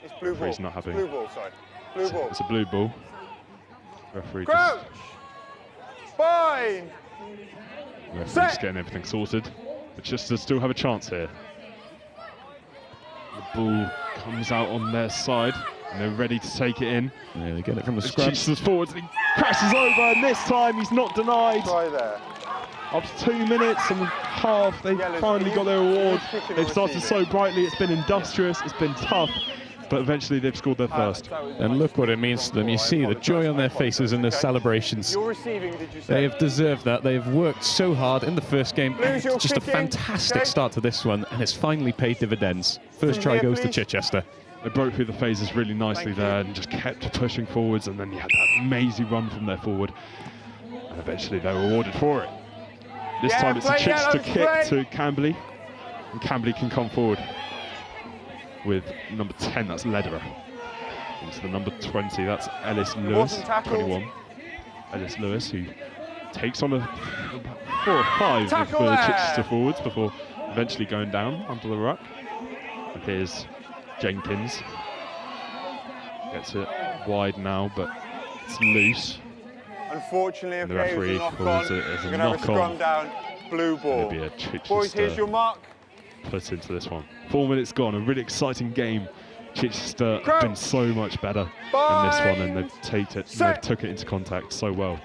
It's blue ball. He's not happy. Blue ball, sorry. Blue ball. It's a blue ball. Referee Crouch! Fine! Referee's getting everything sorted. But Chichester still have a chance here. The ball comes out on their side, and they're ready to take it in. Yeah, they get it from the scrum. Chichester's forwards, and he crashes over, and this time he's not denied. Try there. After 2 minutes and a half, they've finally got their reward. They've started so brightly, it's been industrious, it's been tough, but eventually they've scored their first. And look what it means to them. You see the joy on their faces in their celebrations. You're receiving, did you say? They have deserved that. They have worked so hard in the first game. Just a fantastic start to this one, and it's finally paid dividends. First try goes to Chichester. They broke through the phases really nicely there and just kept pushing forwards, and then you had that amazing run from their forward. And eventually they were rewarded for it. This time it's a Chichester kick to Camberley, and Camberley can come forward with number 10, that's Lederer. Into the number 20, that's Ellis Lewis, 21. Ellis Lewis, who takes on about 4 or 5 of the Chichester forwards before eventually going down under the ruck. And here's Jenkins. Gets it wide now, but it's loose. Unfortunately, the referee calls it as a knock-on. Down. Blue ball. It'll be a Chichester Boys, here's your mark. Put into this one. 4 minutes gone, a really exciting game. Chichester have been so much better in this one, and they've took it into contact so well.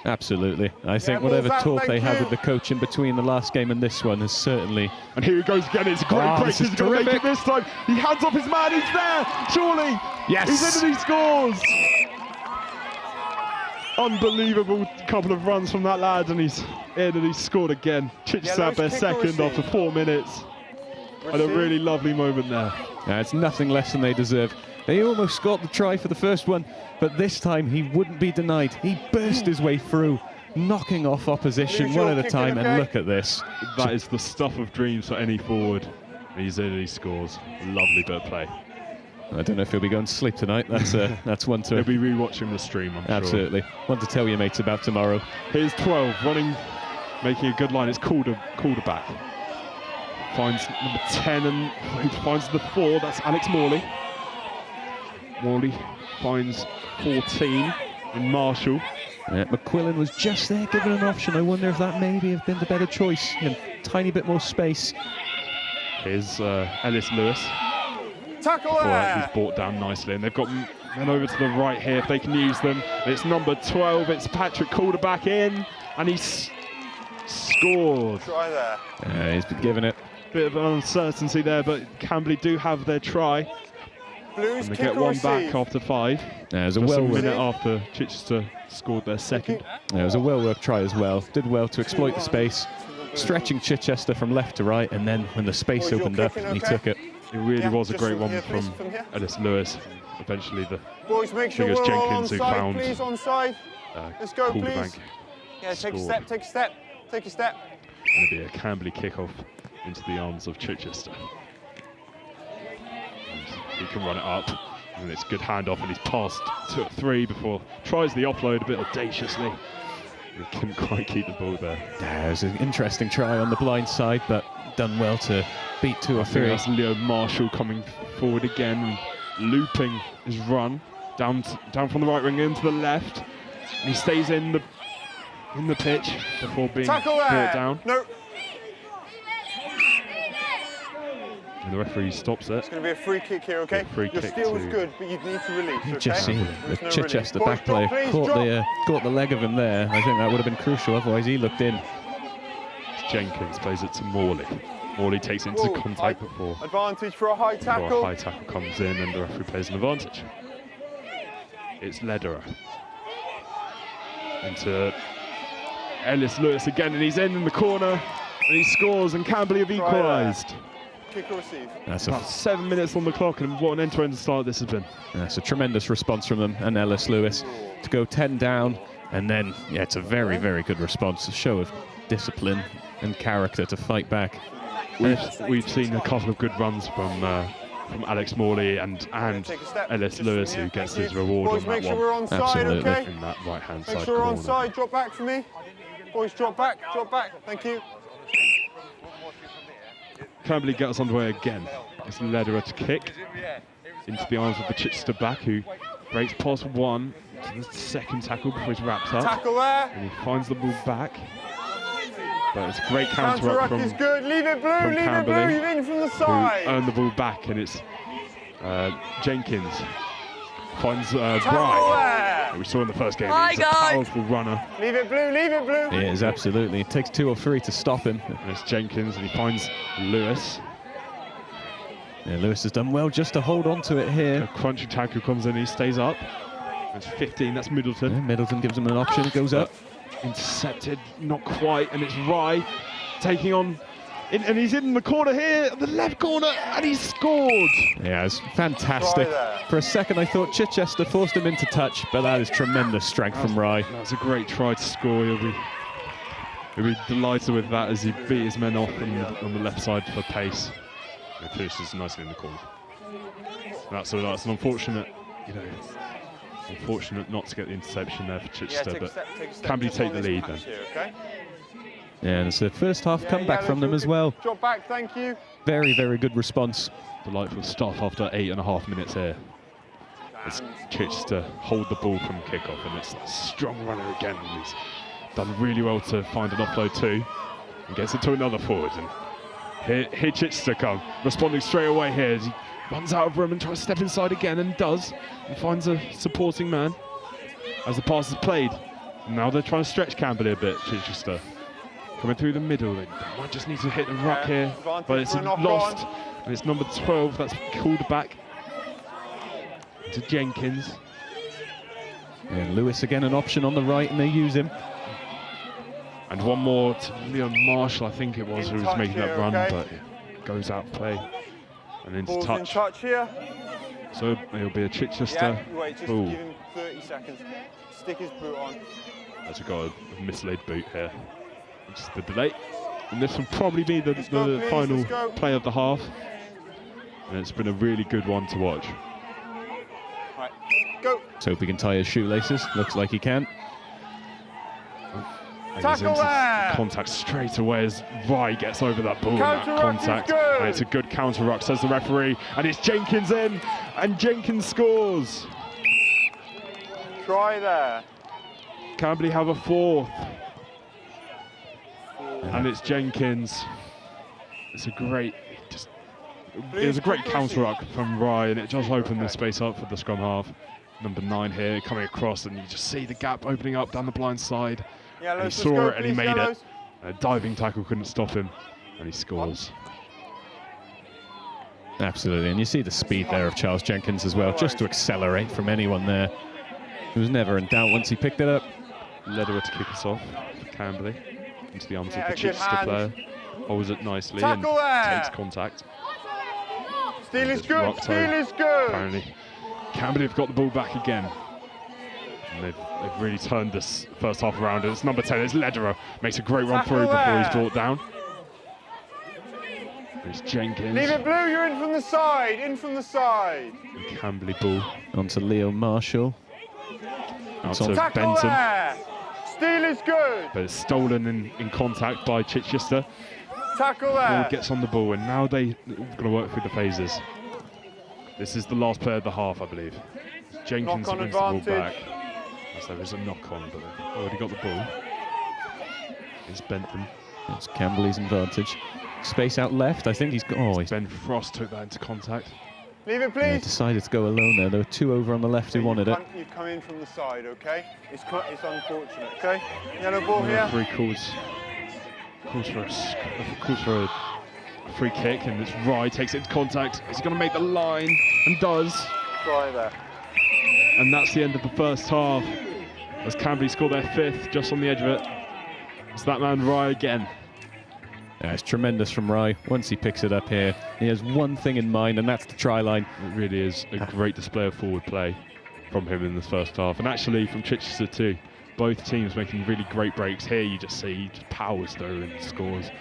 Absolutely. I think whatever talk they had with the coach in between the last game and this one has certainly... And here he goes again, it's a great break, he's going to make it this time. He hands off his man, he's there, surely. Yes. He's in and he scores. Unbelievable couple of runs from that lad, and he's in and he's scored again. Chichester had their second after 4 minutes. And a really lovely moment there. Yeah, it's nothing less than they deserve. They almost got the try for the first one, but this time he wouldn't be denied. He burst his way through, knocking off opposition one at a time, and look at this. That is the stuff of dreams for any forward. He's in and he scores. Lovely bit of play. I don't know if he'll be going to sleep tonight. That's one to... He'll be re-watching the stream, I'm Absolutely. sure. One to tell your mates about tomorrow. Here's 12, running, making a good line. It's Calder back. Finds number 10 and he finds the 4. That's Alex Morley. Morley finds 14 in Marshall. Yeah, McQuillan was just there given an option. I wonder if that maybe have been the better choice. And tiny bit more space. Here's Ellis Lewis. Tackle He's brought down nicely, and they've got men over to the right here if they can use them. It's number 12. It's Patrick Calder back in, and he's scored. Try there. Yeah, he's been given it. Bit of uncertainty there, but Camberley do have their try. Blues And they get one back after 5. Yeah, it was a Just a well-worked minute after Chichester scored their second. Yeah, it was a well-worked try as well. Did well to exploit the space, stretching Chichester from left to right, and then when the space opened up, he took it. It really was a great one from Ellis Lewis. Eventually the boys, make sure Figures we're all Jenkins who onside, found please, onside. Let's go, Calder please. Bank Yeah, take a scored. step, take a step, take a step. Going to be a Camberley kickoff into the arms of Chichester. And he can run it up, and it's a good handoff, and he's passed 2 at 3 before tries the offload a bit audaciously. He couldn't quite keep the ball there. Yeah, it was an interesting try on the blind side, but done well to beat 2 or I think 3. that's Leo Marshall coming forward again, and looping his run down from the right wing into the left, and he stays in the pitch before being Tackle brought there. down. No. And the referee stops it. It's going to be a free kick here, okay? Free Your kick steal was to- good, but you need to release, okay? Just seen There's the no Chichester release. back Boys, player drop, please, caught the leg of him there. I think that would have been crucial, otherwise he looked in. Jenkins plays it to Morley. Morley takes it into Whoa, contact before Advantage for a high a tackle. high tackle comes in, and the referee plays an advantage. It's Lederer into Ellis Lewis again, and he's in the corner, and he scores, and Camberley have Try equalised. Kick or receive. That's About 7 minutes on the clock, and what an end-to-end start this has been. a tremendous response from them and Ellis Lewis to go 10 down, and then it's a very, very good response, a show of discipline and character to fight back. We've seen a couple of good runs from Alex Morley and Take a step. Ellis Just Lewis, from who here. gets Thank his you. reward Boys, on make that sure one we're onside, Absolutely. okay? in that right-hand Make side sure we're corner. onside. Drop back for me. Boys, drop back, drop back. Thank you. Camberley gets underway again. It's Lederer to kick into the arms of the Chichester back, who breaks past 1 to the second tackle before he's wrapped up. Tackle there. And he finds the ball back. But it's a great counter-up Counter-ruck is from good. Leave it blue, from leave it blue. Camberley, You've in from the who side. earned the ball back, and it's Jenkins finds Tackle Bry, there. who we saw in the first game. Hi, He's a guys. powerful runner. Leave it blue, leave it blue. It is absolutely. It takes 2 or 3 to stop him. And it's Jenkins, and he finds Lewis. Yeah, Lewis has done well just to hold on to it A here. crunchy tackle comes in, he stays up. It's 15, that's Middleton. Yeah, Middleton gives him an option, it goes up. Intercepted, not quite, and it's Rye taking on, and he's in the corner here, the left corner, and he's scored. Yeah, it's fantastic. Rye there. For a second I thought Chichester forced him into touch, but that is tremendous strength from Rye. That's a great try to score. He'll be delighted with that as he beat his men off on the left side for pace. And finishes nicely in the corner. That's an unfortunate, unfortunate not to get the interception there for Yeah, Chichester, take a but step, take a step. Camberley Just take on the this lead patch then. here, okay? Yeah, and it's the first half Yeah, comeback from them let's as well. Drop back, thank you. Very, very good response. Delightful stuff after 8.5 minutes here. As Chichester hold the ball from kickoff, and it's a strong runner again. He's done really well to find an offload too, and gets it to another forward. And here Chichester come, responding straight away here as he runs out of room and tries to step inside again, and does, and finds a supporting man as the pass is played. And now they're trying to stretch Campbell a bit, Chichester. Coming through the middle, they might just need to hit the ruck here, advantage but it's for a knock lost. on. And it's number 12 that's called back to Jenkins. And Lewis again an option on the right, and they use him. And one more to Leon Marshall, I think it was, who was making that run, but it goes out play and into Ball's touch. in touch here. So it'll be a Chichester. Yeah, wait, just Ooh. give him 30 seconds. Stick his boot on. That's got a mislaid boot here. Just the delay. And this will probably be the final play of the half. And it's been a really good one to watch. Right, go. Let's hope he can tie his shoelaces. Looks like he can. And Tackle he's into there! contact straight away as Rye gets over that ball in that Counter-ruck is contact. good. And it's a good counter ruck, says the referee. And it's Jenkins in, and Jenkins scores. Try there. Camberley have a fourth. And it's Jenkins. It's a great, it was a great counter ruck from Rye, and it just opened the space up for the scrum half. Number 9 here coming across, and you just see the gap opening up down the blind side. Yellows, And he saw it and he made yellows. it. A diving tackle couldn't stop him, and he scores. Absolutely, and you see the speed there of Charles Jenkins as well, just to accelerate from anyone there. He was never in doubt once he picked it up. Lederer to kick us off for Camberley into the arms Yeah, of the good Chichester hand. player. Holds it nicely Tackle and there. takes contact. Steal is It's good, rocked steal over, is good. Apparently, Camberley have got the ball back again. And they've really turned this first half around. And it's number 10, it's Lederer. Makes a great run Tackle through before there. he's brought down. It's Jenkins. Leave it blue, you're in from the side, in from the side. And Camberley ball Onto Leo Marshall. out to Tackle Benton. there. Steal is good. But it's stolen in contact by Chichester. Tackle Ford there. gets on the ball, and now they're going to work through the phases. This is the last player of the half, I believe. Jenkins Knock-on brings the ball back. advantage. So there is a knock-on, but they've already got the ball. It's Bentham. It's Camberley's advantage. Space out left. I think he's got. Oh, he's Ben Frost took that into contact. Leave it, yeah, please. decided to go alone there. There were 2 over on the left who wanted it. You come in from the side, okay? It's unfortunate, okay? Yellow ball The here. referee calls for a free kick, and it's Rye takes it into contact. Is he going to make the line? And does. Try there. And that's the end of the first half. As Camberley score their 5th, just on the edge of it. It's that man Rye again. Yeah, it's tremendous from Rye. Once he picks it up here, he has one thing in mind, and that's the try line. It really is a great display of forward play from him in this first half. And actually from Chichester too. Both teams making really great breaks. Here you just see he just powers through and scores.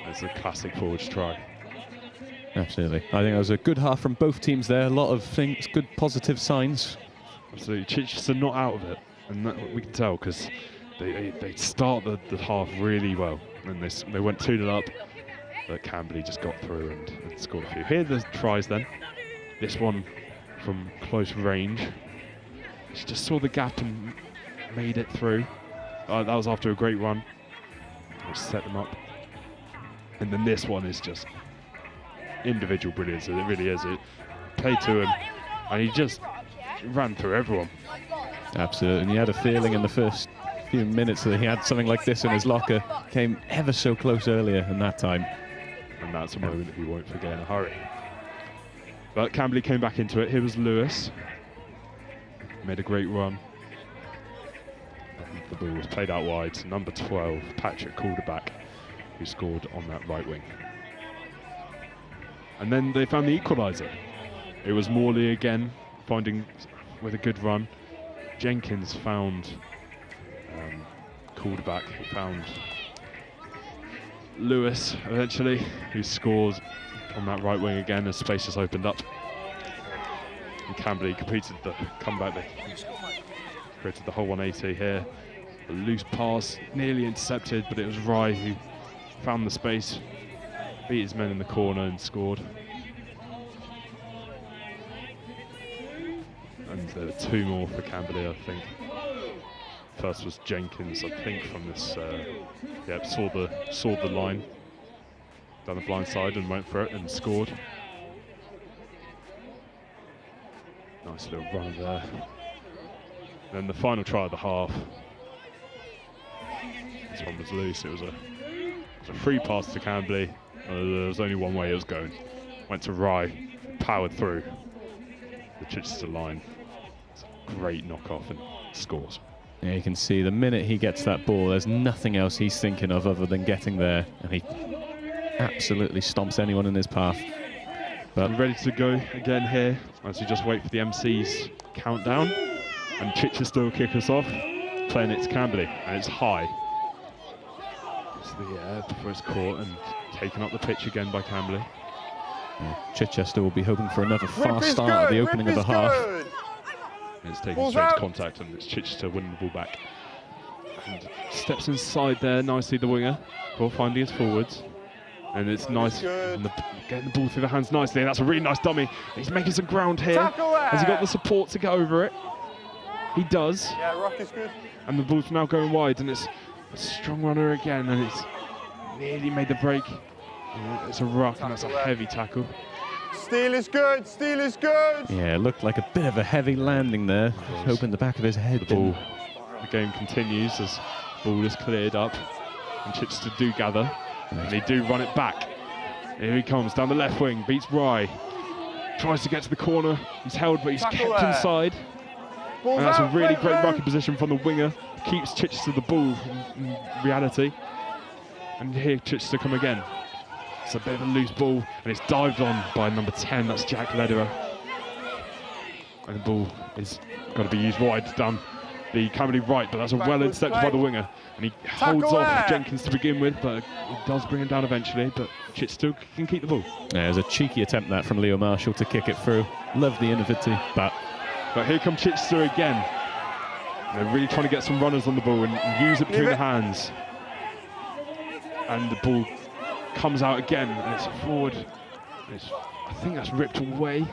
It's a classic forwards try. Absolutely. I think that was a good half from both teams there. A lot of things, good positive signs. Absolutely. Chichester not out of it. And that we can tell because they start the half really well. And they went 2-0 up. But Camberley just got through and scored a few. Here are the tries then. This one from close range. She just saw the gap and made it through. That was after a great run, which set them up. And then this one is just individual brilliance. It really is. It played to him, and he just ran through everyone. Absolutely. And he had a feeling in the first few minutes that he had something like this in his locker. Came ever so close earlier in that time. And that's a moment that he won't forget in a hurry. But Camberley came back into it. Here was Lewis. Made a great run. And the ball was played out wide. So number 12, Patrick Calderback, who scored on that right wing. And then they found the equaliser. It was Morley again, finding with a good run. Jenkins found Calderback, who found Lewis eventually, who scores on that right wing again as space has opened up. And Camberley completed the comeback. They created the whole 180 here. A loose pass, nearly intercepted, but it was Rye who found the space, beat his men in the corner and scored. And there were 2 more for Camberley, I think. First was Jenkins, I think, from this. Saw the line down the blind side and went for it and scored. Nice little run there. Then the final try of the half. This one was loose. It was a free pass to Camberley. There was only one way it was going. Went to Rye, powered through the Chichester line. It's a great knock-off and scores. Yeah, you can see the minute he gets that ball, there's nothing else he's thinking of other than getting there, and he absolutely stomps anyone in his path. But we're ready to go again here as we just wait for the MC's countdown. And Chichester will kick us off, playing it to Camberley, and it's high. It's the air before it's caught and taken up the pitch again by Camberley. yeah, Chichester will be hoping for another fast start at the opening of the half. And it's taken straight to contact, and it's Chichester winning the ball back. And steps inside there nicely, the winger, before finding his forwards. And it's nice, and getting the ball through the hands nicely. And that's a really nice dummy. He's making some ground here. Has he got the support to get over it? He does. Yeah, rock is good. And the ball's now going wide, and it's a strong runner again, and it's nearly made the break. And it's a ruck, and that's a heavy tackle. Steal is good, steal is good. Yeah, it looked like a bit of a heavy landing there. Hoping the back of his head. The game continues as the ball is cleared up, and Chichester do gather, and they do run it back. Here he comes down the left wing, beats Rye, tries to get to the corner. He's held, but he's kept inside. And that's a really great rucking position from the winger. Keeps Chichester the ball in reality. And here Chichester come again. It's a bit of a loose ball, and it's dived on by number 10, that's Jack Lederer. And the ball is got to be used wide down the Camberley right, but that's a well intercepted by the winger. And he holds off Jenkins to begin with, but he does bring him down eventually, but Chichester can keep the ball. Yeah, it was a cheeky attempt that from Leo Marshall to kick it through. Love the innovative, but here come Chichester again. They're really trying to get some runners on the ball and use it between the hands. And the ball comes out again, and it's forward. I think that's ripped away.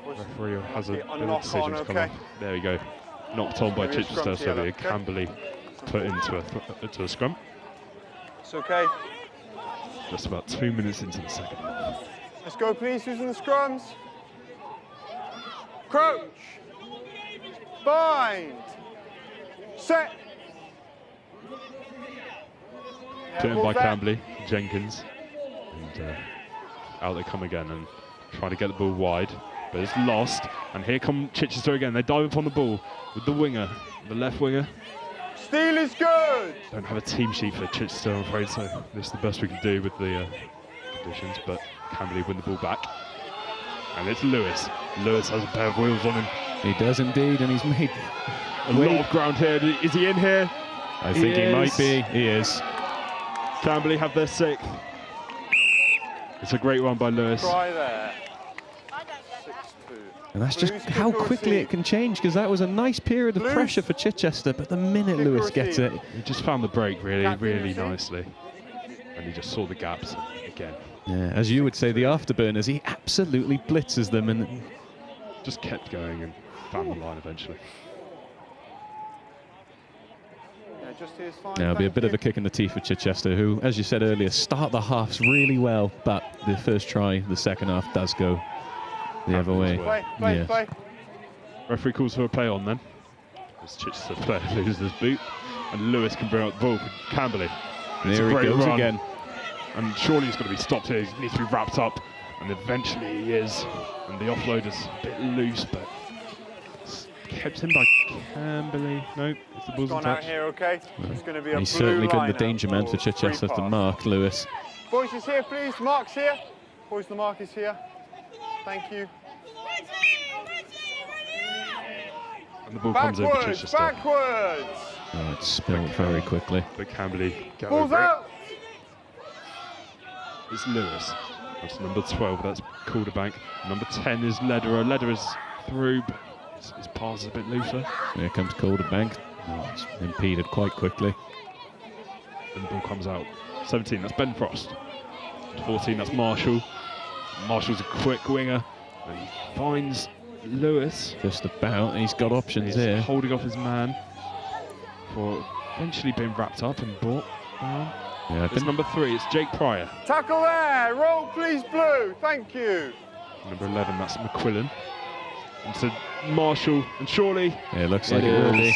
Referee has a bit of decision to come off. There we go. Knocked on by Chichester, so the Camberley put into a scrum. It's okay. Just about 2 minutes into the second. Let's go, please. Who's in the scrums? Crouch. Bind. Set. Turned by Camberley, Jenkins. And out they come again and trying to get the ball wide, but it's lost. And here come Chichester again. They dive upon the ball with the winger, the left winger. Steal is good. Don't have a team sheet for Chichester, I'm afraid, so this is the best we can do with the conditions. But Camberley win the ball back. And it's Lewis. Lewis has a pair of wheels on him. he does indeed, and he's made a lot of ground here. Is he in here? I think he might be. He is. Camberley have their sixth. It's a great one by Lewis. Try there. And that's just how quickly it can change, because that was a nice period of pressure for Chichester, but the minute Lewis gets it... He just found the break really nicely. And he just saw the gaps again. Yeah, as you would say, the afterburners, he absolutely blitzes them and... just kept going and found the line eventually. Yeah, it'll be a bit of a kick in the teeth for Chichester, who, as you said earlier, start the halves really well, but the first try, the second half, does go the other way. Play. Referee calls for a play on then. As Chichester player loses his boot, and Lewis can bring out the ball for Camberley. There he goes again. And surely he's got to be stopped here. He needs to be wrapped up, and eventually he is. And the offload is a bit loose, but it's kept in by Camberley. Nope, it's the Bulls in touch. Out here, okay? It's going to be a He's certainly been the danger man for for Chichester to mark Lewis. Boys is here, please. Mark's here. Boys, the mark is here. Thank you. And the ball comes in for Chichester. Backwards! Oh, it's spilled very quickly. But Camberley get Ball's over out! it. It's Lewis. That's number 12, that's Calderbank. Number 10 is Lederer. Lederer's through, but his pass is a bit looser. Here comes Calderbank. Oh, it's impeded quite quickly. And the ball comes out. 17, that's Ben Frost. 14, that's Marshall. Marshall's a quick winger. And he finds Lewis. Just about, he's got options here. Holding off his man for eventually being wrapped up and brought down. Yeah, it's number 3, it's Jake Pryor. Tackle there, roll please blue, thank you. Number 11, that's McQuillan. And to Marshall, and surely... Yeah, it looks like it will be.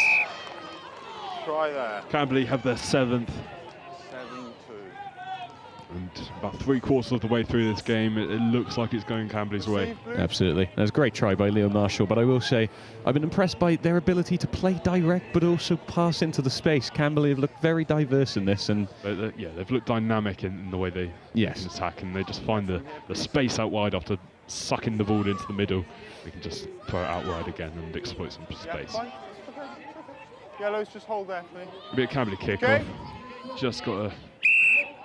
Try there. Camberley have their 7th. 7-2. And about 3/4 of the way through this game, it looks like it's going Camberley's way. Absolutely. That was a great try by Leo Marshall, but I will say I've been impressed by their ability to play direct but also pass into the space. Camberley have looked very diverse in this, and Yeah, they've looked dynamic in the way they can attack, and they just find the space out wide after sucking the ball into the middle. They can just throw it out wide again and exploit some space. Fine. Yellows, just hold there, please. A bit of Camberley kick-off. Just got a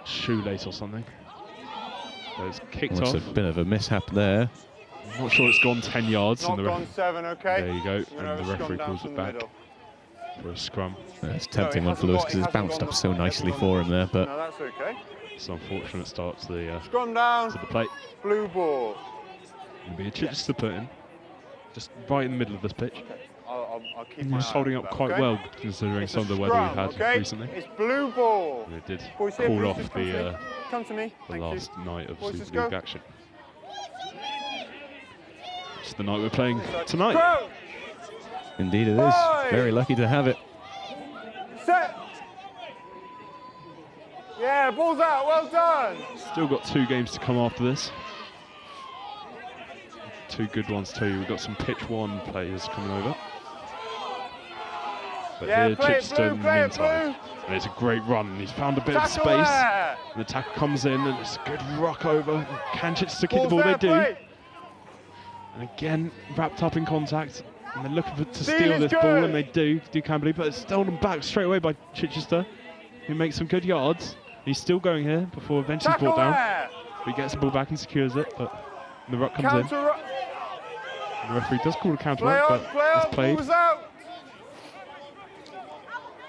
shoelace or something. So it's kicked off. It's a bit of a mishap there. I'm not sure it's gone 10 yards. Not gone 7, okay? There you go. And the referee calls it back for a scrum. It's a tempting one for Lewis because it's bounced up so nicely for him there, but no, that's okay. It's an unfortunate start to the scrum down to the plate. Blue ball. It'll be a Chichester put in, just right in the middle of this pitch. I'll keep my Just eye holding on up that, quite okay? well considering some of the weather we've had recently. It's blue ball. And it did Boys here, cool please, off just come to me. Come to me. the Thank last you. night of Boys, just Super League go. action. It's the night we're playing tonight. Go. indeed it is. Five. Very lucky to have it. Set. Yeah, ball's out. Well done. Still got 2 games to come after this. 2 good ones too. We've got some pitch 1 players coming over. But Yeah, here play it Chichester blue, in the play it meantime. And it's a great run. And he's found a bit of Tackle space. there. And the tackle comes in and it's a good rock over. Can Chichester keep the Ball's ball? They there, do. play. And again, wrapped up in contact. And they're looking to Steal steal is this good. ball, and they do Camberley, but it's stolen back straight away by Chichester, who makes some good yards. He's still going here before eventually Tackle brought down. there. But he gets the ball back and secures it, but the ruck comes in. Counter. The referee does call a counter Play ruck, on, but play on. it's played. Ball's out.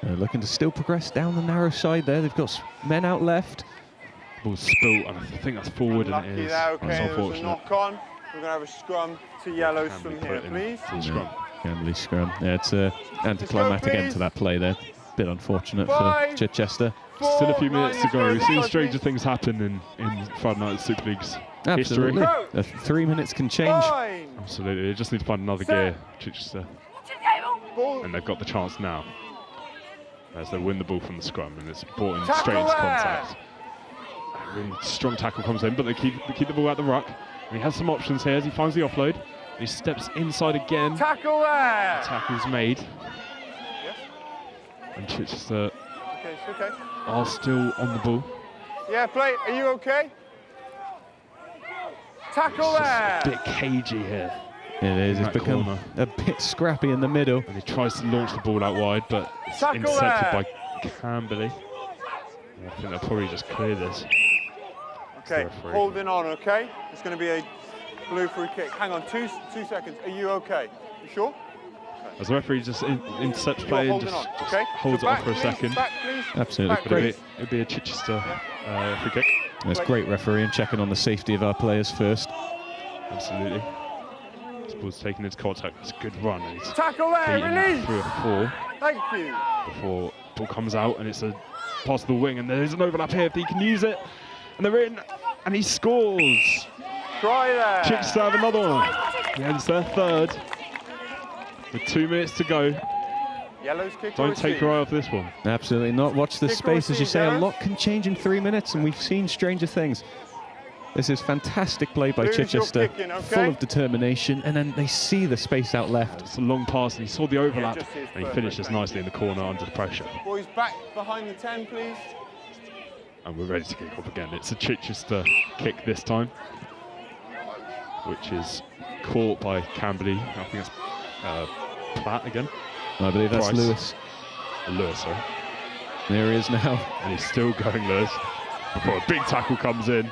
They're looking to still progress down the narrow side there. They've got men out left. Ball's spilt, and I think that's forward, and Lucky it is. there, okay. That's There was a unfortunate. knock on. We're going to have a scrum to yellows Camberley from here, put in please. to the scrum. Camberley scrum. Yeah, it's anticlimactic please. end to that play there. Bit unfortunate for 5, Chichester. 4, Still a few minutes to go. We've seen stranger please. things happen in Friday Night Super League's Absolutely. history. 3 minutes can change. Fine. Absolutely. They just need to find another Set. gear, Chichester. Ball. And they've got the chance now as they win the ball from the scrum, and it's brought in Tackle straight into there. contact. A really strong tackle comes in, but they keep the ball at the ruck. And he has some options here as he finds the offload. He steps inside again. Tackle there. Tackle's made. Yes. And Chichester Okay, it's okay. are still on the ball. Yeah, play. Are you okay? Tackle It's there. just a bit cagey here. It is. In It's that become corner. a bit scrappy in the middle. And he tries to launch the ball out wide, but it's Tackle intercepted there. by Camberley. And I think they'll probably just clear this. Okay, referee. holding on, okay? It's going to be a blue free kick. Hang on, two seconds. Are you okay? You sure? As the referee just intercepts You're play and holding just, on, just okay? holds So it off back, for a please, second. Back, please. Absolutely. Back, But please. it'd be a Chichester free kick. That's great refereeing, checking on the safety of our players first. Absolutely. This ball's taking its contact. It's a good run. And he's Tackle there, beaten release. 3 or 4 Thank you. before ball comes out, and it's a pass to the wing, and there's an overlap here if he can use it. And they're in, and he scores. Try there. Chichester have another one. Yeah, it's their third. With 2 minutes to go. Yellow's kick or Don't take receive? your eye off this one. Absolutely not. Watch the Kick or space. As you receive, say, a Gareth? lot can change in 3 minutes, and we've seen stranger things. This is fantastic play by Blues, you're Chichester, kicking, okay? full of determination, and then they see the space out left. It's a long pass, and he saw the overlap, just his and he perfect, finishes thank nicely in the corner under pressure. Boys, back behind the 10, please. And we're ready to kick off again. It's a Chichester kick this time, which is caught by Camberley. I think that's Platt again. I believe that's Price. Lewis. Lewis, sorry. There he is now. And he's still going, Lewis, before a big tackle comes in.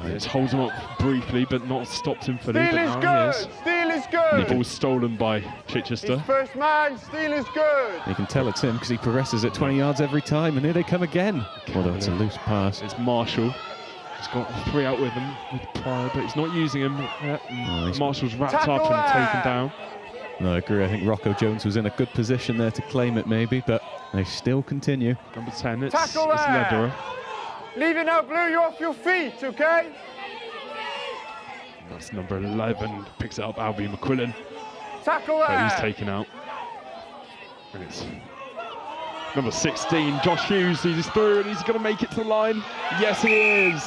It holds him up briefly, but not stopped him fully. Steal But is now he is. good. Steal is The good. ball's stolen by Chichester. He's first man. Steal is good. You can tell it's him because he progresses at 20 yards every time, and here they come again. Although it's a loose pass. It's Marshall. He's got 3 out with him with Pryor, but he's not using him. he's- Marshall's wrapped Tackle up and there. taken down. No, I agree. I think Rocco Jones was in a good position there to claim it maybe, but they still continue. Number 10, it's Tackle there. Lederer. Leave it now, Blue. You're off your feet, okay? That's number 11. Picks it up, Albie McQuillan. Tackle But there. he's taken out. And it's Number 16, Josh Hughes, he's through and he's going to make it to the line. Yes, he is.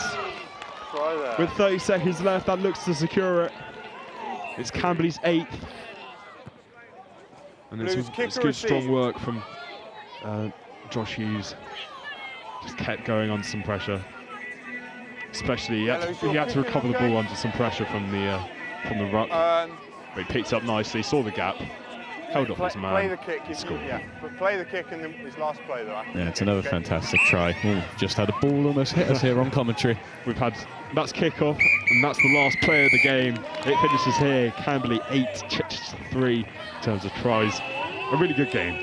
Try there. With 30 seconds left, that looks to secure it. It's Camberley's 8th. And it's good, strong work from Josh Hughes. Just kept going under some pressure. Especially, he had to recover the ball under some pressure from the ruck. But he picked up nicely, saw the gap, held off his man. Play the kick, scored. yeah. But play the kick in his last play, though. Yeah, it's another fantastic try. Ooh, just had a ball almost hit us here on commentary. That's kick-off, and that's the last play of the game. It finishes here, Camberley 8, Chichester 3 in terms of tries. A really good game.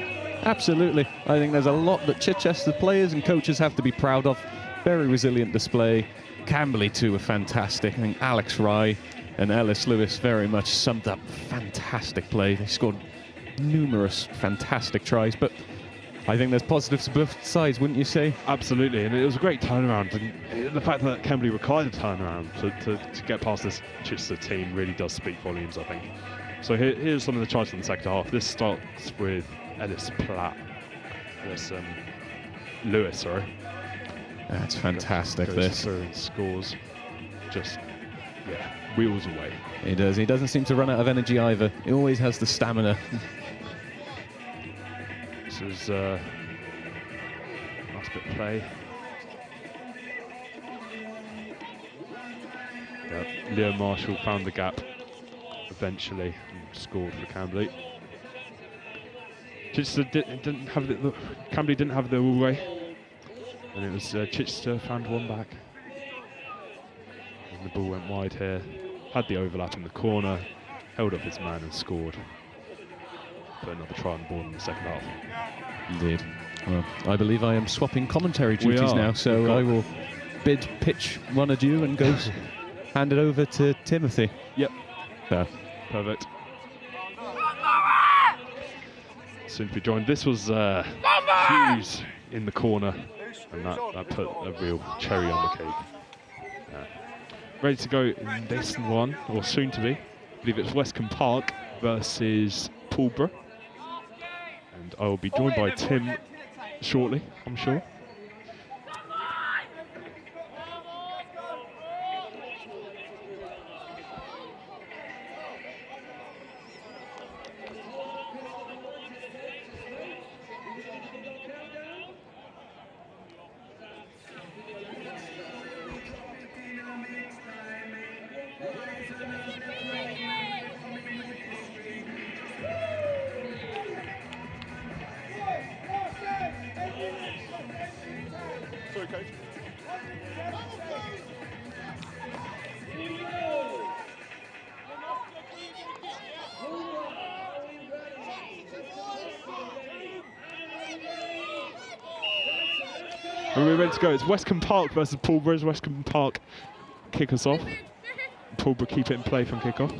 Absolutely. I think there's a lot that Chichester players and coaches have to be proud of. Very resilient display. Camberley too were fantastic. I think Alex Rye and Ellis Lewis very much summed up fantastic play. They scored numerous fantastic tries, but I think there's positives to both sides, wouldn't you say? Absolutely, and it was a great turnaround. And the fact that Camberley required a turnaround to get past this Chichester team really does speak volumes, I think. So here's some of the tries from the second half. This starts with Lewis, sorry. That's fantastic, goes this. Through and scores. Just, wheels away. He does. He doesn't seem to run out of energy either. He always has the stamina. This is last bit of play. Leo Marshall found the gap eventually and scored for Camberley. Chichester Camberley didn't have the all way, and it was Chichester found one back. And the ball went wide here. Had the overlap in the corner, held up his man and scored. Put another try on the board in the second half. Indeed. Well, I believe I am swapping commentary duties now, so I will bid pitch one adieu and go hand it over to Timothy. Yep. So. Perfect. Soon to be joined. This was Hughes in the corner, and that put a real cherry on the cake. Ready to go in this one, or soon to be. I believe it's Westcombe Park versus Pulborough. And I will be joined by Tim shortly, I'm sure. And we're ready to go. It's Westcombe Park versus Pulborough. Westcombe Park kick us off. Pulborough keep it in play from kick-off.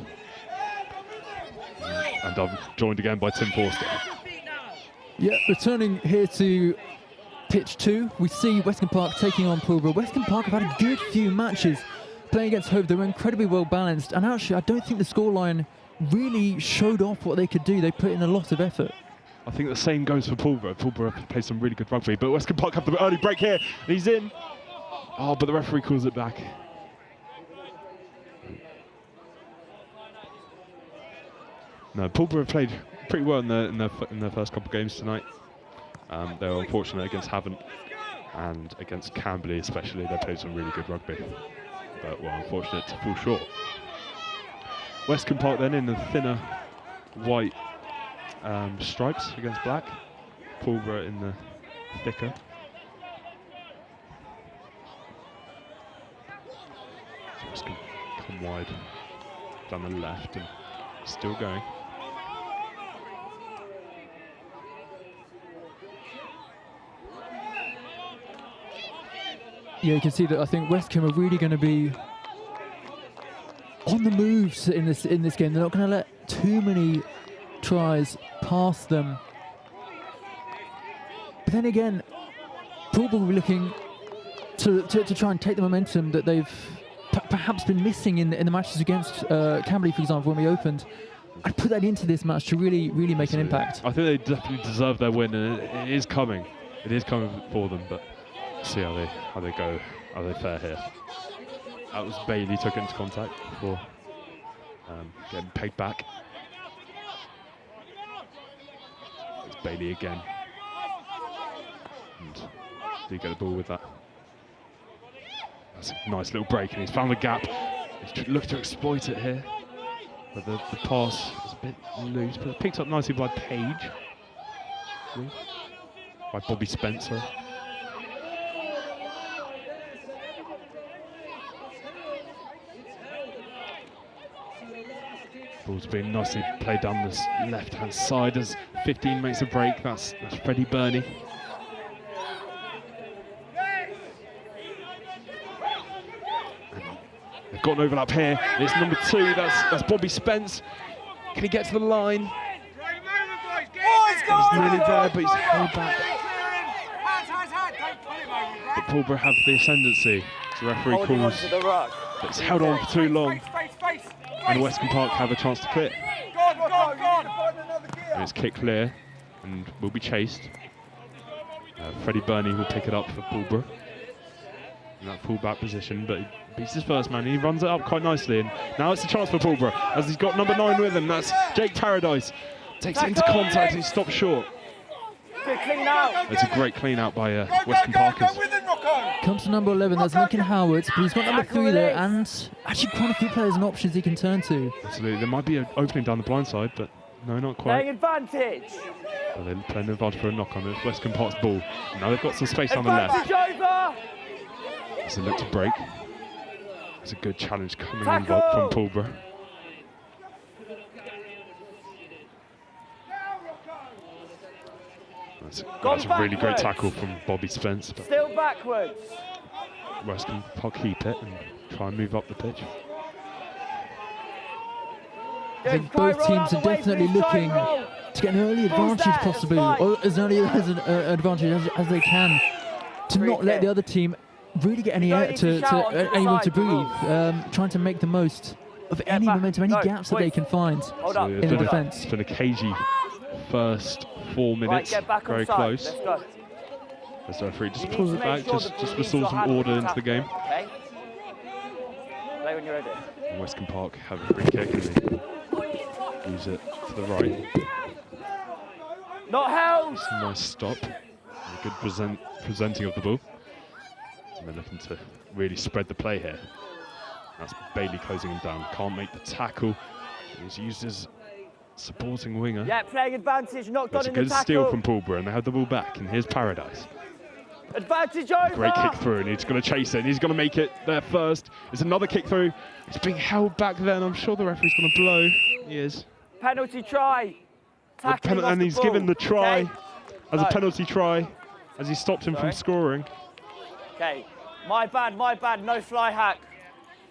And I'm joined again by Tim Forster. Yeah, returning here to pitch 2, we see Westcombe Park taking on Pulborough. Westcombe Park have had a good few matches playing against Hove. They were incredibly well balanced, and actually I don't think the scoreline really showed off what they could do. They put in a lot of effort. I think the same goes for Pulborough. Pulborough played some really good rugby, but Westcombe Park have the early break here, and he's in. Oh, but the referee calls it back. No, Pulborough played pretty well in their first couple of games tonight. They were unfortunate against Havant and against Camberley especially. They played some really good rugby, but were unfortunate to fall short. Westcombe Park then in the thinner white stripes against black. Pulborough in the thicker. So Westcombe come wide down the left and still going. Yeah, you can see that I think Westcombe are really going to be on the moves in this game. They're not going to let too many tries past them. But then again, Pulborough will be looking to try and take the momentum that they've perhaps been missing in the matches against Camberley, for example, when we opened. I'd put that into this match to really make an impact. I think they definitely deserve their win, and it is coming. It is coming for them, but see how they go, how they fare here. That was Bailey took into contact before getting pegged back. It's Bailey again. And do get the ball with that. That's a nice little break, and he's found the gap. He's looked to exploit it here. But the pass was a bit loose, but picked up nicely by Page. By Bobby Spencer. Ball's being nicely played down this left-hand side as 15 makes a break. That's Freddie Burney. They've got an overlap here. It's number 2. That's Bobby Spence. Can he get to the line? He's nearly there, but he's held back. But Pulborough have the ascendancy. So the referee calls. It's held on for too long. And Westcombe Park have a chance to clear. And it's kicked clear and will be chased. Freddie Burney will pick it up for Pulborough in that full-back position, but he beats his first man. He runs it up quite nicely, and now it's a chance for Pulborough as he's got number 9 with him. That's Jake Paradise. Takes it into contact and he stops short. It's a great clean out by Westcombe Parkers. Comes to number 11, that's Lincoln Howard, but he's got number 3 there, and actually quite a few players and options he can turn to. Absolutely, there might be an opening down the blind side, but no, not quite. Playing advantage. Well, they're playing advantage for a knock on it. Westcombe Park's ball. Now they've got some space on the left. Over. It's a look to break. It's a good challenge coming in from Pulborough. That's a really great tackle from Bobby Spence. But still backwards. Westcombe Park keep it and try and move up the pitch. I think both teams are definitely looking to get an early advantage possibly, or as early as an advantage as they can, to not let the other team really get any air anyone to breathe, trying to make the most of any momentum, any gaps that they can find in the defence. It's been a cagey first 4 minutes, very close. As the referee just pulls it back, just restores some order into the game. Okay. Play when you're ready. And Westcombe Park have a free kick and they use it to the right. Not held. It's a nice stop. A good presenting of the ball. And they're looking to really spread the play here. That's Bailey closing him down. Can't make the tackle. He's used as supporting winger. Yeah, playing advantage, knocked on in the tackle. It's a good steal from Pulborough, and they have the ball back, and here's Paradise. Advantage over! Great kick through, and he's going to chase it, and he's going to make it there first. It's another kick through. It's being held back there, and I'm sure the referee's going to blow. He is. Penalty try. And he's given the try as a penalty try, as he stopped him from scoring. Okay, my bad, no fly hack.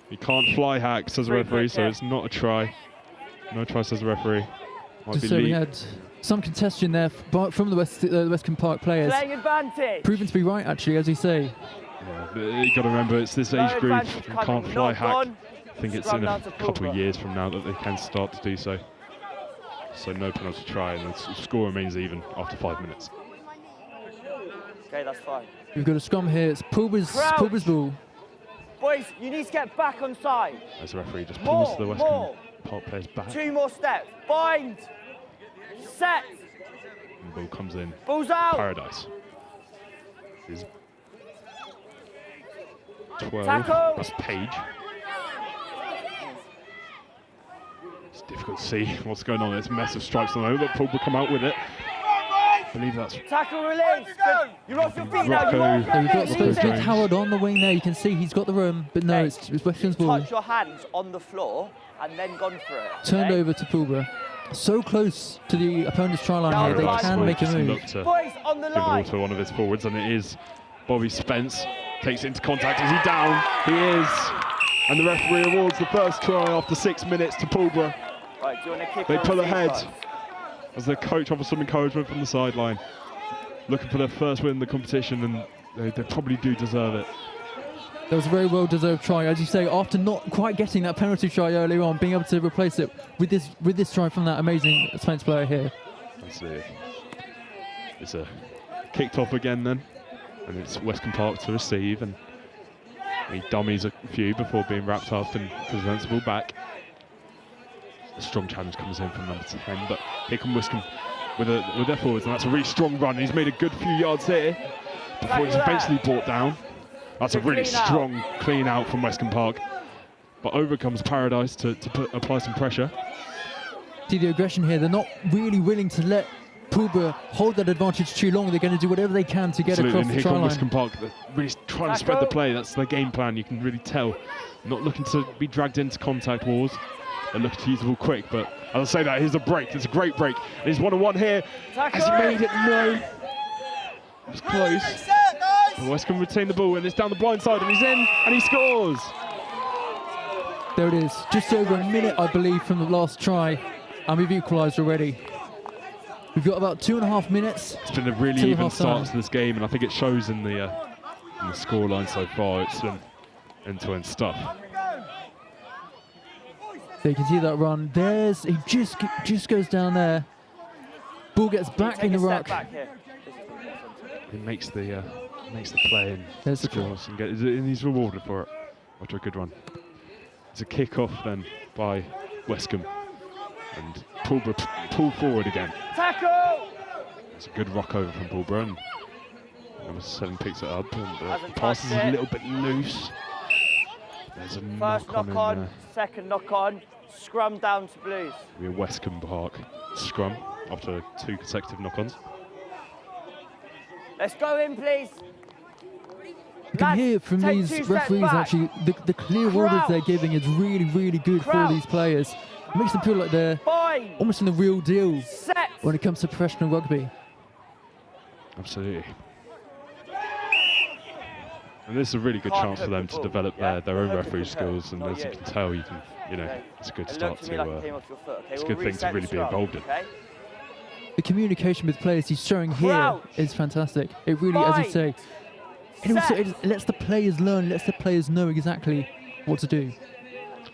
He can't fly hack, says the referee, so it's not a try. No try, says the referee. So we had some contention there from the Westcombe Park players. Playing advantage. Proven to be right, actually, as you say. Yeah, but you got to remember, it's this age group. You can't fly hack. I think it's in a couple of years from now that they can start to do so. So no penalty try, and the score remains even after 5 minutes. Okay, that's fine. We've got a scrum here. It's Pulborough's ball. Boys, you need to get back on side. As the referee just pulls the Westcombe Park players back. 2 more steps. Bind. Set. And the ball comes in. Ball's out. Paradise. He's 12. Tackle. That's Page. It's difficult to see what's going on. There's a mess of stripes on the moment, but Pulborough come out with it. I believe that's tackle release. You're off your feet now. We've got Spence Howard on the wing there. You can see he's got the room, but no, it's Westcomb's ball. Touch your hands on the floor and then gone for it. Turned over to Pulborough. So close to the opponent's try line here, they can make a move. Boys on the line. Give it all to one of his forwards, and it is Bobby Spence. Takes it into contact. Is he down? He is. And the referee awards the first try after 6 minutes to Pulborough. Right, do you want to kick they pull ahead as the coach offers some encouragement from the sideline. Looking for their first win in the competition, and they probably do deserve it. That was a very well-deserved try, as you say. After not quite getting that penalty try earlier on, being able to replace it with this try from that amazing Spence player here. That's it. It's kicked off again then, and it's Westcombe Park to receive, and he dummies a few before being wrapped up and presents the ball back. A strong challenge comes in from number 10, but here come Westcombe with their forwards, and that's a really strong run. He's made a good few yards here before he's eventually brought down. That's a really strong clean out from Westcombe Park, but over comes Paradise to apply some pressure. See the aggression here. They're not really willing to let Pulborough hold that advantage too long. They're going to do whatever they can to get across the try line. Westcombe Park, they're really trying to spread the play. That's their game plan. You can really tell. Not looking to be dragged into contact wars. They're looking to use the ball quick, but as I say that, here's a break. It's a great break. And he's 1-on-1 here. Has he made it? No. It was close. But Westcombe retain the ball, and it's down the blind side, and he's in, and he scores. There it is. Just over a minute, I believe, from the last try, and we've equalised already. We've got about 2.5 minutes. It's been a really even start to this game, and I think it shows in the scoreline so far. It's been end-to-end stuff. So you can see that run. He just goes down there. Ball gets back in the ruck. He makes the play and scores, and he's rewarded for it. After a good run. It's a kick-off then by Westcombe, and Pulborough pull forward again. Tackle! It's a good rock over from Pulborough, and number 7 picks it up, and the pass is a little bit loose. There's a First knock on, there. second knock on, scrum down to Blues. We're Westcombe Park scrum after 2 consecutive knock-ons. Let's go in, please. You can hear from these referees actually the clear orders they're giving is really, really good for these players. It makes them feel like they're almost in the real deal when it comes to professional rugby. Absolutely. And this is a really good chance for them to develop their own referee skills, and as you can tell, it's a good start to it's a good thing to really be involved in. The communication with players he's showing here is fantastic. It really, as you say, and also it lets the players learn, lets the players know exactly what to do.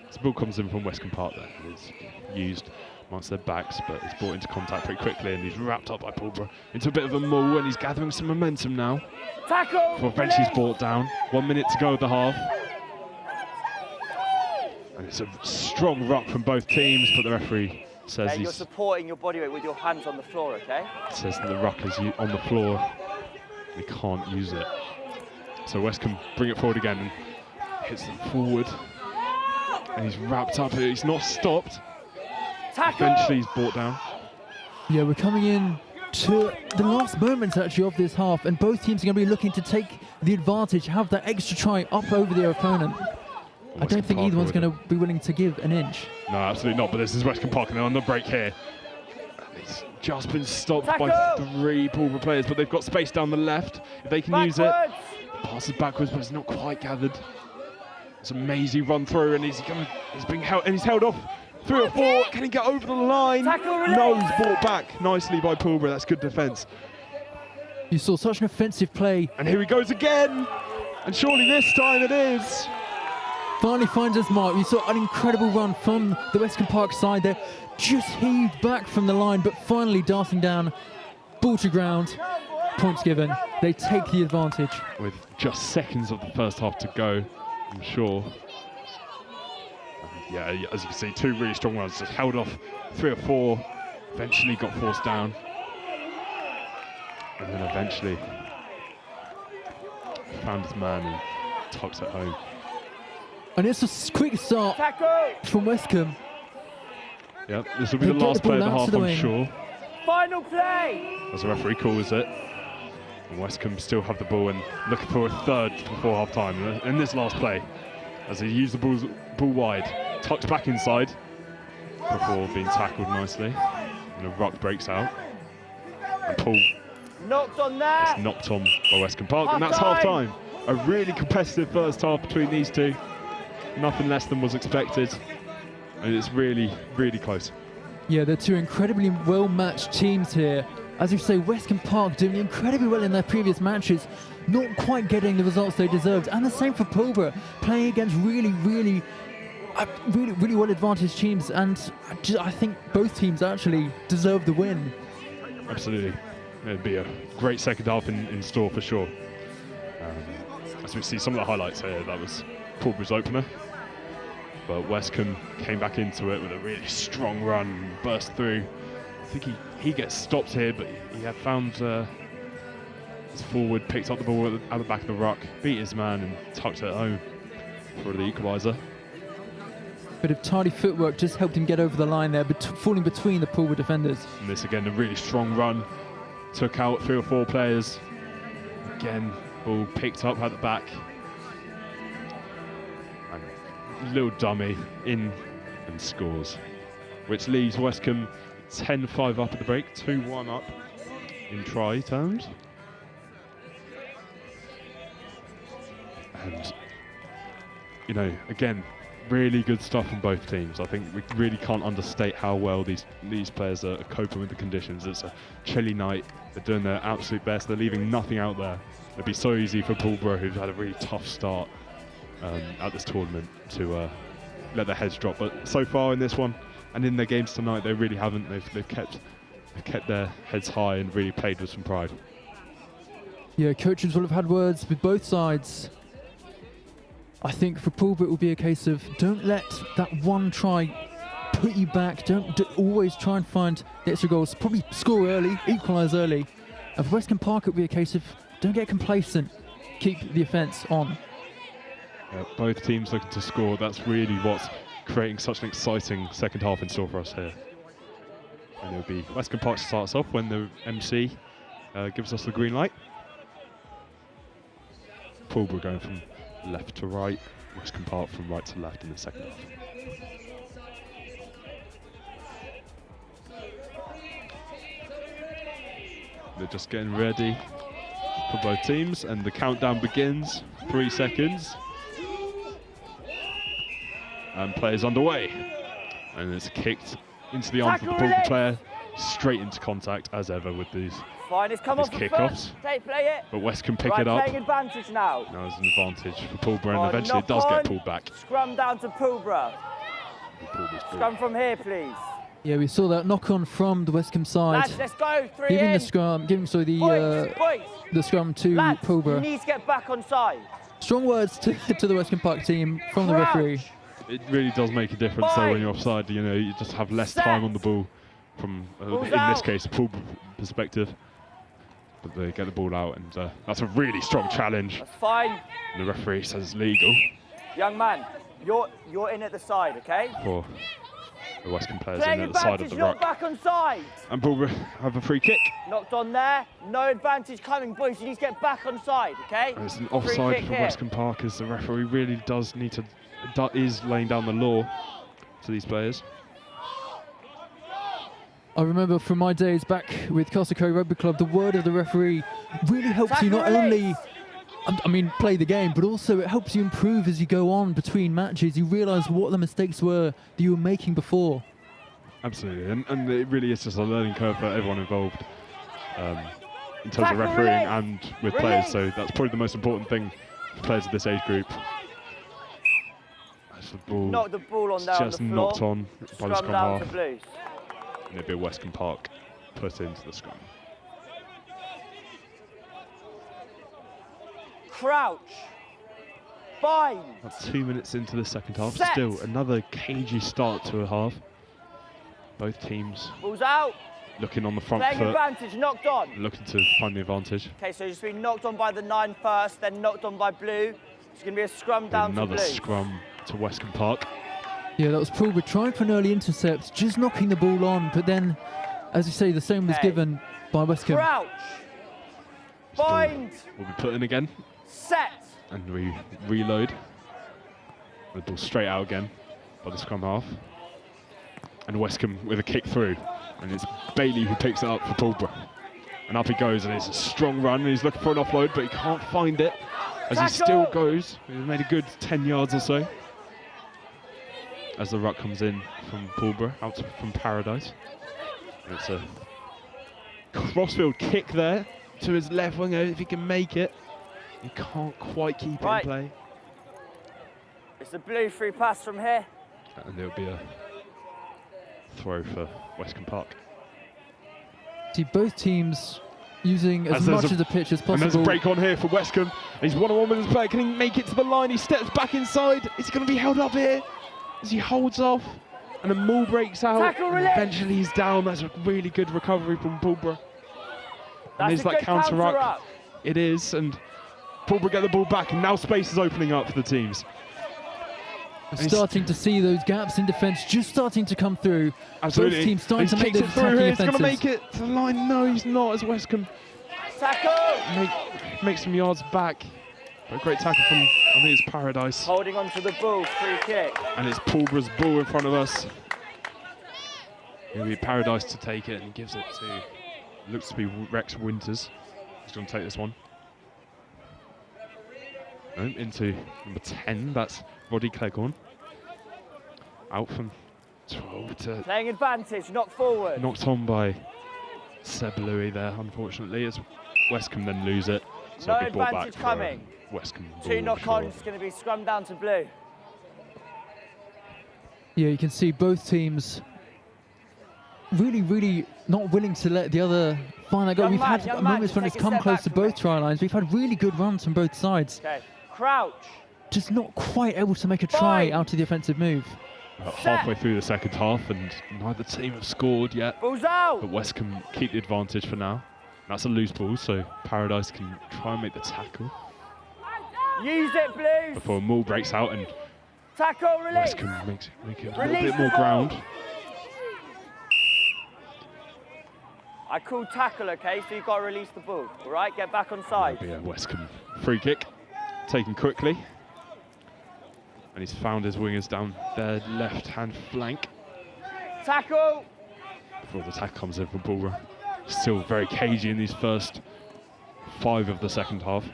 This ball comes in from Westcombe Park there. It's used amongst their backs, but it's brought into contact pretty quickly, and he's wrapped up by Pulborough into a bit of a maul, and he's gathering some momentum now. Tackle! Before eventually he's brought down. 1 minute to go of the half. And it's a strong ruck from both teams, but the referee says you're supporting your body weight with your hands on the floor, okay? Says that the ruck is on the floor. He can't use it. So Westcombe bring it forward again and hits them forward. And he's wrapped up here. He's not stopped. Tackle! Eventually he's brought down. Yeah, we're coming in to the last moments actually of this half, and both teams are going to be looking to take the advantage, have that extra try up over their opponent. I don't think either one's going to be willing to give an inch. No, absolutely not, but this is Westcombe Park, and they're on the break here. It's just been stopped by 3 Pulborough players, but they've got space down the left. If they can use it, passes backwards, but it's not quite gathered. It's a mazy run through, and he's being held, and he's held off. 3 or 4, can he get over the line? No, he's brought back nicely by Pulborough. That's good defence. You saw such an offensive play. And here he goes again. And surely this time it is. Finally finds his mark. You saw an incredible run from the Westcombe Park side there. Just heaved back from the line, but finally darting down. Ball to ground. Points given. They take the advantage. With just seconds of the first half to go, I'm sure. Yeah, as you can see, 2 really strong runs. Just held off 3 or 4. Eventually got forced down. And then eventually found his man and tucks it home. And it's a quick start from Westcombe. Yep, this will be the last play of the half, I'm sure. Final play! As the referee calls it. And Westcombe still have the ball and looking for a third before half time. In this last play, as he used the ball wide, tucks back inside before being tackled nicely. And a ruck breaks out. And Paul knocked on there. It's knocked on by Westcombe Park, and that's half time. A really competitive first half between these two. Nothing less than was expected. And it's really, really close. Yeah, they're 2 incredibly well-matched teams here. As you say, Westcombe Park doing incredibly well in their previous matches, not quite getting the results they deserved. And the same for Pulborough, playing against really well advantaged teams. And I think both teams actually deserve the win. Absolutely. It'd be a great second half in store for sure. As we see some of the highlights here, that was Pulborough's opener. But Westcombe came back into it with a really strong run, burst through. I think he gets stopped here, but he had found his forward, picked up the ball out the back of the ruck, beat his man and tucked it home for the equaliser. Bit of tidy footwork just helped him get over the line there, falling between the Pulborough defenders. And this again, a really strong run, took out 3 or 4 players. Again, ball picked up at the back. And little dummy in and scores, which leaves Westcombe 10-5 up at the break, 2-1 up in try terms. And, you know, again, really good stuff from both teams. I think we really can't understate how well these players are coping with the conditions. It's a chilly night. They're doing their absolute best. They're leaving nothing out there. It'd be so easy for Pulborough, who've had a really tough start at this tournament, to let their heads drop. But so far in this one and in their games tonight, they really haven't. They've kept their heads high and really played with some pride. Yeah, coaches will have had words with both sides. I think for Pulborough it will be a case of don't let that one try put you back. Don't always try and find the extra goals. Probably score early, equalise early. And for Westcombe Park it will be a case of don't get complacent. Keep the offence on. Both teams looking to score. That's really what's creating such an exciting second half in store for us here. And it'll be Westcombe Park starts off when the MC gives us the green light. Pulborough going from left to right, Westcombe Park from right to left in the second half. They're just getting ready for both teams, and the countdown begins. 3 seconds. And play's underway. And it's kicked into the arms of the Pulborough player, straight into contact as ever with these. Fine, it's come off the kickoffs. Play it. But Westcombe pick it up. Playing advantage now. Now there's an advantage for Pulborough, and eventually it does get pulled back. Scrum down to Pulborough. Scrum from here, please. Yeah, we saw that knock on from the Westcombe side. Lads, let's go. 3 giving in. the scrum, the scrum to Lads, Pulborough. you need to get back on side. Strong words to the Westcombe Park team from the referee. It really does make a difference though when you're offside. You know, you just have less time on the ball from, in this case, a Pulborough perspective. But they get the ball out, and that's a really strong challenge. That's fine. And the referee says it's legal. Young man, you're in at the side, okay? For the Westcombe players Playing in at the side of the ruck. back on side. And Pulborough have a free kick. Knocked on there. No advantage coming, boys. You need to get back on side, okay? And it's an offside for Westcombe Park, as the referee really does need to, is laying down the law to these players. I remember from my days back with Castlecoe Rugby Club, the word of the referee really helps you not only, play the game, but also it helps you improve as you go on between matches. You realise what the mistakes were that you were making before. Absolutely, and it really is just a learning curve for everyone involved in terms of refereeing and with players. So that's probably the most important thing for players of this age group. That's the ball. Knock the ball on there just on the floor. knocked on by the scrum down half. to Blues. And it'll be Westcombe Park put into the scrum. Crouch. Bind. About 2 minutes into the second half. Set. Still another cagey start to a half. Both teams Ball's out. looking on the front Playing foot, advantage, knocked on. looking to find the advantage. Okay, so just been knocked on by the 9 first, then knocked on by Blue. It's going to be a scrum down to Blue. Another scrum to Westcombe Park. Yeah, that was Pulborough trying for an early intercept, just knocking the ball on, but then, as you say, the same was given by Westcombe. Crouch. Bind. Will be put in again. Set. And we reload. The ball straight out again by the scrum half. And Westcombe with a kick through. And it's Bailey who picks it up for Pulborough. And up he goes, and it's a strong run. And he's looking for an offload, but he can't find it. As he still goes. He's made a good 10 yards or so. As the ruck comes in from Pulborough, out from Paradise. And it's a crossfield kick there to his left winger, if he can make it. He can't quite keep it Right. in play. It's a blue free pass from here. And there'll be a throw for Westcombe Park. See both teams using as there's much of the pitch as And there's a possible. break on here for Westcombe. He's one-on-one with his player. Can he make it to the line? He steps back inside. Is he going to be held up here as he holds off? And a maul breaks out. Tackle And release. eventually he's down. That's a really good recovery from Pulborough. And That's there's a that good counter-ruck. counter-up. It is. And Pulborough get the ball back. And now space is opening up for the teams. We're starting to see those gaps in defence just starting to come through. Absolutely. Both teams starting He's to make kicked those it through here. attacking He's going to offences. make it to the line. No, he's not, as Westcombe Tackle! make some yards back. But a great tackle from, I think it's Paradise. Holding on to the ball, free kick. And it's Pulborough's ball in front of us. It'll be Paradise to take it, and he gives it to, looks to be Rex Winters. He's going to take this one. No, into number 10, that's Roddy Cleghorn. Out from 12 to Playing advantage, knock forward. knocked on by Seb Louis there, unfortunately, as Westcombe then lose it. So No it'll be brought back advantage for coming. Westcombe. Two ball, knock-ons, going to be scrummed down to blue. Yeah, you can see both teams really not willing to let the other find that goal. Young We've man, had young man, moments when just it's take a come step close back to from both it. try lines. We've had really good runs from both sides. Okay, crouch. Just not quite able to make a try Fine. out of the offensive move. About halfway through the second half, and neither team have scored yet. Ball's out. But Westcombe keep the advantage for now. That's a loose ball, so Paradise can try and make the tackle Use it, blues. before a maul breaks out, and Tackle, release. Westcombe make it a little Release bit the more ball. ground. I called tackle, okay? So you've got to release the ball. All right, get back on side. It'll be a Westcombe free kick, taken quickly. And he's found his wingers down their left-hand flank Tackle. before the tackle comes in from Pulborough. Still very cagey in these first 5 of the second half.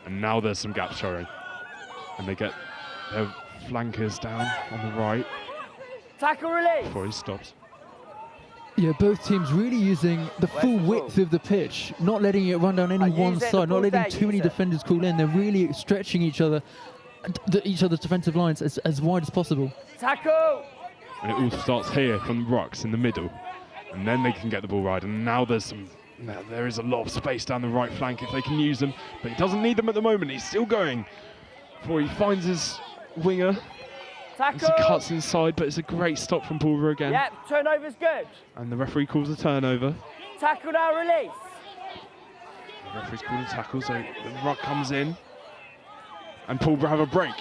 And now there's some gaps showing. And they get their flankers down on the right Tackle, release. before he stops. Yeah, both teams really using the full the width ball? of the pitch, not letting it run down any Use one it, the side, not ball's letting there, too many use it. defenders call in. They're really stretching each other, each other's defensive lines as wide as possible. Tackle. And it all starts here from the rocks in the middle. And then they can get the ball right. And now there is a lot of space down the right flank if they can use them. But he doesn't need them at the moment. He's still going before he finds his winger as Tackle. he cuts inside. But it's a great stop from Pulborough again. Yep, turnover's good. And the referee calls a turnover. Tackle now, release. The referee's calling a tackle, so the ruck comes in. And Pulborough have a break.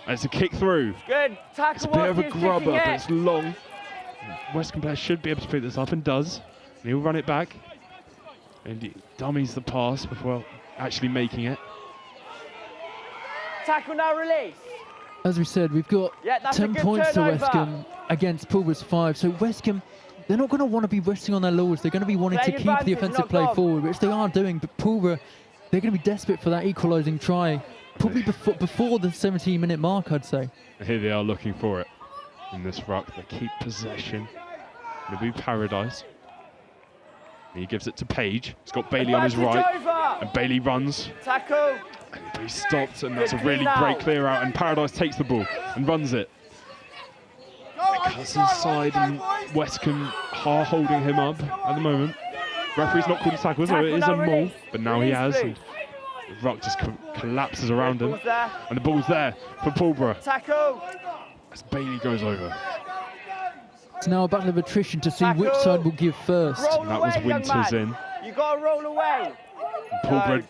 And it's a kick through. Good. Tackle. It's a bit of a whilst he's grubber, kicking but it. it's long. Westcombe player should be able to pick this up, and does. And he'll run it back. And he dummies the pass before actually making it. Tackle now, release. As we said, we've got Yeah, that's a 10 good points to turnover. Westcombe against Pulborough's 5. So Westcombe, they're not going to want to be resting on their laurels. They're going to be wanting to Playing keep the advantage, offensive not play gone. forward, which they are doing. But Pulborough, they're going to be desperate for that equalising try, probably before the 17-minute mark, I'd say. And here they are looking for it in this ruck. They keep possession. It'll be Paradise. And he gives it to Page. He's got Bailey on his Advantage right. over. And Bailey runs. Tackle. But he stopped, and that's a Good really clean great out. clear out. And Paradise takes the ball and runs it. Cuts inside, and Westcombe are holding him up at the moment. Referee's not called a tackle, so it is a Tackle now, maul, release. but now he Release, has. please. And the ruck just collapses around him. Ball's there. And the ball's there for Pulborough Tackle. as Bailey goes over. It's now a battle of attrition to see which Tackle. side will give first. Roll And that was away, young Winters man. in. You got to roll away. And Pulborough,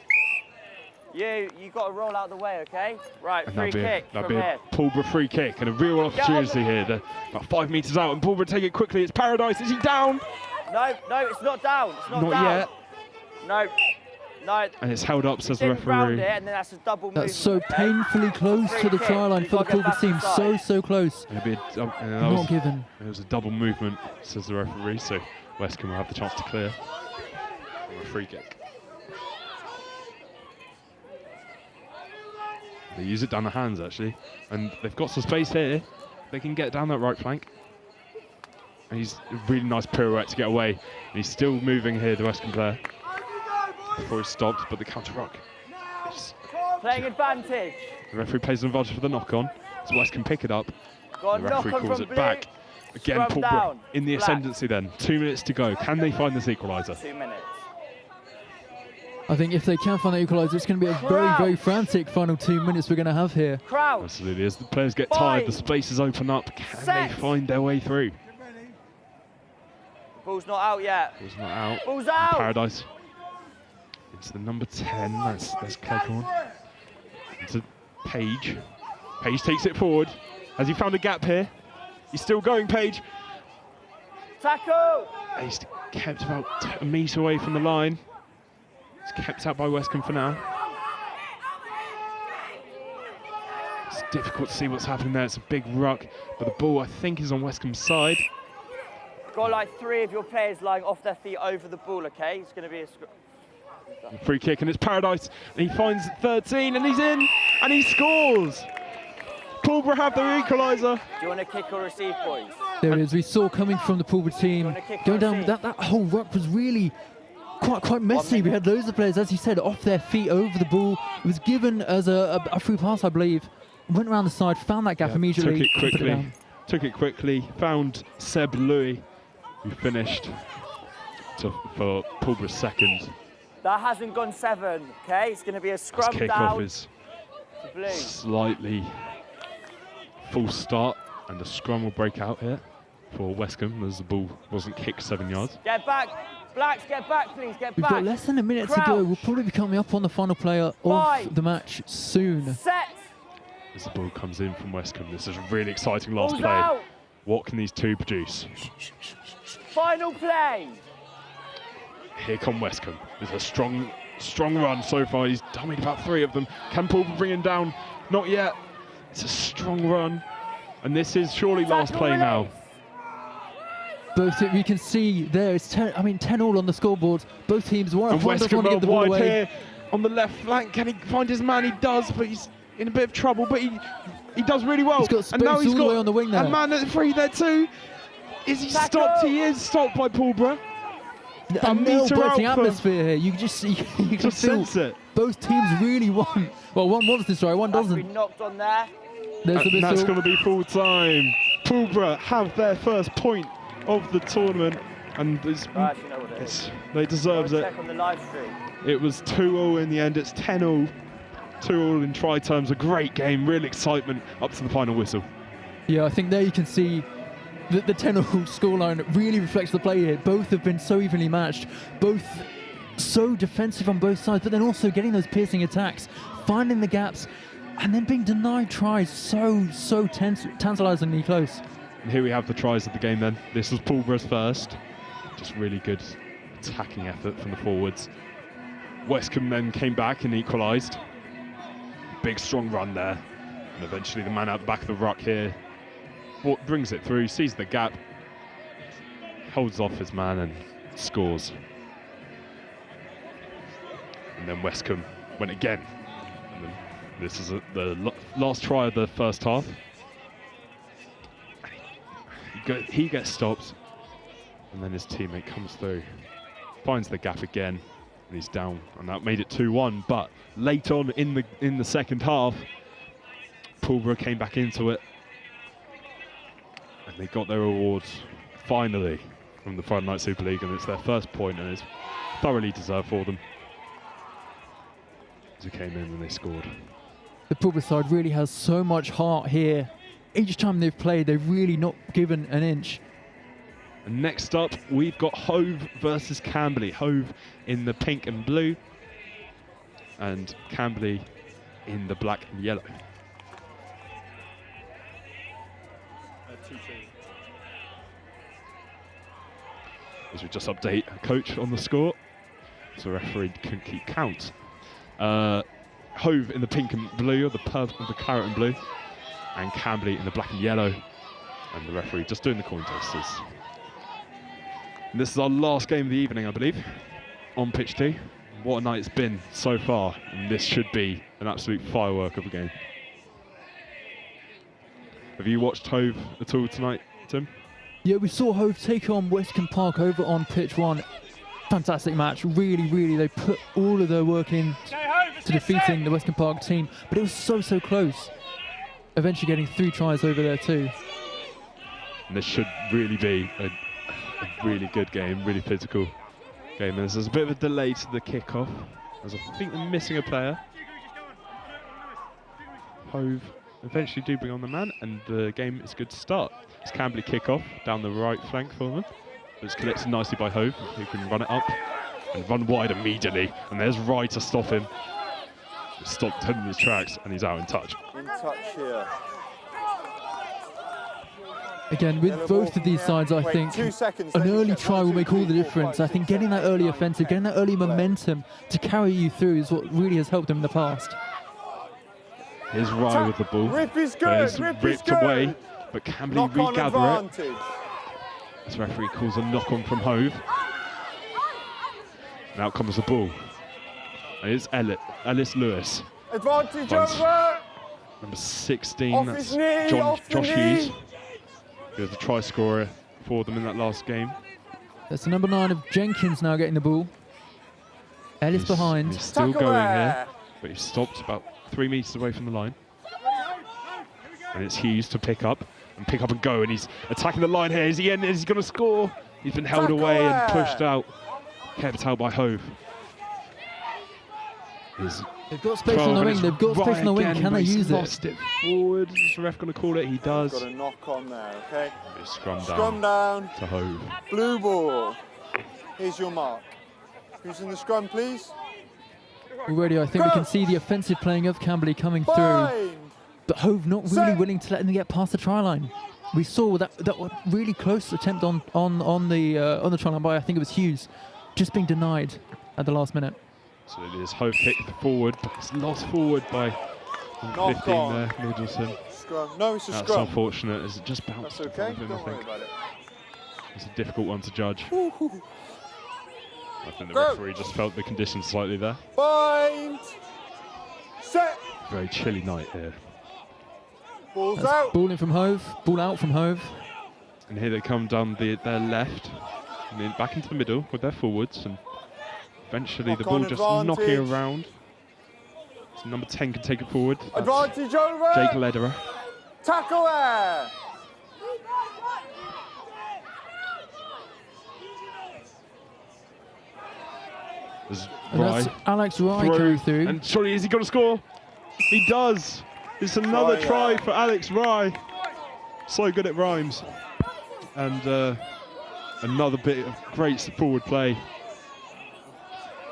You got to roll out the way, okay? Right, and free kick that'd from be here. a Pulborough free kick and a real opportunity here. They're about 5 metres out, and Pulborough take it quickly. It's Paradise. Is he down? No, it's not down. It's not, Not down. yet. No. And it's held up, says the Didn't ground referee. it, and then that's a double That's so movement, okay? painfully close Free to the kick. try line You've for the got to get Pulborough back team. inside. So close. And that Not was, given. it was a double movement, says the referee, so Westcombe will have the chance to clear from a free kick. They use it down the hands, actually, and they've got some space here. They can get down that right flank. And he's a really nice pirouette to get away. And he's still moving here, the Westcombe player, before he stops, but the counter-ruck Playing advantage. The referee plays an advantage for the knock-on. So West can pick it up. Go on, The referee knock on calls from it blue. back. Again, Scrum Pulborough down. in the Black. ascendancy then. 2 minutes to go. Can they find this equaliser? 2 minutes. I think if they can find that equaliser, it's going to be a very, very frantic final 2 minutes we're going to have here. Crouch. Absolutely. As the players get tired, the spaces open up. Can they find their way through? Ball's not out yet. Ball's not out. Ball's out. Paradise. It's the number 10. That's Cleghorn. Into Page. Page takes it forward. Has he found a gap here? He's still going, Page. Tackle. He's kept about a metre away from the line. It's kept out by Westcombe for now. It's difficult to see what's happening there. It's a big ruck, but the ball, I think, is on Westcombe's side. Got like 3 of your players lying off their feet over the ball, okay? It's going to be a Free kick, and it's Paradise. And he finds 13, and he's in, and he scores. Pulborough have their equaliser. Do you want to kick or receive, boys? There it is. We saw coming from the Pulborough team going down. That whole ruck was really quite messy. We had loads of players, as you said, off their feet over the ball. It was given as a free pass, I believe. Went around the side, found that gap immediately. Took it quickly. Found Seb Louis, who finished for Pulborough's second. That hasn't gone 7, okay? It's going to be a scrum Kick down. off is slightly full start, and the scrum will break out here for Westcombe as the ball wasn't kicked 7 yards. Get back. Blacks, get back, please. Get We've back. got less than a minute to go. We'll probably be coming up on the final player of the match soon. Set. As the ball comes in from Westcombe, this is a really exciting last Ball's play. out. What can these two produce? Final play. Here come Westcombe. There's a strong run so far. He's dummied about 3 of them. Can Pulborough bring him down? Not yet. It's a strong run. And this is surely last play now. Both we can see there it's 10 all on the scoreboard. Both teams one doesn't want to Westcombe get the ball wide away. here on the left flank. Can he find his man? He does, but he's in a bit of trouble. But he does really well. He's got space and now he's all the way on the wing there. a man at 3 there too. Is he stopped? He is stopped by Pulborough. A nail-biting atmosphere here. You can just see, you can feel sense it. both teams really want. Well, one wants this, one That's doesn't. been knocked on there. There's the And that's whistle. going to be full time. Pulborough have their first point of the tournament, and it's, I actually know what it is. they deserve it. Check on the live stream. It was 2-0 in the end. It's 10-0. 2-0 in try terms. A great game. Real excitement up to the final whistle. Yeah, I think there you can see the 10-0 scoreline really reflects the play here. Both have been so evenly matched, both so defensive on both sides, but then also getting those piercing attacks, finding the gaps, and then being denied tries so tantalisingly close. And here we have the tries of the game then. This was Pulborough's first. Just really good attacking effort from the forwards. Westcombe then came back and equalised. Big strong run there. And eventually the man out the back of the ruck here brings it through, sees the gap, holds off his man and scores. And then Westcombe went again. And then this is the last try of the first half. He gets stopped, and then his teammate comes through, finds the gap again, and he's down, and that made it 2-1. But late on in the second half, Pulborough came back into it, and they got their awards finally from the Friday Night Super League, and it's their first point, and it's thoroughly deserved for them. As they came in and they scored. The Pulborough side really has so much heart here. Each time they've played, they've really not given an inch. And next up, we've got Hove versus Camberley. Hove in the pink and blue, and Camberley in the black and yellow. As we just update coach on the score, so referee can keep count. Hove in the pink and blue, or the claret and blue, and Camberley in the black and yellow, and the referee just doing the coin tosses. And this is our last game of the evening, I believe, on pitch 2. What a night it's been so far, and this should be an absolute firework of a game. Have you watched Hove at all tonight, Tim? Yeah, we saw Hove take on Westcombe Park over on pitch 1. Fantastic match, really, they put all of their work in. Okay, Hove, to defeating the Westcombe Park team, but it was so close. Eventually getting 3 tries over there too. And this should really be a really good game, really physical game. There's a bit of a delay to the kickoff, as I think they're missing a player. Hove eventually do bring on the man, and the game is good to start. It's Camberley kickoff down the right flank for them. It's collected nicely by Hove, who can run it up and run wide immediately. And there's Rye to stop him. Stopped him in his tracks, and he's out in touch. In touch here. Again, with both of these sides, I think 2 seconds, an early try will make all the difference. I think getting that early offensive, getting that early momentum to carry you through is what really has helped them in the past. Here's Rye with the ball. Rip is good, It's Rip is ripped good. away, but Camberley Knock on regather it. advantage. This referee calls a knock on from Hove. And out comes the ball. And it's Ellis Lewis. Advantage Runs. over. Number 16, Off that's his knee, off the Josh knee. Hughes. He was the try scorer for them in that last game. That's the number 9 of Jenkins now getting the ball. Ellis behind. He's still Tackle going there. here, but he's stopped about 3 metres away from the line. And it's Hughes to pick up and go, and he's attacking the line here. Is he going to score? He's been held Tackle away there. and pushed out. Kept out by Hove. They've got space on the wing. They've got space on the wing. Can they use it? Lost it forward. Is the ref going to call it? He does. Got a knock on there, okay? It's scrum Scrum down down. to Hove. Blue ball. Here's your mark. Who's in the scrum, please? Already, I think we can see the offensive playing of Camberley coming through. Bind. But Hove not really Set. willing to let them get past the try line. We saw that really close attempt on the try line by, I think it was Hughes, just being denied at the last minute. So it is Hove kicked forward, but it's lost forward by Knock 15 on. there, Middleton. Scrum. No, it's a That's scrum. unfortunate as it just bounced. That's okay. above him, Don't I worry think. about it. It's a difficult one to judge. I think the Go. referee just felt the conditions slightly there. Bind. Set. Very chilly night here. Balls That's out. ball in from Hove, ball out from Hove. And here they come down their left, and then back into the middle with their forwards, and eventually the Knock ball on just advantage. knocking around. So number 10 can take it forward. That's Advantage over. Jake Lederer. Tackle there. There's And Rye. that's Alex Rye Through. coming through. And surely, is he going to score? He does. It's another Try, try for Alex Rye. So good at rhymes. And another bit of great forward play.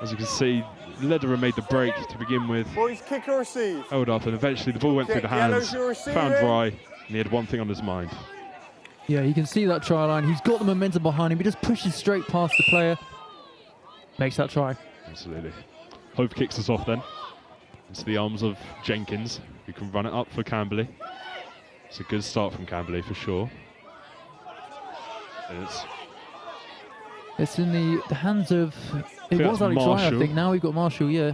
As you can see, Lederer made the break to begin with. Boys, kick or receive. Held up, and eventually the ball went through the Yellows, hands. you're receiving. Found Rye, and he had one thing on his mind. Yeah, you can see that try line. He's got the momentum behind him. He just pushes straight past the player. Makes that try. Absolutely. Hove kicks us off then. Into the arms of Jenkins, who can run it up for Camberley. It's a good start from Camberley for sure. And It's in the hands of... It think was that's Alex Rye, I Marshall. think. Now we've got Marshall, yeah.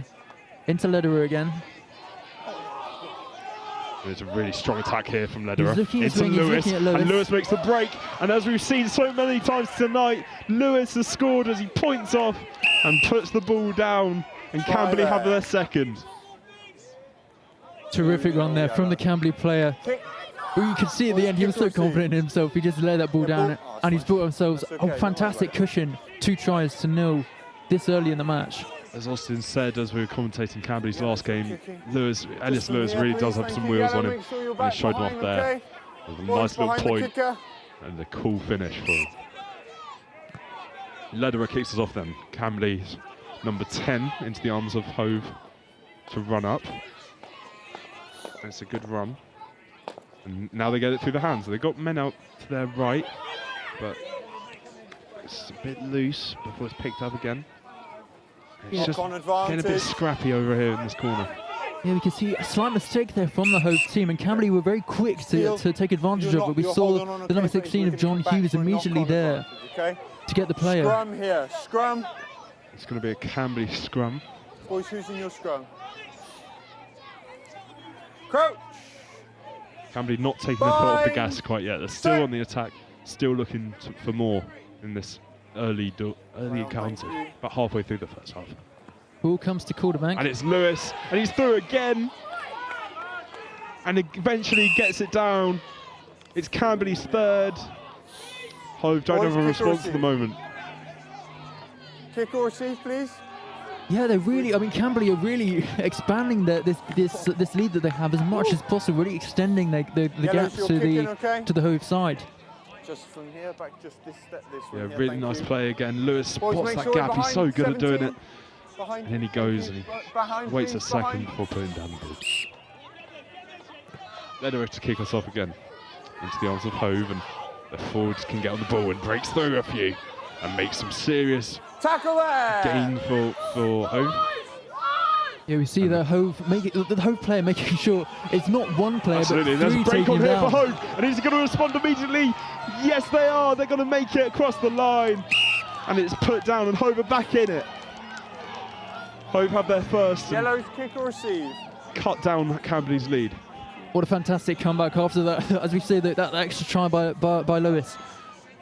Into Lederer again. There's a really strong attack here from Lederer. He's looking at Into his wing, he's Lewis, looking at Lewis. and Lewis makes the break. And as we've seen so many times tonight, Lewis has scored as he points off and puts the ball down. And Try Camberley have there. their second. Terrific run there from the Camberley player. Kick. Well, you could see at the end, he was so confident in himself. He just laid that ball down, and he's brought himself That's okay, a don't fantastic worry about cushion. 2 tries to 0 this early in the match. As Austin said, as we were commentating Camberley's last game, kicking. Ellis from Lewis here, really please, does have thank some you. wheels Yellow, on him. make sure you're And he back showed them off behind, there okay? with a Boys nice little behind the point kicker. and a cool finish for him. Lederer kicks us off then. Camberley's number 10 into the arms of Hove to run up. It's a good run. And now they get it through the hands. They've got men out to their right, but it's a bit loose before it's picked up again. It's Knock just on getting a bit advantage. scrappy over here in this corner. Yeah, we can see a slight mistake there from the Hove team, and Camberley were very quick to take advantage of it. We You're saw holding on, the okay, number but 16 we're of John gonna come back Hughes for a immediately knock-on there advantage, okay? to get the player. Scrum here. Scrum. It's going to be a Camberley scrum. Boys, who's in your scrum? Crouch. Camberley not taking their foot off the Bind. gas quite yet. They're still on the attack, still looking for more in this early encounter, thank you. about halfway through the first half. Ball comes to Calderbank. And it's Lewis, and he's through again. And eventually gets it down. It's Camberley's third. Hove don't have a response at the moment. Kick or receive, please. Yeah, they're really. I mean, Camberley are really expanding this lead that they have as much as possible, really extending the gap to the Hove side. Just from here back, just this step, this one. Yeah, here, really nice you. play again. Lewis spots Boys, make that sure gap. He's so good at doing 17. it. Behind, And then he goes and he behind, waits a please, second behind. before putting down the ball. Lederer to kick us off again into the arms of Hove, and the forwards can get on the ball and breaks through a few and makes some serious Tackle there! gain for Hove. Yeah, we see the Hove player making sure it's not one player, Absolutely, but there's three a break taking on him here down. for Hove, and he's going to respond immediately. Yes, they are. They're going to make it across the line, and it's put down, and Hove are back in it. Hove have their first and Yellow's kick or receive. cut down Camberley's lead. What a fantastic comeback after that, as we say, that extra try by Lewis.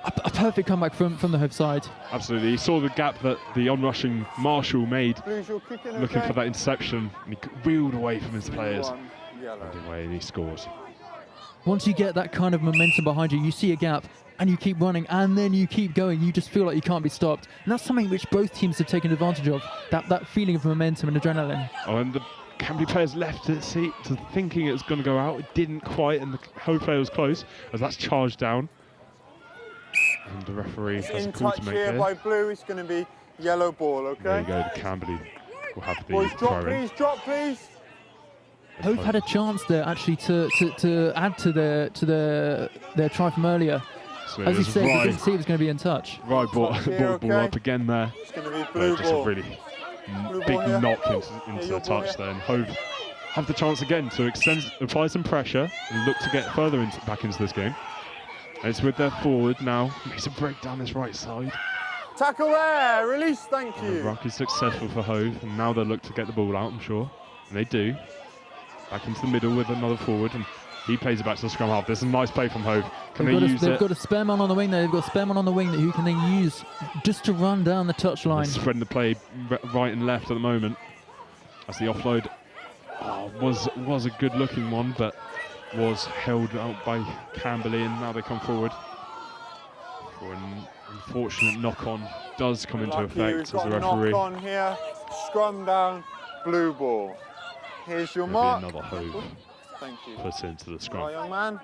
A perfect comeback from the Hove side. Absolutely, he saw the gap that the onrushing Marshall made, Blues, you're kicking, looking okay? for that interception, and he wheeled away from his players. One, yellow. Anyway, and he scores. Once you get that kind of momentum behind you, you see a gap and you keep running and then you keep going. You just feel like you can't be stopped. And that's something which both teams have taken advantage of, that feeling of momentum and adrenaline. Oh, and the Camberley players left it to thinking it was going to go out. It didn't quite, and the Hove player was close, as that's charged down. And the referee It's has a in call touch to make here here. by Blue. It's going to be yellow ball, okay? There you go, the Camberley will have the Boys, drop, throw in. please, drop, please. Hove had a chance there actually to add to their try from earlier. So As it you was said, they Rye. didn't see it was going to be in touch. Rye brought Touch the here, ball okay? up again there. It's going to be blue Just a ball. really Blue big ball here. knock into Yeah, the your ball touch here. there. And Hove have the chance again to apply some pressure and look to get further back into this game. And it's with their forward now. Makes a break down this right side. Tackle there, release, thank And the you. ruck is successful for Hove, and now they'll look to get the ball out, I'm sure. And they do. Back into the middle with another forward, and he plays it back to the scrum half. There's a nice play from Hove. Can they use They've it? got a spare man on the wing there. They've got a spare man on the wing that who can then use just to run down the touchline. They're spreading the play right and left at the moment. As the offload was a good looking one, but was held out by Camberley, and now they come forward. For an unfortunate knock-on does come into Lucky, effect we've as got the a referee. knock on here, scrum down, blue ball. Here's your There'll mark. be another Hove Thank you. put into the Right, scrum. young man.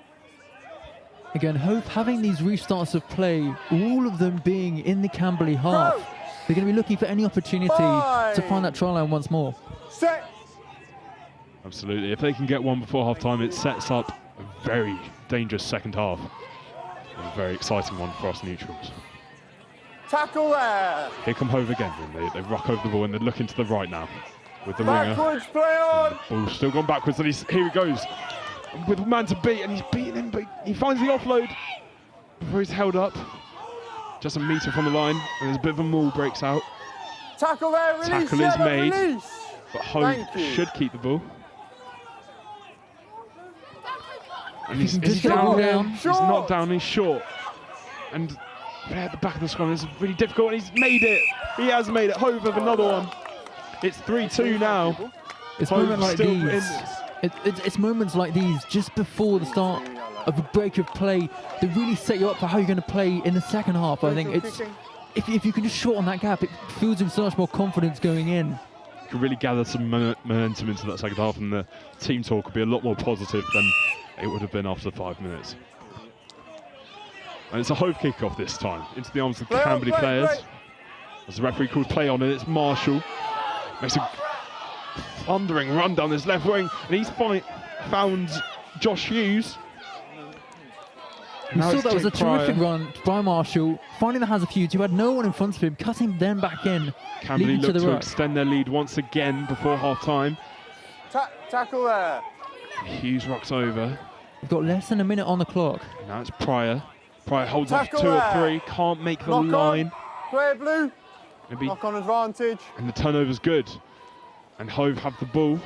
Again, Hove having these restarts of play, all of them being in the Camberley half. Go. They're going to be looking for any opportunity to find that try line once more. Set. Absolutely. If they can get one before half-time, it sets up a very dangerous second half. And a very exciting one for us neutrals. Tackle there. Here come Hove again. And they ruck over the ball, and they're looking to the right now with the winger. Backwards, play on. Ball's still gone backwards, and here he goes with a man to beat, and he's beating him, but he finds the offload before he's held up. Just a metre from the line, and there's a bit of a maul breaks out. Tackle there, release. Tackle is Yellow, made. Release. But Hove Thank you. should keep the ball. And If he can is just he get the down? ball down. He's not down, he's short. And there at the back of the scrum is really difficult, and he's made it. He has made it. Hove with another one. It's 3-2 now. It's Hove moments like still in these. this. It's moments like these just before the start of a break of play that really set you up for how you're going to play in the second half. I think it's if you can just shorten that gap, it fills with so much more confidence going in. Could really gather some momentum into that second half, and the team talk will be a lot more positive than it would have been after 5 minutes. And it's a Hove kick-off this time, into the arms of the Play on, Camberley play, players. play. As the referee calls play on it, it's Marshall. Makes a thundering run down this left wing, and he's found Josh Hughes. We Now saw it's that was a Jake Pryor. terrific run by Marshall, finding the hands of Hughes, who had no one in front of him, cutting them back in, Camberley leading to look the to ruck. extend their lead once again before half-time. Tackle there. Hughes rocks over. We've got less than a minute on the clock. Now it's Pryor. Pryor holds off Tackle 2 or there. 3, can't make the Knock line. on. Player blue. Maybe, Knock on advantage. and the turnover's good. And Hove have the ball.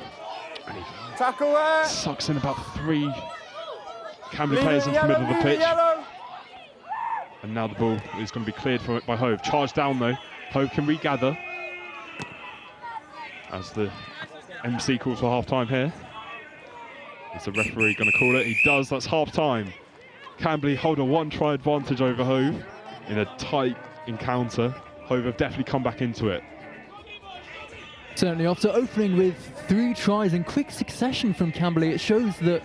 And he Tackle there. sucks in about 3 Camberley Leave players it into the yellow, middle of the leave it pitch. yellow. And now the ball is going to be cleared from it by Hove. Charged down though. Hove can regather. as the MC calls for half-time here. Is the referee going to call it? He does. That's half-time. Camberley hold a one-try advantage over Hove in a tight encounter. Hove have definitely come back into it. Certainly, after opening with 3 tries in quick succession from Camberley, it shows that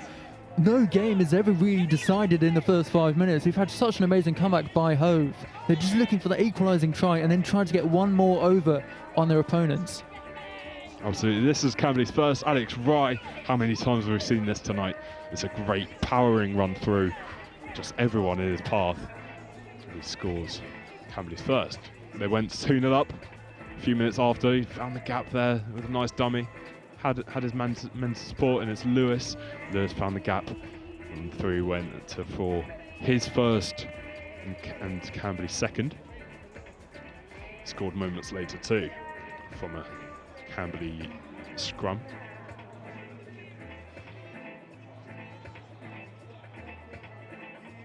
no game is ever really decided in the first 5 minutes. We've had such an amazing comeback by Hove. They're just looking for the equalising try and then trying to get one more over on their opponents. Absolutely. This is Camberley's first. Alex Rye, how many times have we seen this tonight? It's a great powering run through. Just everyone in his path. He scores Camberley's first. They went 2-0 up. A few minutes after, he found the gap there with a nice dummy. Had his man to support, and it's Lewis. Lewis found the gap, and through went for his first and Camberley's second. Scored moments later too from a Camberley scrum.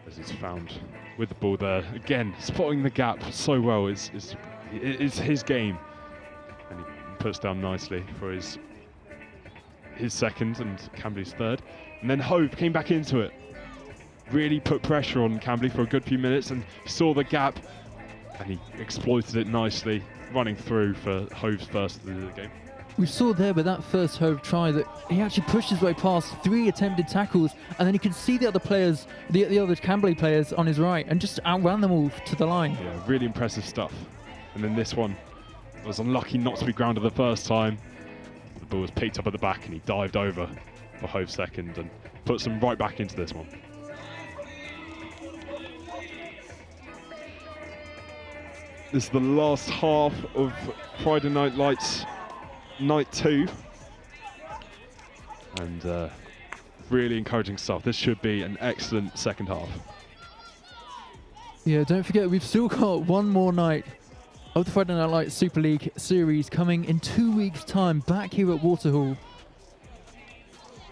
As he's found with the ball there again, spotting the gap so well is his game, and he puts down nicely for his second and Camberley's third. And then Hove came back into it, really put pressure on Camberley for a good few minutes, and saw the gap, and he exploited it nicely, running through for Hove's first of the game. We saw there with that first Hove try that he actually pushed his way past 3 attempted tackles, and then he could see the other players, the other Camberley players on his right, and just outran them all to the line. Yeah, really impressive stuff. And then this one was unlucky not to be grounded the first time. The ball was picked up at the back, and he dived over for Hove's second and puts them right back into this one. This is the last half of Friday Night Lights Night 2, and really encouraging stuff. This should be an excellent second half. Yeah, don't forget we've still got one more night of the Friday Night Lights Super League series coming in 2 weeks' time, back here at Waterhall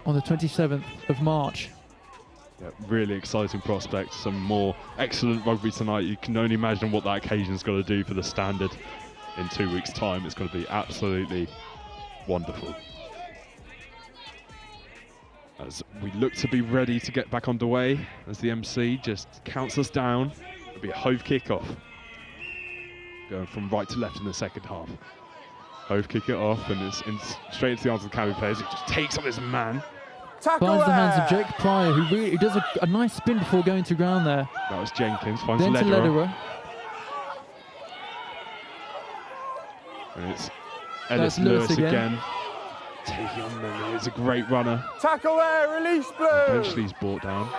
on the 27th of March. Yeah, really exciting prospect. Some more excellent rugby tonight. You can only imagine what that occasion's got to do for the standard in 2 weeks' time. It's going to be absolutely wonderful. As we look to be ready to get back underway, as the MC just counts us down, it'll be a Hove kickoff. Going from right to left in the second half. Hove kick it off, and it's straight into the arms of the Camberley players. He just takes on his man. Finds the hands of Jake Pryor, who really does a nice spin before going to ground there. That was Jenkins, finds then to Lederer. And it's Ellis Lewis again. Taking on them. He's a great runner. Tackle there, release Blue. Eventually he's brought down.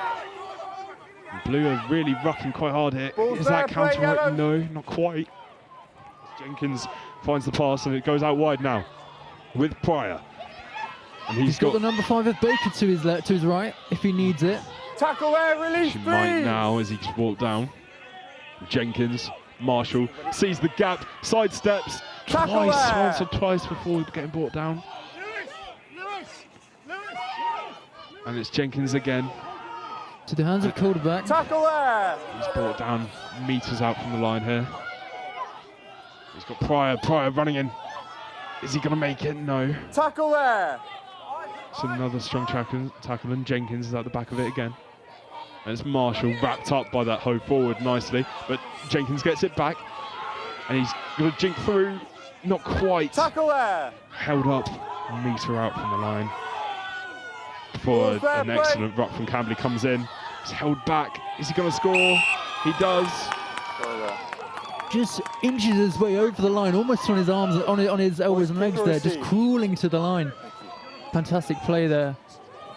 And Blue are really rucking quite hard here. Ball's Is that there, play counter right? yellow. No, not quite. Jenkins finds the pass, and it goes out wide now with Pryor. And He's got the number 5 of Baker to his right if he needs it. Tackle there, release She Blue. might now as he just walked down. Jenkins, Marshall sees the gap, sidesteps Tackle twice, there. once or twice before getting brought down. And it's Jenkins again. To the hands of Calderback. Tackle there. He's brought down meters out from the line here. He's got Pryor running in. Is he going to make it? No. Tackle there. It's another strong tackle, and Jenkins is at the back of it again. And it's Marshall wrapped up by that Hove forward nicely, but Jenkins gets it back, and he's going to jink through. Not quite. Tackle there. Held up, a metre out from the line. Before an excellent ruck from Camberley comes in. He's held back. Is he going to score? He does. Just inches his way over the line, almost on his arms, on his elbows and legs there, just crawling to the line. Fantastic play there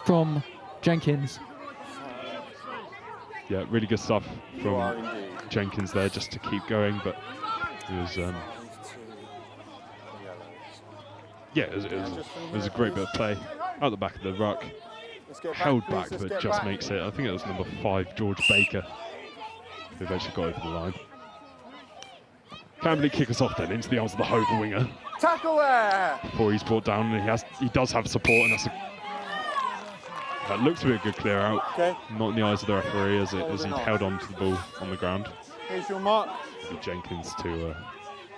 from Jenkins. Yeah, really good stuff from Jenkins there, just to keep going, but it was it was a great bit of play out the back of the ruck. Held back, but just makes it. I think it was number 5, George Baker, who eventually got over the line. Camberley kick us off then into the arms of the Hove winger. Tackle there. Before he's brought down, and he does have support, and that looks to be a good clear out. Okay. Not in the eyes of the referee as he held on to the ball on the ground. Here's your mark. For Jenkins to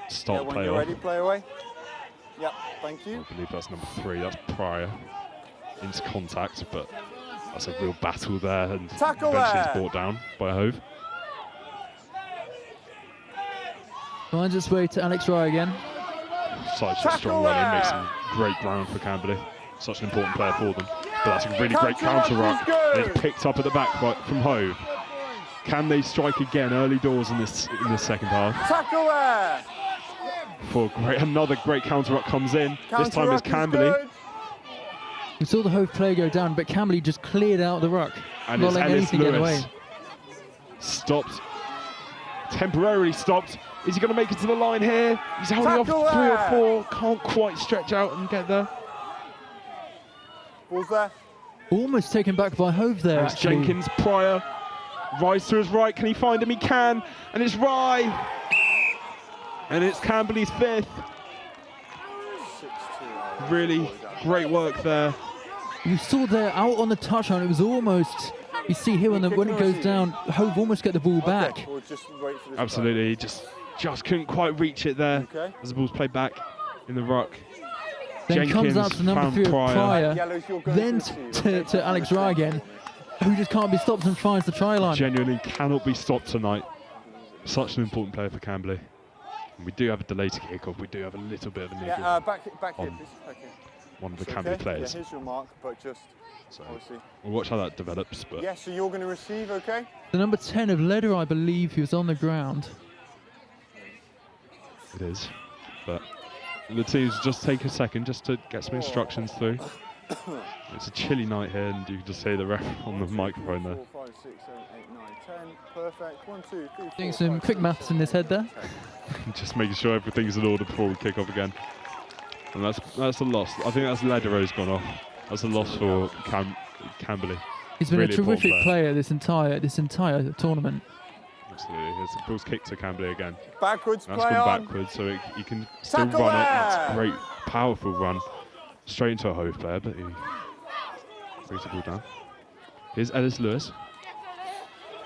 start When play you're off. ready, play away. Yep, thank you. I believe that's number 3. That's Pryor into contact, but that's a real battle there, and Tackle eventually it's there. brought down by Hove. Finds its way to Alex Rye again. Such a Tackle strong running, there. makes some great ground for Camberley. Such an important player for them. But that's a really great Counter counter ruck ruck. is good. And it's picked up at the back from Hove. Can they strike again early doors in this second half? Tackle there. For another great counter ruck comes in. This time it's Camberley. We saw the Hove player go down, but Camberley just cleared out the ruck, And not it's letting Ellis anything get away. Lewis. Stopped. Temporarily stopped. Is he going to make it to the line here? He's holding Tackle off 3 or there. 4. Can't quite stretch out and get there. Ball's there. Almost taken back by Hove there, It's actually. Jenkins, Pryor. Rise to his right. Can he find him? He can. And it's Rye. And it's Camberley's 5th. 6-2. Really great work there. You saw there out on the touchline, it was almost, you see here when it goes down, Hove almost get the ball back. Okay, we'll just wait for this Absolutely. Just couldn't quite reach it there Okay. as the ball's played back in the ruck. Then comes Jenkins out to number found 3 of Pryor. Yellows, you're going then to Alex Rye again, who just can't be stopped and finds the try line. Genuinely cannot be stopped tonight. Such an important player for Camberley. And we do have a delay to kick off. We do have a little bit of a niggle. Yeah, back here, on please. Back here. one of the It's Camberley okay. players. Yeah, here's your mark, but just So obviously. we'll watch how that develops. But Yeah, so you're going to receive, okay? The number 10 of Leder, I believe, he was on the ground. it is. But the teams just take a second just to get some instructions through. It's a chilly night here, and you can just hear the ref on the microphone there. 4, 5, 6, 7, 8, 9, 10. Perfect. 1, 2, 3, 4. Doing some quick maths in his head there. Just making sure everything's in order before we kick off again. And that's a loss. I think that's Lederer's gone off. That's a loss for Camberley. He's been Really a terrific important player this entire tournament. Absolutely. Here's the ball's kicked to Camberley again. Backwards, That's play gone on. backwards, so he can still Tackle run it. there. That's a great, powerful run. Straight into a Hove player, but he brings the ball down. Here's Ellis Lewis.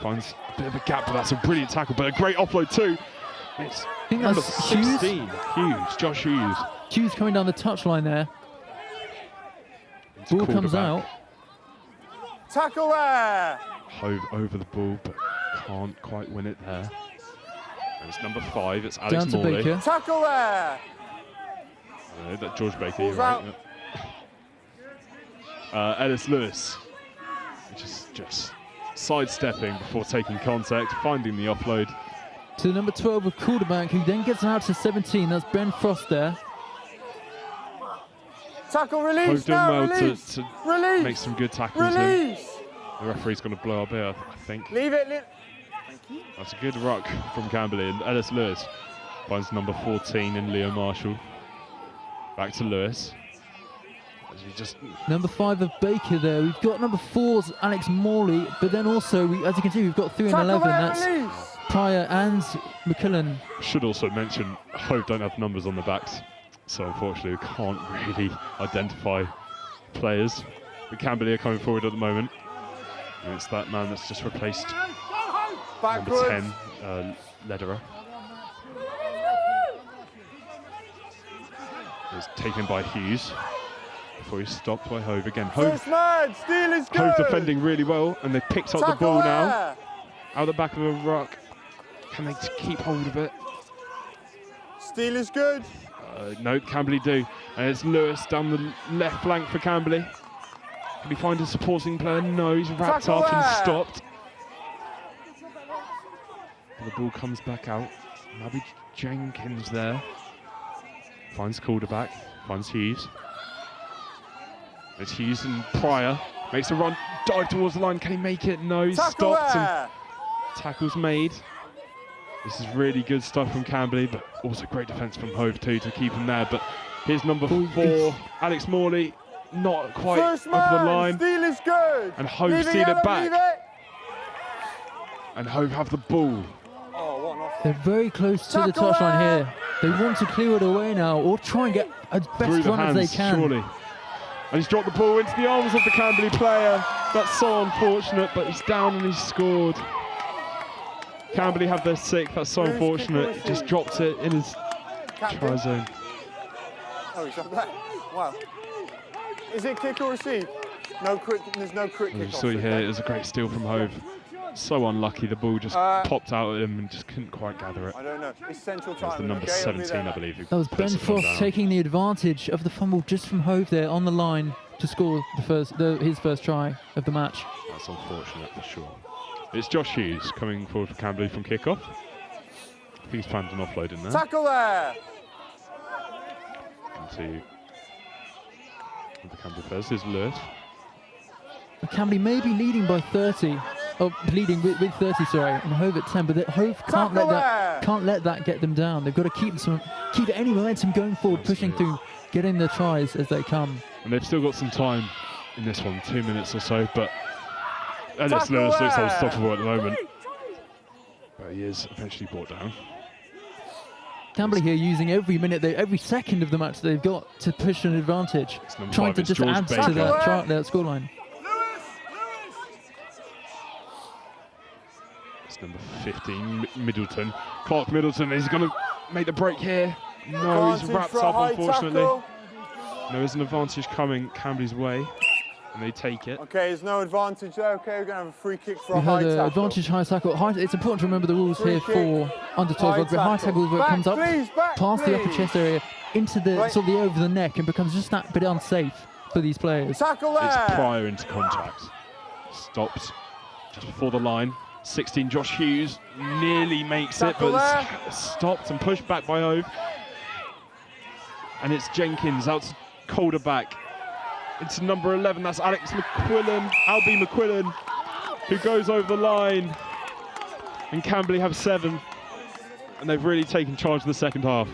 Finds a bit of a gap, but that's a brilliant tackle, but a great offload too. It's I think number that's Hughes. 16, Hughes, Josh Hughes. Hughes coming down the touchline there. Into Ball comes quarterback. out. Tackle there. Hove over the ball, but can't quite win it there. And it's number 5, it's Alex Down to Morley. Baker. Tackle there. That George Baker, Ball's you're right. out. Yep. Ellis Lewis, just sidestepping before taking contact, finding the offload. To the number 12 of quarterback, who then gets out to 17. That's Ben Frost there. Tackle, Hove release doing now, well release. to Release. make some good tackles in. Release. The referee's going to blow up here, I think. Leave it. That's a good ruck from Camberley, and Ellis Lewis finds number 14 in Leo Marshall. Back to Lewis. As he just Number 5 of Baker there. We've got number 4's Alex Morley, but then also, as you can see, we've got 3 and Tackle 11. there, That's release. Pryor and McKillen. should also mention Hove don't have numbers on the backs, so unfortunately we can't really identify players. But Camberley are coming forward at the moment. And it's that man that's just replaced number Backwards. 10, Lederer. It's taken by Hughes before he's stopped by Hove again. Hove, First man. Steal is good. Hove defending really well, and they've picked up the Tackle ball now. there. Out the back of a ruck. Can they keep hold of it? Steal is good. No, Camberley do. And it's Lewis down the left flank for Camberley. Can he find a supporting player? No, he's wrapped Tackle up and there. stopped. The ball comes back out. Maybe Jenkins there. Finds quarterback. Finds Hughes. It's Hughes and Pryor. Makes a run. Dive towards the line. Can he make it? No, he's Tackle stopped. And there. tackles made. This is really good stuff from Camberley, but also great defence from Hove too to keep him there. But here's number 4, Alex Morley, not quite First over man. the line. Steal is good. And Hove Leave steal yellow, it back. leave it. And Hove have the ball. Oh, what an off. They're very close to the Tackle touchline there. here. They want to clear it away now, or try and get as Through best the run hands, as they can. surely. And he's dropped the ball into the arms of the Camberley player. That's so unfortunate, but he's down and he's scored. Camberley have their 6th. That's so Who's unfortunate. kicking Just this dropped it in his try Captain. zone. Oh, he's up there. Wow. Is it kick or receive? No quick. There's no quick As you kick. saw here, it was a great steal from Hove. So unlucky, the ball just popped out at him and just couldn't quite gather it. I don't know. It's central It was time. the number 17, I believe. Who That was puts Ben it one Frost down. taking the advantage of the fumble just from Hove there on the line to score his first try of the match. That's unfortunate for sure. It's Josh Hughes coming forward for Camberley from kickoff. I think he's planned an offload in there. Tackle there. Into the Camberley players. Here's Lewis. Camberley may be leading by 30. Oh, leading with 30, sorry, and Hove at 10. But Hove can't let that get them down. They've got to keep any momentum going forward, pushing through, getting the tries as they come. And they've still got some time in this one, 2 minutes or so. But Ellis Lewis looks unstoppable at the moment. But he is eventually brought down. Camberley here using every second of the match they've got to push an advantage, trying to just add to that scoreline. It's number 15, Middleton. Clark Middleton is going to make the break here. No, he's wrapped up, unfortunately. There is an advantage coming Camberley's way, and they take it. Okay, there's no advantage there. Okay, we're going to have a free kick for a We high had tackle. advantage high tackle. It's important to remember the rules here for under 12 rugby. High tackle is where it comes up past the upper chest area into the sort of the over the neck and becomes just that bit unsafe for these players. Tackle there. It's prior into contact. Stops just before the line. 16, Josh Hughes nearly makes it, but stopped and pushed back by Hove. And it's Jenkins out to Calder back. It's number 11, that's Alex McQuillan, Albie McQuillan, who goes over the line. And Camberley have 7. And they've really taken charge of the second half.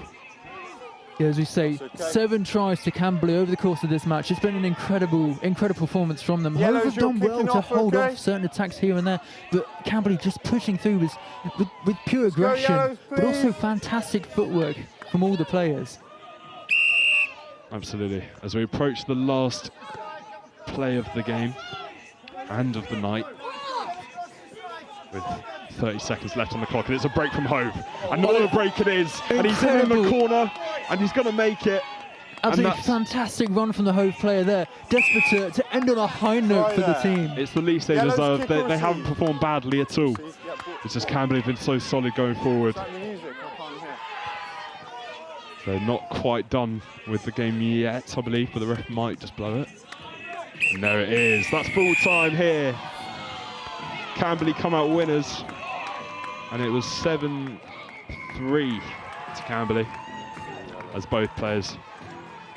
Yeah, as we say, 7 tries to Camberley over the course of this match. It's been an incredible performance from them. Hove have done well to hold off certain attacks here and there, but Camberley just pushing through with pure aggression, but also fantastic footwork from all the players. Absolutely. As we approach the last play of the game and of the night, with 30 seconds left on the clock, and it's a break from Hove. And what a break it is! And he's in the corner, and he's going to make it. Absolutely fantastic run from the Hove player there. Desperate to end on a high note for the team. It's the least they deserve. They haven't performed badly at all. It's just Camberley have been so solid going forward. They're not quite done with the game yet, I believe, but the ref might just blow it. And there it is. That's full time here. Camberley come out winners. And it was 7-3 to Camberley as both players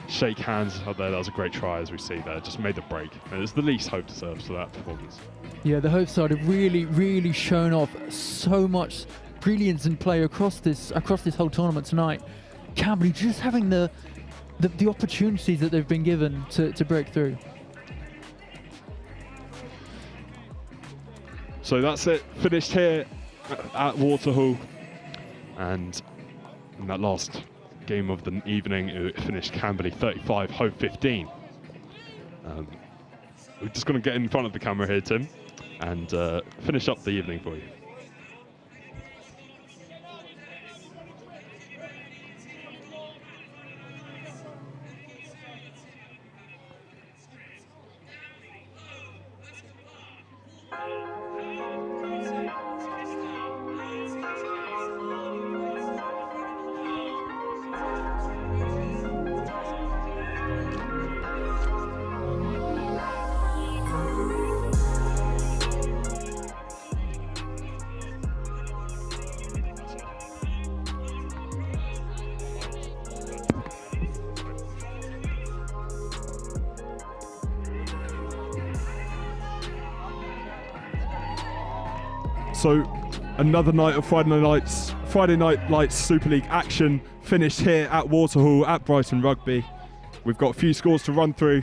shake hands out there. That was a great try, as we see there. Just made the break. And it's the least Hove deserves for that performance. Yeah, the Hove side have really shown off so much brilliance in play across this whole tournament tonight. Camberley just having the opportunities that they've been given to break through. So that's it, finished here at Waterhall. And in that last game of the evening, it finished Camberley 35, Hove 15. We're just going to get in front of the camera here, Tim, and finish up the evening for you. So another night of Friday Night Lights Super League action finished here at Waterhall at Brighton Rugby. We've got a few scores to run through.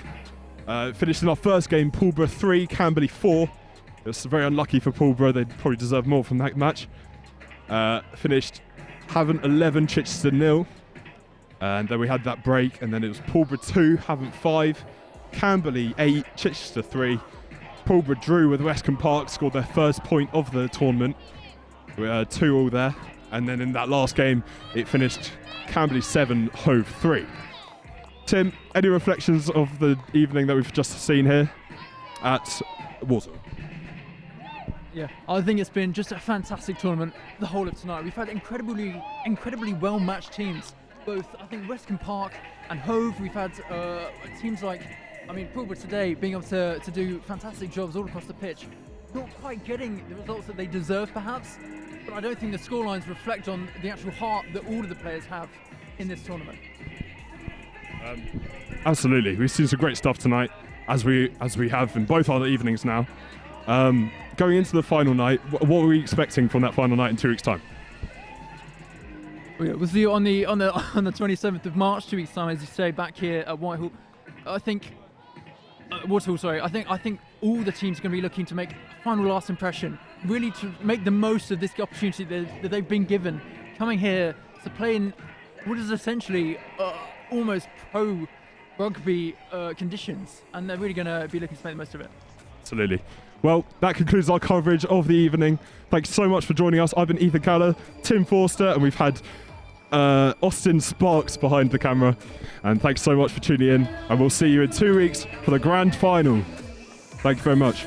Finished in our first game, Pulborough 3, Camberley 4. It was very unlucky for Pulborough. They probably deserve more from that match. Finished Havant 11, Chichester 0. And then we had that break, and then it was Pulborough 2, Havant 5, Camberley 8, Chichester 3. Pulborough drew with Westcombe Park, scored their first point of the tournament. 2-2 there. And then in that last game, it finished Camberley 7, Hove 3. Tim, any reflections of the evening that we've just seen here at Walsall? Yeah, I think it's been just a fantastic tournament the whole of tonight. We've had incredibly well-matched teams. Both, I think, Westcombe Park and Hove. We've had teams like, Pulborough today being able to do fantastic jobs all across the pitch. Not quite getting the results that they deserve, perhaps, but I don't think the scorelines reflect on the actual heart that all of the players have in this tournament. Absolutely, we've seen some great stuff tonight, as we have in both other evenings now. Going into the final night, what are we expecting from that final night in 2 weeks' time? We'll see you on the 27th of March, 2 weeks' time, as you say, back here at Whitehall. I think Waterhall. Sorry, I think all the teams are going to be looking to make a final last impression, really to make the most of this opportunity that they've been given, coming here to play in what is essentially almost pro rugby conditions, and they're really going to be looking to make the most of it. Absolutely. Well, that concludes our coverage of the evening. Thanks so much for joining us. I've been Ethan Cowler, Tim Forster, and we've had Austin Sparks behind the camera. And thanks so much for tuning in. And we'll see you in 2 weeks for the grand final. Thank you very much.